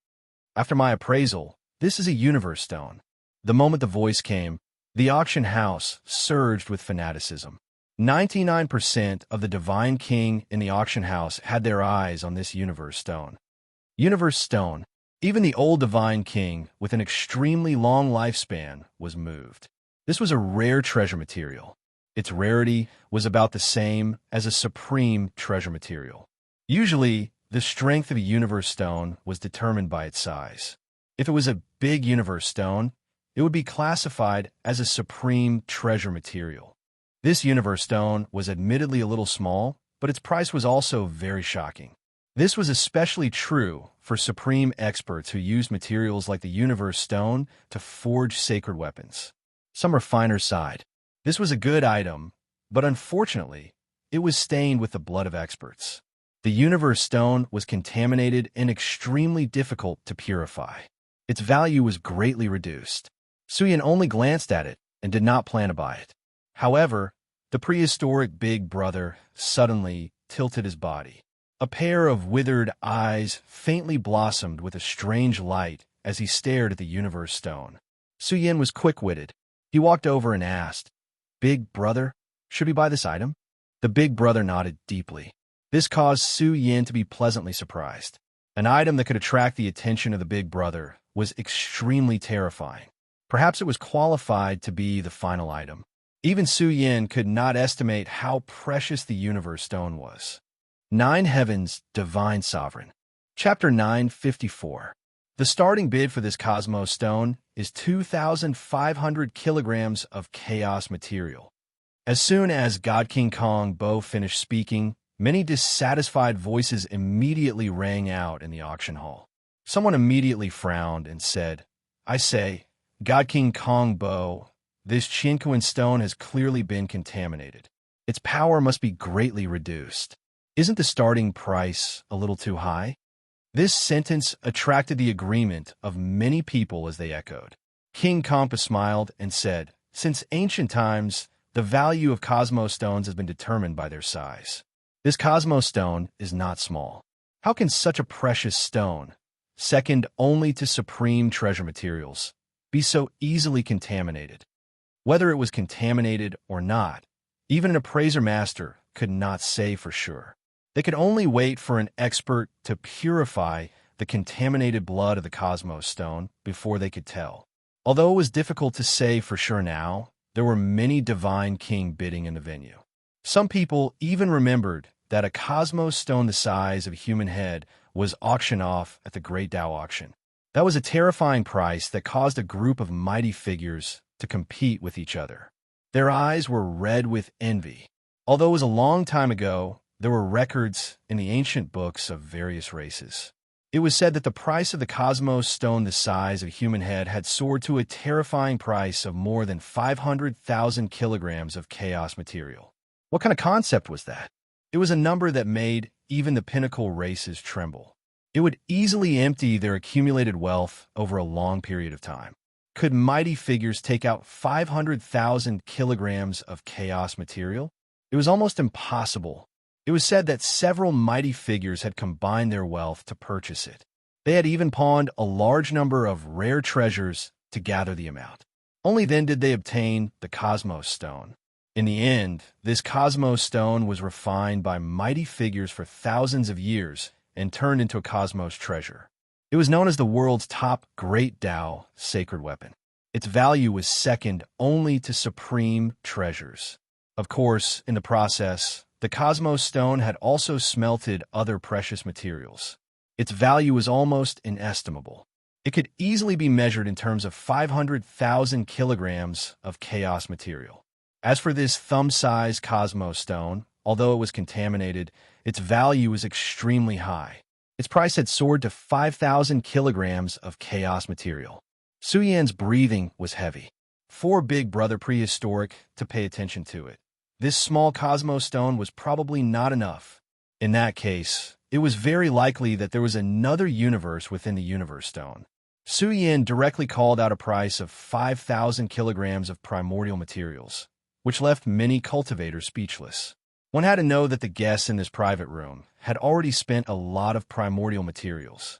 After my appraisal, this is a universe stone. The moment the voice came, the auction house surged with fanaticism. 99% of the Divine King in the auction house had their eyes on this universe stone. Universe stone. Even the old Divine King, with an extremely long lifespan, was moved. This was a rare treasure material. Its rarity was about the same as a supreme treasure material. Usually, the strength of a universe stone was determined by its size. If it was a big universe stone, it would be classified as a supreme treasure material. This universe stone was admittedly a little small, but its price was also very shocking. This was especially true for supreme experts who used materials like the universe stone to forge sacred weapons. Some refiners sighed. This was a good item, but unfortunately, it was stained with the blood of experts. The universe stone was contaminated and extremely difficult to purify. Its value was greatly reduced. Su Yan only glanced at it and did not plan to buy it. However, the prehistoric Big Brother suddenly tilted his body. A pair of withered eyes faintly blossomed with a strange light as he stared at the universe stone. Su Yan was quick-witted. He walked over and asked, Big Brother, should we buy this item? The Big Brother nodded deeply. This caused Su Yan to be pleasantly surprised. An item that could attract the attention of the Big Brother was extremely terrifying. Perhaps it was qualified to be the final item. Even Su Yan could not estimate how precious the universe stone was. 9 Heavens, Divine Sovereign. Chapter 954. The starting bid for this Cosmos stone is 2,500 kilograms of chaos material. As soon as God King Kong Bo finished speaking, many dissatisfied voices immediately rang out in the auction hall. Someone immediately frowned and said, I say, God King Kong Bo, this Chinquan stone has clearly been contaminated. Its power must be greatly reduced. Isn't the starting price a little too high? This sentence attracted the agreement of many people as they echoed. King Kampa smiled and said, Since ancient times, the value of Cosmos stones has been determined by their size. This Cosmos stone is not small. How can such a precious stone, second only to supreme treasure materials, be so easily contaminated? Whether it was contaminated or not, even an appraiser master could not say for sure. They could only wait for an expert to purify the contaminated blood of the Cosmos Stone before they could tell. Although it was difficult to say for sure now, there were many divine king bidding in the venue. Some people even remembered that a Cosmos Stone the size of a human head was auctioned off at the Great Tao auction. That was a terrifying price that caused a group of mighty figures to compete with each other. Their eyes were red with envy. Although it was a long time ago, there were records in the ancient books of various races. It was said that the price of the Cosmos Stone the size of a human head had soared to a terrifying price of more than 500,000 kilograms of chaos material. What kind of concept was that? It was a number that made even the pinnacle races tremble. It would easily empty their accumulated wealth over a long period of time. Could mighty figures take out 500,000 kilograms of chaos material? It was almost impossible. It was said that several mighty figures had combined their wealth to purchase it. They had even pawned a large number of rare treasures to gather the amount. Only then did they obtain the Cosmos Stone. In the end, this Cosmos Stone was refined by mighty figures for thousands of years and turned into a Cosmos treasure. It was known as the world's top Great Tao sacred weapon. Its value was second only to supreme treasures. Of course, in the process, the Cosmos Stone had also smelted other precious materials. Its value was almost inestimable. It could easily be measured in terms of 500,000 kilograms of chaos material. As for this thumb-sized Cosmos Stone, although it was contaminated, its value was extremely high. Its price had soared to 5,000 kilograms of chaos material. Su Yan's breathing was heavy. For Big Brother prehistoric to pay attention to it. This small Cosmos Stone was probably not enough. In that case, it was very likely that there was another universe within the Universe Stone. Su Yan directly called out a price of 5,000 kilograms of primordial materials, which left many cultivators speechless. One had to know that the guests in this private room had already spent a lot of primordial materials.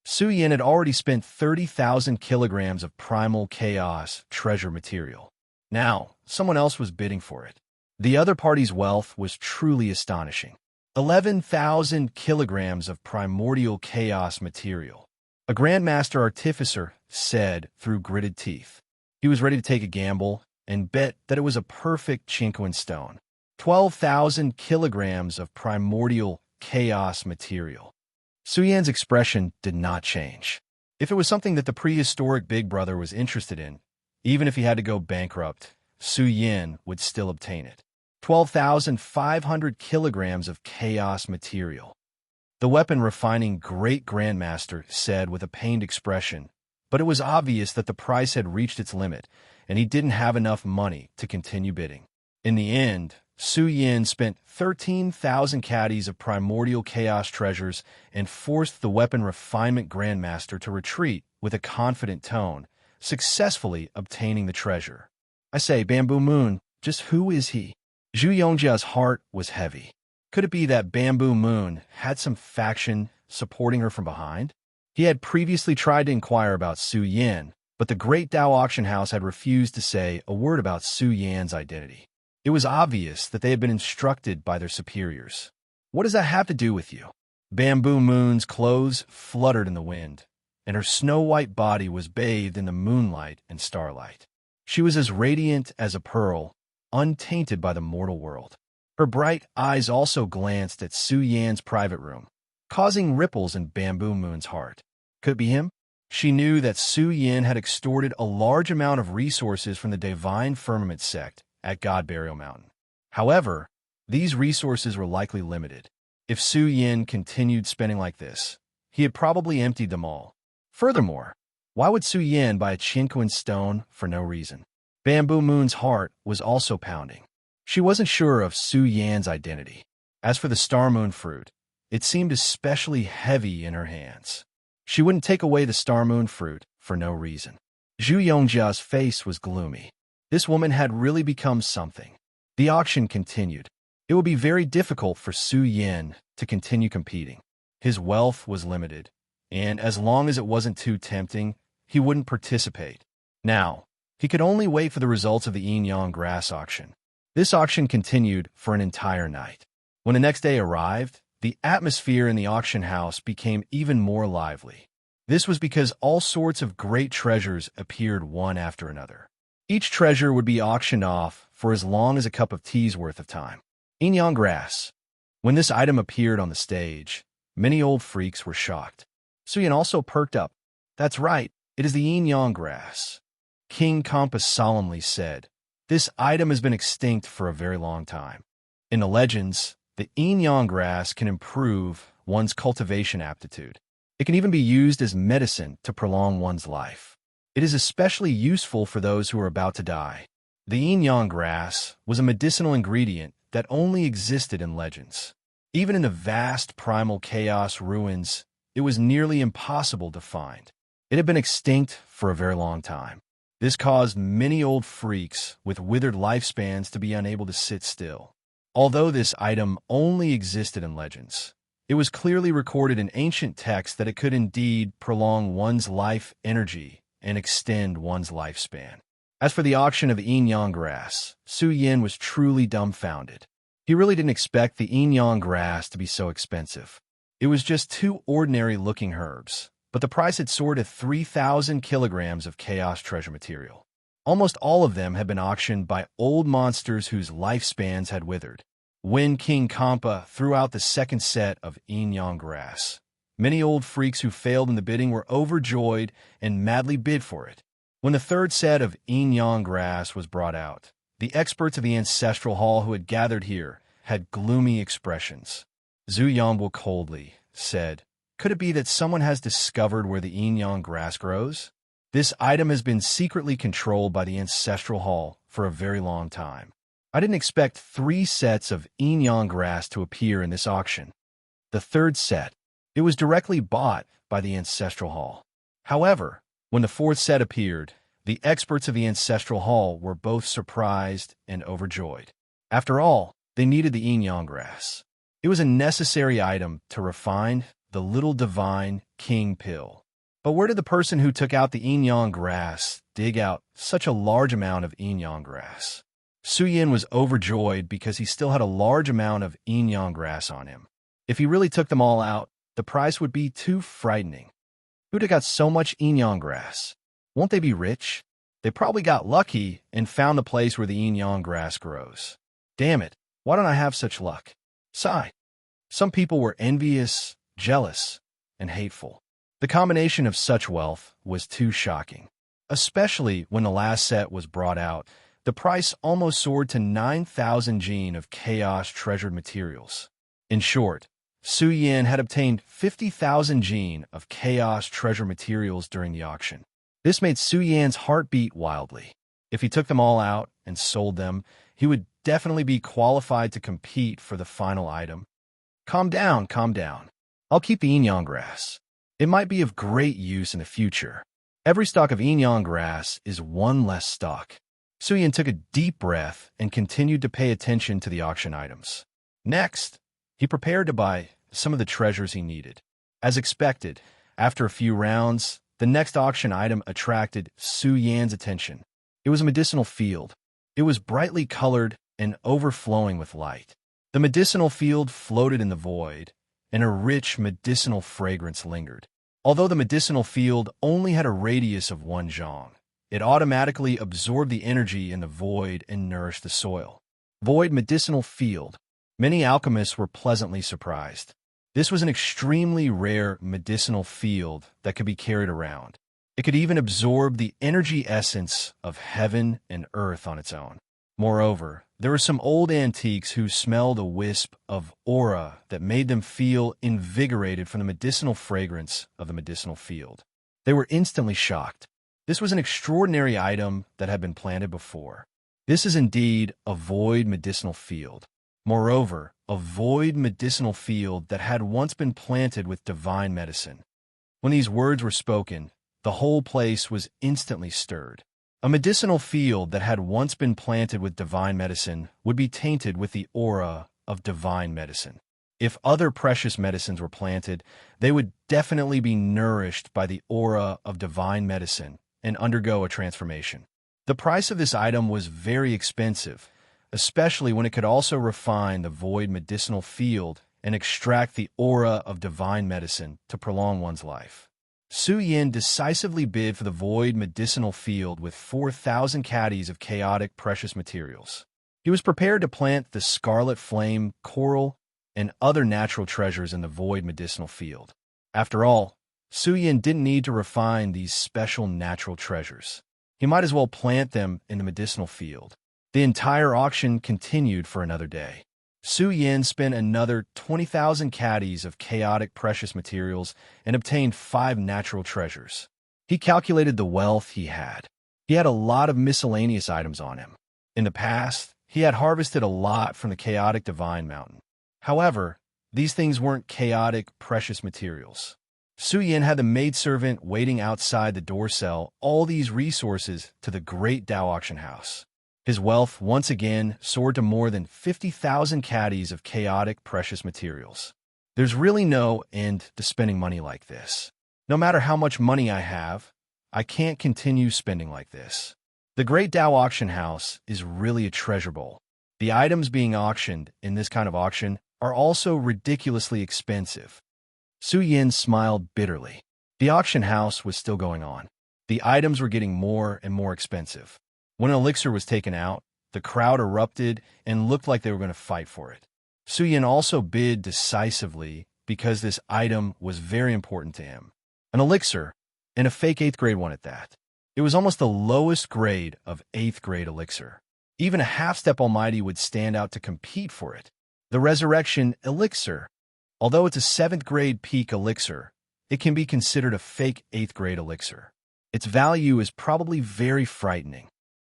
Su Yan had already spent 30,000 kilograms of primal chaos treasure material. Now, someone else was bidding for it. The other party's wealth was truly astonishing. 11,000 kilograms of primordial chaos material. A Grandmaster Artificer said through gritted teeth. He was ready to take a gamble and bet that it was a perfect Chinquin stone. 12,000 kilograms of primordial chaos material. Su Yan's expression did not change. If it was something that the prehistoric Big Brother was interested in, even if he had to go bankrupt, Su Yan would still obtain it. 12,500 kilograms of chaos material. The weapon refining Great Grandmaster said with a pained expression, but it was obvious that the price had reached its limit, and he didn't have enough money to continue bidding. In the end, Su Yan spent 13,000 caddies of primordial chaos treasures and forced the weapon refinement Grandmaster to retreat with a confident tone, successfully obtaining the treasure. I say, Bamboo Moon, just who is he? Zhu Yongjia's heart was heavy. Could it be that Bamboo Moon had some faction supporting her from behind? He had previously tried to inquire about Su Yan, but the Great Tao Auction House had refused to say a word about Su Yan's identity. It was obvious that they had been instructed by their superiors. What does that have to do with you? Bamboo Moon's clothes fluttered in the wind, and her snow-white body was bathed in the moonlight and starlight. She was as radiant as a pearl, untainted by the mortal world. Her bright eyes also glanced at Su Yan's private room, causing ripples in Bamboo Moon's heart. Could it be him? She knew that Su Yan had extorted a large amount of resources from the Divine Firmament sect at God Burial Mountain. However, these resources were likely limited. If Su Yan continued spending like this, he had probably emptied them all. Furthermore, why would Su Yan buy a Chinquin stone for no reason? Bamboo Moon's heart was also pounding. She wasn't sure of Su Yan's identity. As for the Star Moon fruit, it seemed especially heavy in her hands. She wouldn't take away the Star Moon fruit for no reason. Zhu Yongjia's face was gloomy. This woman had really become something. The auction continued. It would be very difficult for Su Yan to continue competing. His wealth was limited, and as long as it wasn't too tempting, he wouldn't participate. Now, he could only wait for the results of the yin-yang grass auction. This auction continued for an entire night. When the next day arrived, the atmosphere in the auction house became even more lively. This was because all sorts of great treasures appeared one after another. Each treasure would be auctioned off for as long as a cup of tea's worth of time. Yin-yang grass. When this item appeared on the stage, many old freaks were shocked. Suyin also perked up. That's right, it is the yin-yang grass. King Compass solemnly said, this item has been extinct for a very long time. In the legends, the yin-yang grass can improve one's cultivation aptitude. It can even be used as medicine to prolong one's life. It is especially useful for those who are about to die. The yin-yang grass was a medicinal ingredient that only existed in legends. Even in the vast primal chaos ruins, it was nearly impossible to find. It had been extinct for a very long time. This caused many old freaks with withered lifespans to be unable to sit still. Although this item only existed in legends, it was clearly recorded in ancient texts that it could indeed prolong one's life energy and extend one's lifespan. As for the auction of the yin-yang grass, Su Yin was truly dumbfounded. He really didn't expect the yin-yang grass to be so expensive. It was just two ordinary-looking herbs, but the price had soared to 3,000 kilograms of chaos treasure material. Almost all of them had been auctioned by old monsters whose lifespans had withered. When King Kampa threw out the second set of yin-yang grass, many old freaks who failed in the bidding were overjoyed and madly bid for it. When the third set of yin-yang grass was brought out, the experts of the ancestral hall who had gathered here had gloomy expressions. Zhu Yangbo coldly said, could it be that someone has discovered where the yin-yang grass grows? This item has been secretly controlled by the ancestral hall for a very long time. I didn't expect 3 sets of yin-yang grass to appear in this auction. The third set, it was directly bought by the ancestral hall. However, when the fourth set appeared, the experts of the ancestral hall were both surprised and overjoyed. After all, they needed the yin-yang grass. It was a necessary item to refine the little divine king pill. But where did the person who took out the yin-yang grass dig out such a large amount of yin-yang grass? Su Yin was overjoyed because he still had a large amount of yin-yang grass on him. If he really took them all out, the price would be too frightening. Who'd have got so much yin-yang grass? Won't they be rich? They probably got lucky and found the place where the yin-yang grass grows. Damn it, why don't I have such luck? Sigh. Some people were envious, jealous, and hateful. The combination of such wealth was too shocking. Especially when the last set was brought out, the price almost soared to 9,000 jin of chaos treasured materials. In short, Su Yin had obtained 50,000 jin of chaos treasure materials during the auction. This made Su Yan's heart beat wildly. If he took them all out and sold them, he would definitely be qualified to compete for the final item. Calm down, calm down. I'll keep the yin-yang grass. It might be of great use in the future. Every stalk of yin-yang grass is one less stalk. Su Yin took a deep breath and continued to pay attention to the auction items. Next, he prepared to buy some of the treasures he needed. As expected, after a few rounds, the next auction item attracted Su Yan's attention. It was a medicinal field. It was brightly colored and overflowing with light. The medicinal field floated in the void, and a rich medicinal fragrance lingered. Although the medicinal field only had a radius of 1 zhang, it automatically absorbed the energy in the void and nourished the soil. Void medicinal field. Many alchemists were pleasantly surprised. This was an extremely rare medicinal field that could be carried around. It could even absorb the energy essence of heaven and earth on its own. Moreover, there were some old antiques who smelled a wisp of aura that made them feel invigorated from the medicinal fragrance of the medicinal field. They were instantly shocked. This was an extraordinary item that had been planted before. This is indeed a void medicinal field. Moreover, a void medicinal field that had once been planted with divine medicine. When these words were spoken, the whole place was instantly stirred. A medicinal field that had once been planted with divine medicine would be tainted with the aura of divine medicine. If other precious medicines were planted, they would definitely be nourished by the aura of divine medicine and undergo a transformation. The price of this item was very expensive, especially when it could also refine the void medicinal field and extract the aura of divine medicine to prolong one's life. Su Yin decisively bid for the void medicinal field with 4,000 caddies of chaotic precious materials. He was prepared to plant the scarlet flame, coral, and other natural treasures in the void medicinal field. After all, Su Yin didn't need to refine these special natural treasures. He might as well plant them in the medicinal field. The entire auction continued for another day. Su Yin spent another 20,000 caddies of chaotic precious materials and obtained 5 natural treasures. He calculated the wealth he had. He had a lot of miscellaneous items on him. In the past, he had harvested a lot from the chaotic divine mountain. However, these things weren't chaotic precious materials. Su Yin had the maidservant waiting outside the door sell all these resources to the great Dao auction house. His wealth once again soared to more than 50,000 caddies of chaotic precious materials. There's really no end to spending money like this. No matter how much money I have, I can't continue spending like this. The Great Dao Auction House is really a treasure bowl. The items being auctioned in this kind of auction are also ridiculously expensive. Su Yin smiled bitterly. The auction house was still going on. The items were getting more and more expensive. When an elixir was taken out, the crowd erupted and looked like they were going to fight for it. Su Yin also bid decisively because this item was very important to him. An elixir, and a fake 8th grade one at that. It was almost the lowest grade of 8th grade elixir. Even a half-step almighty would stand out to compete for it. The resurrection elixir. Although it's a 7th grade peak elixir, it can be considered a fake 8th grade elixir. Its value is probably very frightening.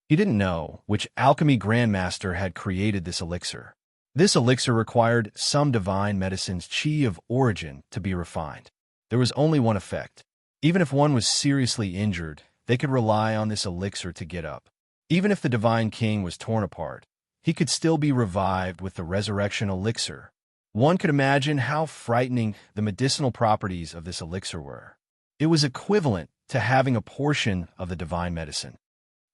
He didn't know which alchemy grandmaster had created this elixir. This elixir required some divine medicine's chi of origin to be refined. There was only one effect. Even if one was seriously injured, they could rely on this elixir to get up. Even if the divine king was torn apart, he could still be revived with the resurrection elixir. One could imagine how frightening the medicinal properties of this elixir were. It was equivalent to having a portion of the divine medicine.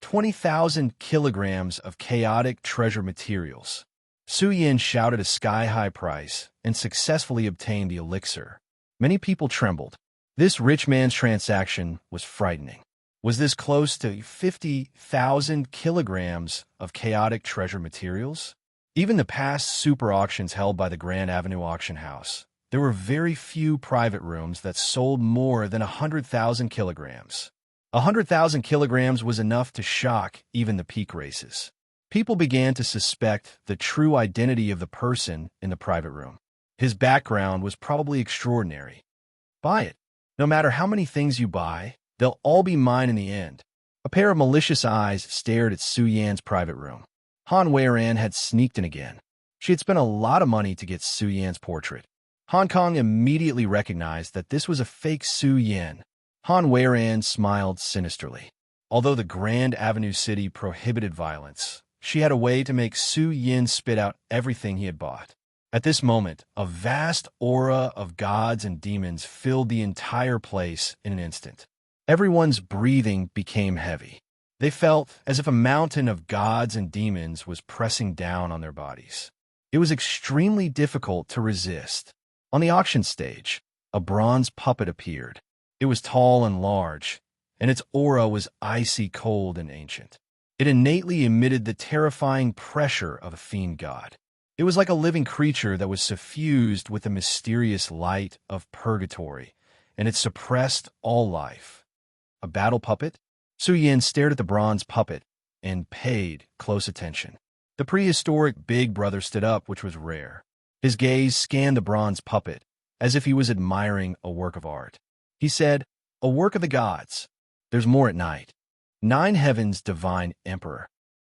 20,000 kilograms of chaotic treasure materials. Su Yin shouted a sky-high price and successfully obtained the elixir. Many people trembled. This rich man's transaction was frightening. Was this close to 50,000 kilograms of chaotic treasure materials? Even the past super auctions held by the Grand Avenue Auction House, there were very few private rooms that sold more than 100,000 kilograms. 100,000 kilograms was enough to shock even the peak races. People began to suspect the true identity of the person in the private room. His background was probably extraordinary. Buy it. No matter how many things you buy, they'll all be mine in the end. A pair of malicious eyes stared at Su Yan's private room. Han Weiran had sneaked in again. She had spent a lot of money to get Su Yan's portrait. Hong Kong immediately recognized that this was a fake Su Yan. Han Weiran smiled sinisterly. Although the Grand Avenue City prohibited violence, she had a way to make Su Yin spit out everything he had bought. At this moment, a vast aura of gods and demons filled the entire place in an instant. Everyone's breathing became heavy. They felt as if a mountain of gods and demons was pressing down on their bodies. It was extremely difficult to resist. On the auction stage, a bronze puppet appeared. It was tall and large, and its aura was icy cold and ancient. It innately emitted the terrifying pressure of a fiend god. It was like a living creature that was suffused with the mysterious light of purgatory, and it suppressed all life. A battle puppet? Su Yin stared at the bronze puppet and paid close attention. The prehistoric big brother stood up, which was rare. His gaze scanned the bronze puppet, as if he was admiring a work of art. He said, "A work of the gods. There's more at night. 9 heavens, divine emperor."